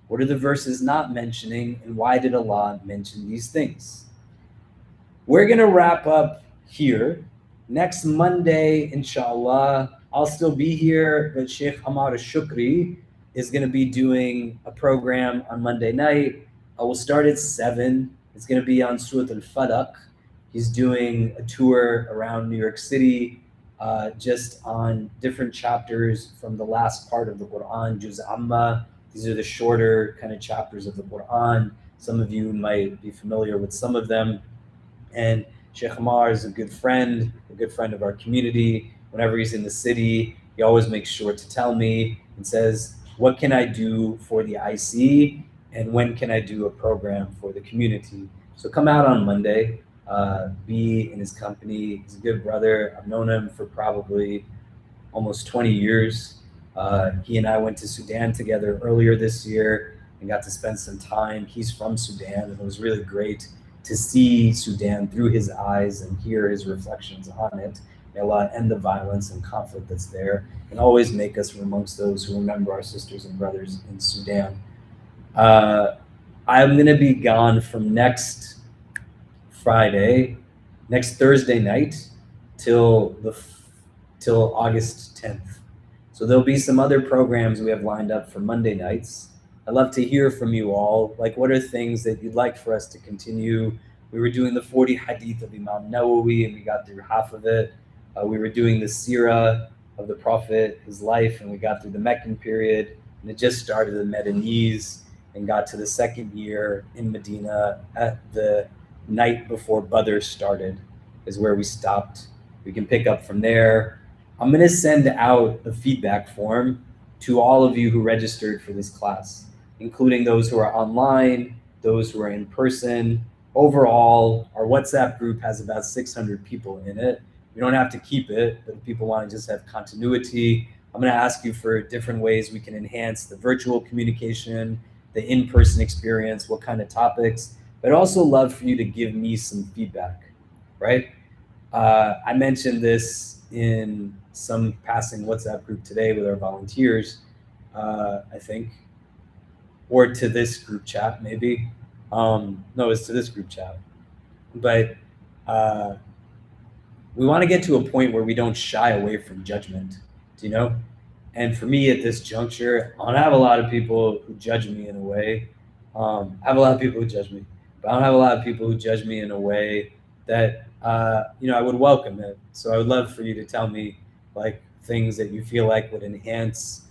What are the verses not mentioning, and why did Allah mention these things? We're gonna wrap up here. Next Monday, inshallah, I'll still be here, but Sheikh Amar Shukri is gonna be doing a program on Monday night. I will start at 7. It's gonna be on Surah Al-Falaq. He's doing a tour around New York City, just on different chapters from the last part of the Quran, Juz Amma. These are the shorter kind of chapters of the Quran. Some of you might be familiar with some of them. And Sheikh Amar is a good friend of our community. Whenever he's in the city, he always makes sure to tell me and says, what can I do for the IC and when can I do a program for the community? So come out on Monday, be in his company. He's a good brother. I've known him for probably almost 20 years. He and I went to Sudan together earlier this year and got to spend some time. He's from Sudan, and it was really great to see Sudan through his eyes and hear his reflections on it. May Allah end the violence and conflict that's there, and always make us from amongst those who remember our sisters and brothers in Sudan. I'm going to be gone from next Thursday night till August 10th. So there'll be some other programs we have lined up for Monday nights. I'd love to hear from you all. Like, what are things that you'd like for us to continue? We were doing the 40 hadith of Imam Nawawi, and we got through half of it. We were doing the Sirah of the Prophet, his life, and we got through the Meccan period. And it just started the Medanese and got to the second year in Medina at the night before Badr started is where we stopped. We can pick up from there. I'm going to send out a feedback form to all of you who registered for this class, including those who are online, those who are in person. Overall, our WhatsApp group has about 600 people in it. We don't have to keep it, but if people want to just have continuity, I'm going to ask you for different ways we can enhance the virtual communication, the in-person experience, what kind of topics, but I'd also love for you to give me some feedback, right? I mentioned this in some passing WhatsApp group today with our volunteers, I think, or to this group chat, maybe. No, it's to this group chat. But we want to get to a point where we don't shy away from judgment, do you know? And for me at this juncture, I don't have a lot of people who judge me in a way. I have a lot of people who judge me, but I don't have a lot of people who judge me in a way that, I would welcome it. So I would love for you to tell me like things that you feel like would enhance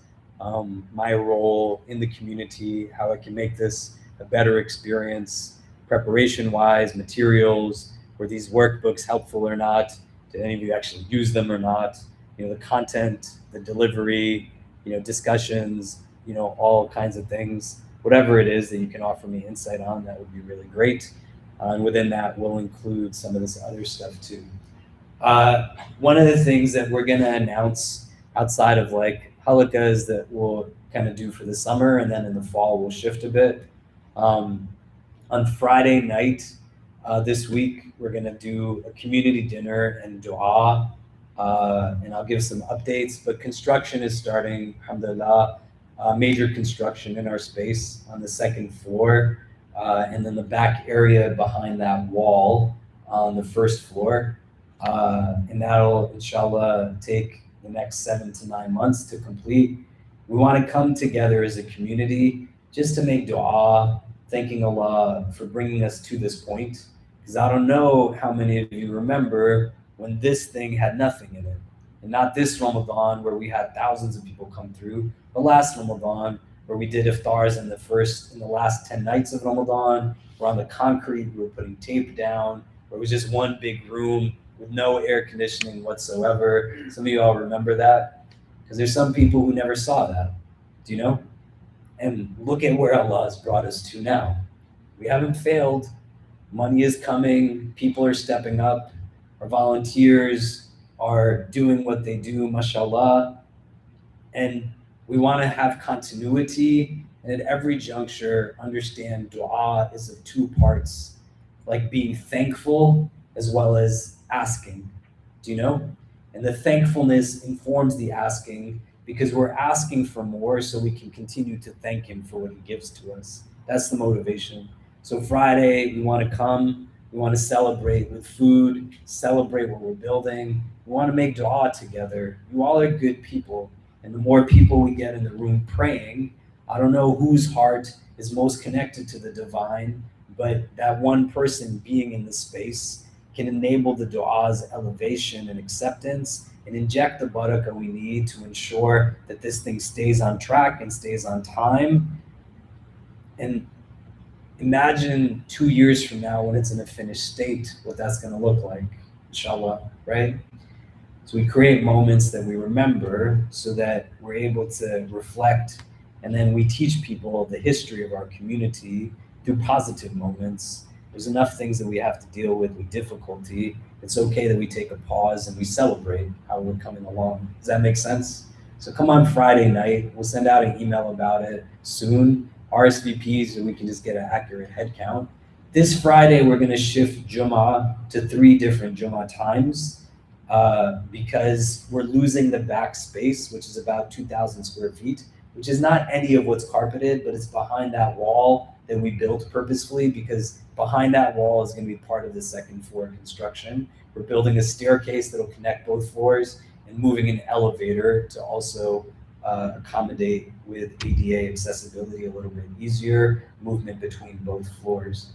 my role in the community, how I can make this a better experience, preparation-wise, materials, were these workbooks helpful or not? Did any of you actually use them or not? The content, the delivery, discussions, all kinds of things. Whatever it is that you can offer me insight on, that would be really great. And within that, we'll include some of this other stuff too. One of the things that we're going to announce outside of like halakas that we'll kind of do for the summer, and then in the fall we'll shift a bit. On Friday night this week, we're going to do a community dinner and dua, and I'll give some updates. But construction is starting, alhamdulillah, major construction in our space on the second floor, and then the back area behind that wall on the first floor. And that'll, inshallah, take the next 7 to 9 months to complete. We want to come together as a community just to make dua, thanking Allah for bringing us to this point. Because I don't know how many of you remember when this thing had nothing in it. And not this Ramadan where we had thousands of people come through, the last Ramadan where we did iftars in the last 10 nights of Ramadan. We're on the concrete, we were putting tape down, where it was just one big room with no air conditioning whatsoever. Some of you all remember that, because there's some people who never saw that, do you know? And look at where Allah has brought us to now. We haven't failed. Money is coming, people are stepping up, our volunteers are doing what they do, mashallah. And we want to have continuity, and at every juncture understand dua is of two parts, like being thankful as well as asking, do you know? And the thankfulness informs the asking, because we're asking for more so we can continue to thank him for what he gives to us. That's the motivation. So Friday, we want to come, we want to celebrate with food, celebrate what we're building. We want to make dua together. You all are good people. And the more people we get in the room praying, I don't know whose heart is most connected to the divine, but that one person being in the space can enable the dua's elevation and acceptance and inject the barakah we need to ensure that this thing stays on track and stays on time. And imagine 2 years from now when it's in a finished state, what that's going to look like, inshallah, right? So we create moments that we remember so that we're able to reflect, and then we teach people the history of our community through positive moments. There's enough things that we have to deal with difficulty. It's okay that we take a pause and we celebrate how we're coming along. Does that make sense? So come on Friday night. We'll send out an email about it soon. RSVPs, so we can just get an accurate head count. This Friday, we're going to shift Jummah to 3 different Jummah times. Because we're losing the back space, which is about 2,000 square feet, which is not any of what's carpeted, but it's behind that wall that we built purposefully, because behind that wall is going to be part of the second floor construction. We're building a staircase that'll connect both floors and moving an elevator to also accommodate with ADA accessibility a little bit easier, movement between both floors.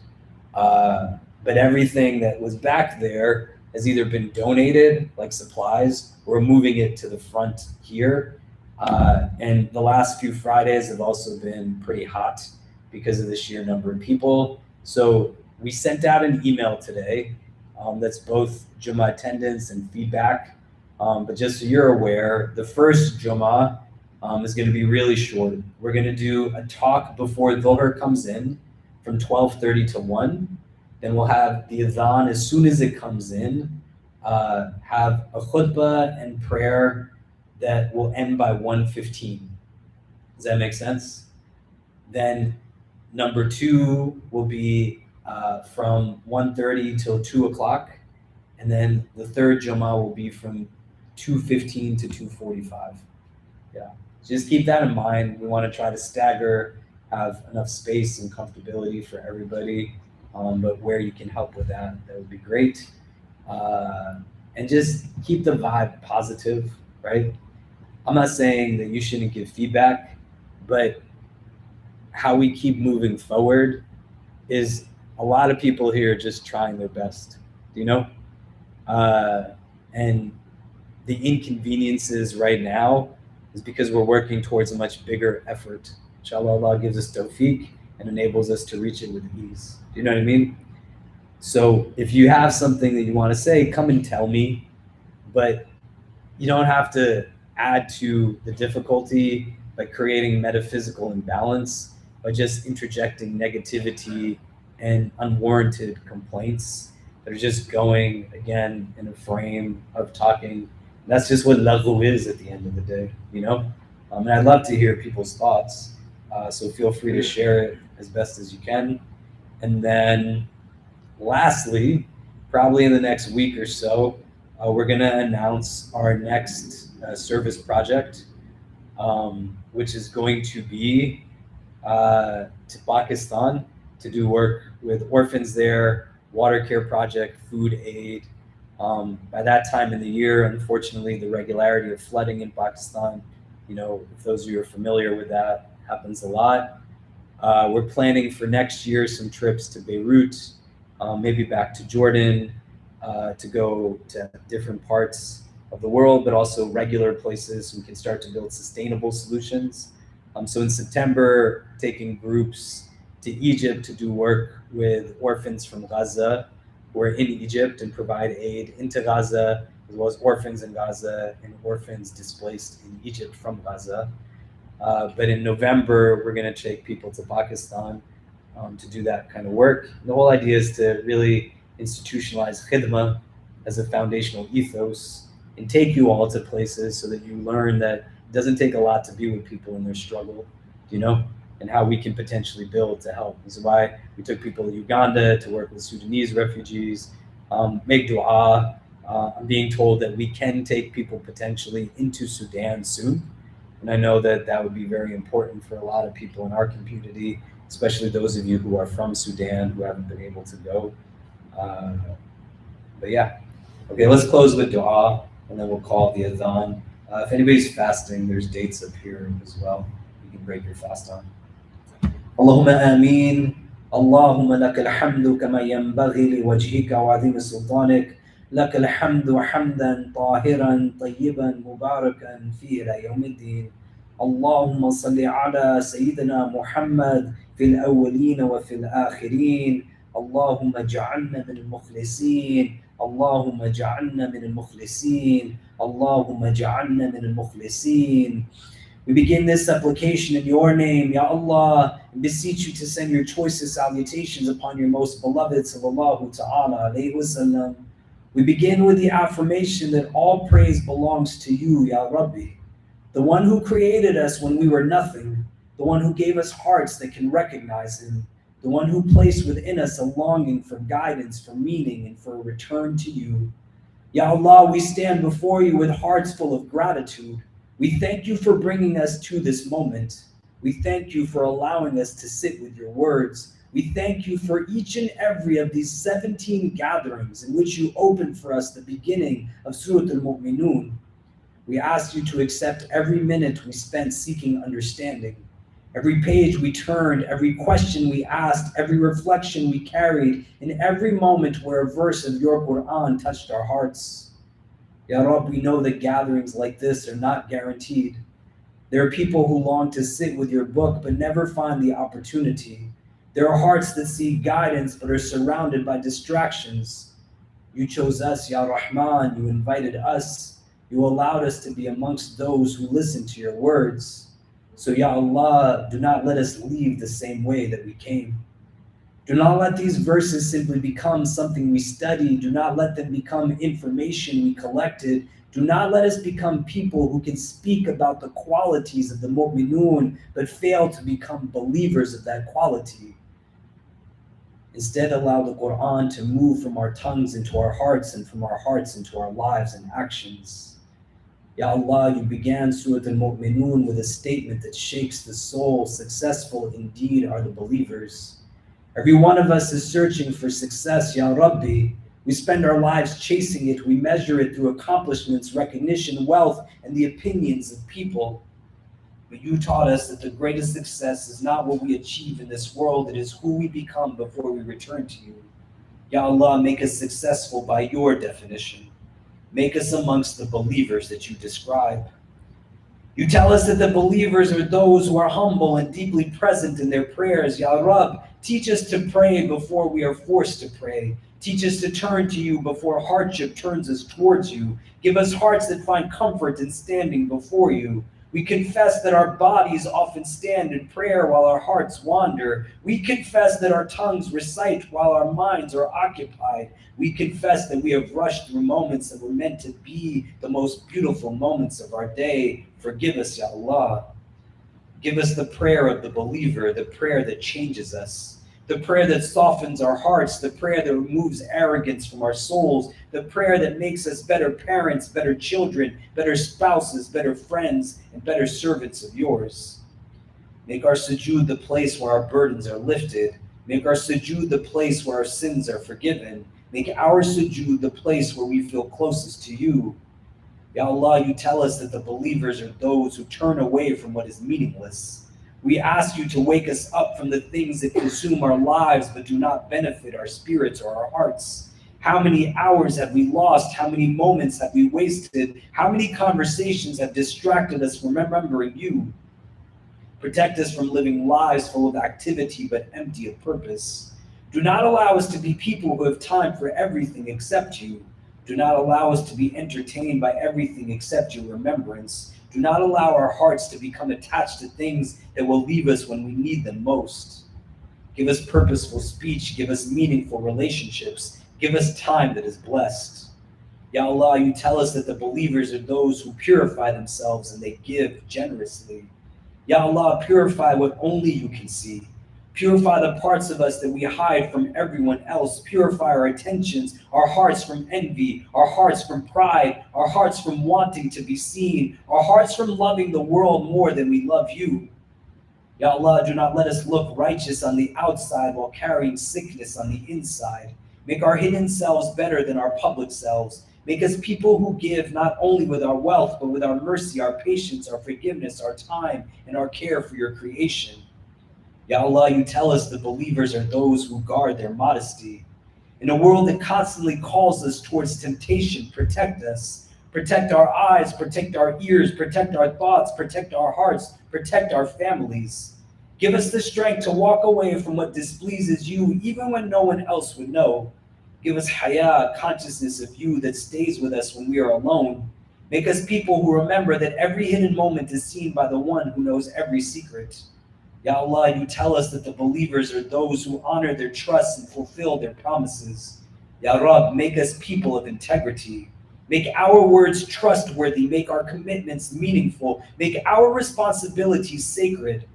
But everything that was back there has either been donated, like supplies, or moving it to the front here. And the last few Fridays have also been pretty hot because of the sheer number of people. So we sent out an email today that's both Jummah attendance and feedback. But just so you're aware, the first Jummah is going to be really short. We're going to do a talk before Dhuhr comes in from 12:30 to 1. Then we'll have the adhan as soon as it comes in, have a khutbah and prayer that will end by 1:15. Does that make sense? Then number 2 will be from 1:30 till 2 o'clock. And then the third Jummah will be from 2:15 to 2:45. Yeah, so just keep that in mind. We want to try to stagger, have enough space and comfortability for everybody. But where you can help with that would be great. And just keep the vibe positive, right? I'm not saying that you shouldn't give feedback, but how we keep moving forward is a lot of people here just trying their best, you know? And the inconveniences right now is because we're working towards a much bigger effort. Inshallah, Allah gives us tawfiq and enables us to reach it with ease. Do you know what I mean? So if you have something that you want to say, come and tell me, but you don't have to add to the difficulty by creating metaphysical imbalance, by just interjecting negativity and unwarranted complaints that are just going, again, in a frame of talking. That's just what laghu is at the end of the day, you know? And I'd love to hear people's thoughts, so feel free to share it as best as you can. And then lastly, probably in the next week or so, we're going to announce our next service project, which is going to be to Pakistan to do work with orphans there, water care project, food aid. By that time in the year, unfortunately, the regularity of flooding in Pakistan, you know, if those of you are familiar with that, happens a lot. We're planning for next year some trips to Beirut, maybe back to Jordan, to go to different parts of the world, but also regular places so we can start to build sustainable solutions. So in September, taking groups to Egypt to do work with orphans from Gaza who are in Egypt and provide aid into Gaza, as well as orphans in Gaza and orphans displaced in Egypt from Gaza. But in November, we're going to take people to Pakistan to do that kind of work. The whole idea is to really institutionalize khidmah as a foundational ethos and take you all to places so that you learn that it doesn't take a lot to be with people in their struggle, you know, and how we can potentially build to help. This is why we took people to Uganda to work with Sudanese refugees, make dua. I'm being told that we can take people potentially into Sudan soon. And I know that that would be very important for a lot of people in our community, especially those of you who are from Sudan who haven't been able to go. But yeah, okay, let's close with dua and then we'll call the adhan. If anybody's fasting, there's dates up here as well. You can break your fast on. Allahumma ameen. Allahumma laka alhamdu kama yanbaghi liwajhika wa azim sultanik. لك الحمد حمدا طاهرا طيبا مباركا فيه إلى يوم الدين اللهم صل على سيدنا محمد في الأولين وفي الآخرين. اللهم اجعلنا من المخلصين. اللهم اجعلنا من المخلصين. اللهم اجعلنا من المخلصين. We begin this supplication in your name, Ya Allah, and beseech you to send your choicest salutations upon your most beloved, sallallahu ta'ala alayhi wasallam. We begin with the affirmation that all praise belongs to you, Ya Rabbi, the one who created us when we were nothing, the one who gave us hearts that can recognize him, the one who placed within us a longing for guidance, for meaning, and for a return to you. Ya Allah, we stand before you with hearts full of gratitude. We thank you for bringing us to this moment. We thank you for allowing us to sit with your words. We thank you for each and every of these 17 gatherings in which you opened for us the beginning of Surah Al-Mu'minoon. We ask you to accept every minute we spent seeking understanding, every page we turned, every question we asked, every reflection we carried, in every moment where a verse of your Quran touched our hearts. Ya Rab, we know that gatherings like this are not guaranteed. There are people who long to sit with your book but never find the opportunity. There are hearts that seek guidance but are surrounded by distractions. You chose us, Ya Rahman. You invited us. You allowed us to be amongst those who listen to your words. So, Ya Allah, do not let us leave the same way that we came. Do not let these verses simply become something we study. Do not let them become information we collected. Do not let us become people who can speak about the qualities of the Mu'minoon but fail to become believers of that quality. Instead, allow the Quran to move from our tongues into our hearts and from our hearts into our lives and actions. Ya Allah, you began Surah Al-Mu'minoon with a statement that shakes the soul. Successful indeed are the believers. Every one of us is searching for success, Ya Rabbi. We spend our lives chasing it. We measure it through accomplishments, recognition, wealth, and the opinions of people. But you taught us that the greatest success is not what we achieve in this world, it is who we become before we return to you. Ya Allah, make us successful by your definition. Make us amongst the believers that you describe. You tell us that the believers are those who are humble and deeply present in their prayers. Ya Rab, teach us to pray before we are forced to pray. Teach us to turn to you before hardship turns us towards you. Give us hearts that find comfort in standing before you. We confess that our bodies often stand in prayer while our hearts wander. We confess that our tongues recite while our minds are occupied. We confess that we have rushed through moments that were meant to be the most beautiful moments of our day. Forgive us, Ya Allah. Give us the prayer of the believer, the prayer that changes us, the prayer that softens our hearts, the prayer that removes arrogance from our souls, the prayer that makes us better parents, better children, better spouses, better friends, and better servants of yours. Make our sujood the place where our burdens are lifted. Make our sujood the place where our sins are forgiven. Make our sujood the place where we feel closest to you. Ya Allah, you tell us that the believers are those who turn away from what is meaningless. We ask you to wake us up from the things that consume our lives but do not benefit our spirits or our hearts. How many hours have we lost? How many moments have we wasted? How many conversations have distracted us from remembering you? Protect us from living lives full of activity but empty of purpose. Do not allow us to be people who have time for everything except you. Do not allow us to be entertained by everything except your remembrance. Do not allow our hearts to become attached to things that will leave us when we need them most. Give us purposeful speech. Give us meaningful relationships. Give us time that is blessed. Ya Allah, you tell us that the believers are those who purify themselves and they give generously. Ya Allah, purify what only you can see. Purify the parts of us that we hide from everyone else. Purify our attentions, our hearts from envy, our hearts from pride, our hearts from wanting to be seen, our hearts from loving the world more than we love you. Ya Allah, do not let us look righteous on the outside while carrying sickness on the inside. Make our hidden selves better than our public selves. Make us people who give not only with our wealth, but with our mercy, our patience, our forgiveness, our time, and our care for your creation. Ya Allah, you tell us the believers are those who guard their modesty. In a world that constantly calls us towards temptation, protect us. Protect our eyes, protect our ears, protect our thoughts, protect our hearts, protect our families. Give us the strength to walk away from what displeases you, even when no one else would know. Give us haya, consciousness of you that stays with us when we are alone. Make us people who remember that every hidden moment is seen by the one who knows every secret. Ya Allah, you tell us that the believers are those who honor their trusts and fulfill their promises. Ya Rab, make us people of integrity. Make our words trustworthy. Make our commitments meaningful. Make our responsibilities sacred.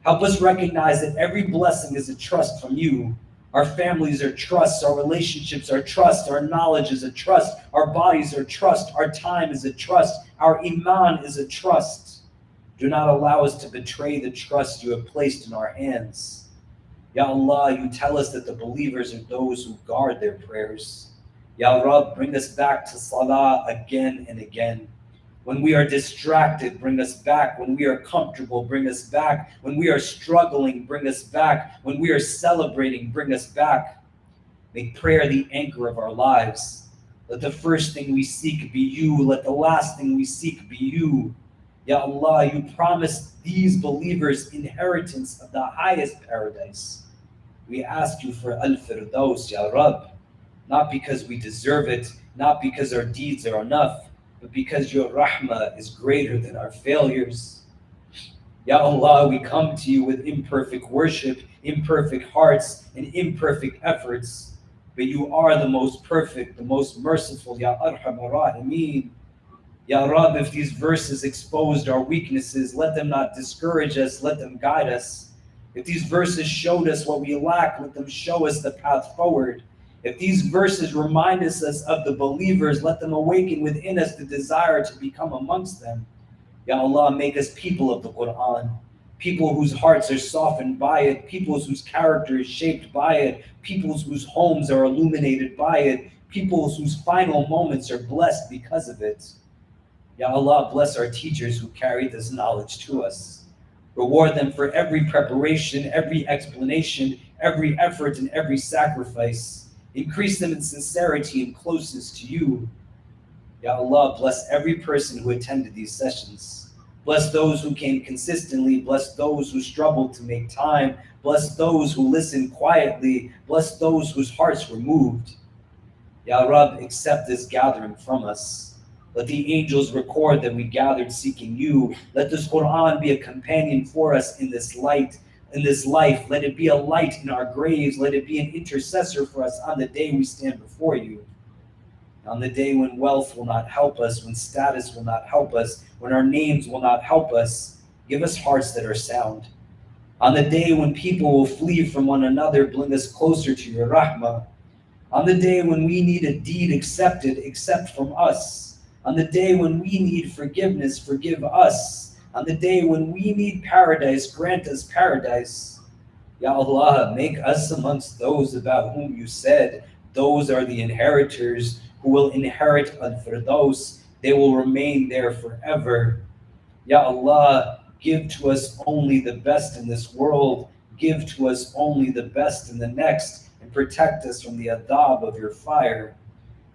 Help us recognize that every blessing is a trust from you. Our families are trusts, our relationships are trust, our knowledge is a trust, our bodies are trust, our time is a trust, our iman is a trust. Do not allow us to betray the trust you have placed in our hands. Ya Allah, you tell us that the believers are those who guard their prayers. Ya Rab, bring us back to Salah again and again. When we are distracted, bring us back. When we are comfortable, bring us back. When we are struggling, bring us back. When we are celebrating, bring us back. Make prayer the anchor of our lives. Let the first thing we seek be you. Let the last thing we seek be you. Ya Allah, you promised these believers inheritance of the highest paradise. We ask you for Al-Firdaus, Ya Rab, not because we deserve it, not because our deeds are enough, but because your rahmah is greater than our failures. Ya Allah, we come to you with imperfect worship, imperfect hearts, and imperfect efforts, but you are the most perfect, the most merciful, Ya Arhamar Rahimeen. Ya Rab, if these verses exposed our weaknesses, let them not discourage us, let them guide us. If these verses showed us what we lack, let them show us the path forward. If these verses remind us of the believers, let them awaken within us the desire to become amongst them. Ya Allah, make us people of the Quran, people whose hearts are softened by it, people whose character is shaped by it, people whose homes are illuminated by it, people whose final moments are blessed because of it. Ya Allah, bless our teachers who carried this knowledge to us. Reward them for every preparation, every explanation, every effort, and every sacrifice. Increase them in sincerity and closeness to you. Ya Allah, bless every person who attended these sessions. Bless those who came consistently. Bless those who struggled to make time. Bless those who listened quietly. Bless those whose hearts were moved. Ya Rab, accept this gathering from us. Let the angels record that we gathered seeking you. Let this Quran be a companion for us in this light, in this life. Let it be a light in our graves. Let it be an intercessor for us on the day we stand before you. On the day when wealth will not help us, when status will not help us, when our names will not help us, give us hearts that are sound. On the day when people will flee from one another, bring us closer to your rahmah. On the day when we need a deed accepted, accept from us. On the day when we need forgiveness, forgive us. On the day when we need paradise, grant us paradise. Ya Allah, make us amongst those about whom you said, those are the inheritors who will inherit Al-Firdaus. They will remain there forever. Ya Allah, give to us only the best in this world. Give to us only the best in the next, and protect us from the adab of your fire.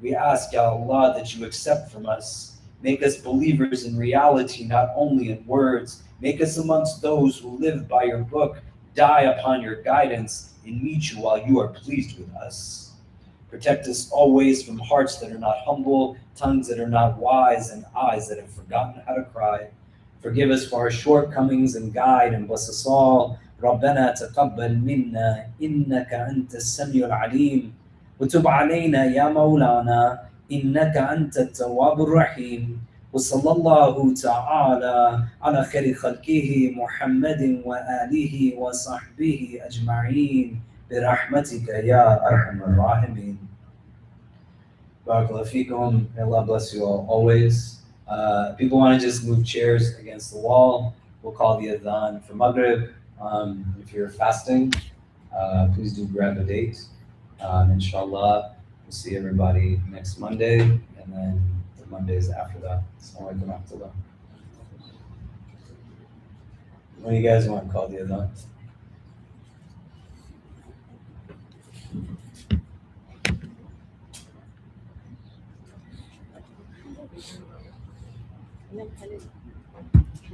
We ask, Ya Allah, that you accept from us. Make us believers in reality, not only in words. Make us amongst those who live by your book, die upon your guidance, and meet you while you are pleased with us. Protect us always from hearts that are not humble, tongues that are not wise, and eyes that have forgotten how to cry. Forgive us for our shortcomings and guide and bless us all. ربنا تقبل منا إنك أنت السميع العليم وتب علينا يا مولانا إنك أنت التواب الرحيم وصلى الله تعالى على خير خلقه محمد وآله وصحبه أجمعين برحمتك يا أرحم الراحمين. Barakallahu feekum. May Allah bless you all always. People want to just move chairs against the wall. We'll call the adhan for Maghrib. If you're fasting, please do grab a date. Inshallah, we'll see everybody next Monday, and then the Mondays after that. Assalamu alaikum wa rahmatullah. When do you guys want to call the adhan? Imam Khalid.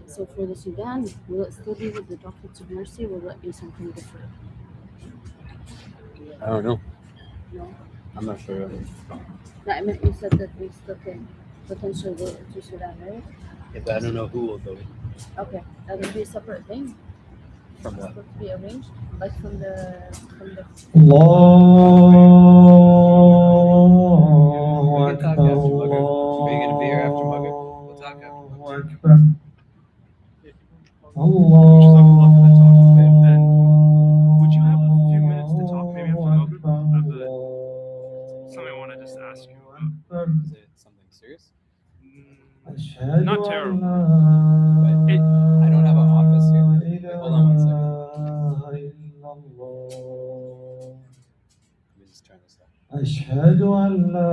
So for the Sudan, will it still be with the Doctrines of Mercy, or will it be something different? I don't know. No? I'm not sure. No, I meant you said that we still can potentially go into Sudan, right? If I don't know who will go Okay, that would be a separate thing. from It's what. supposed to be arranged, like from the Allahu We can talk Akbar. after Maghrib. Are you gonna be here after Maghrib? We'll talk after Allahu Maghrib. Akbar. Jazakallah for the talk. And would you have a few minutes to talk maybe after Maghrib? I have something I want to just ask you about. Is it something serious? Not terrible. But I don't have an office here. Wait, hold on 1 second. Let me just turn this up. أشهد أن لا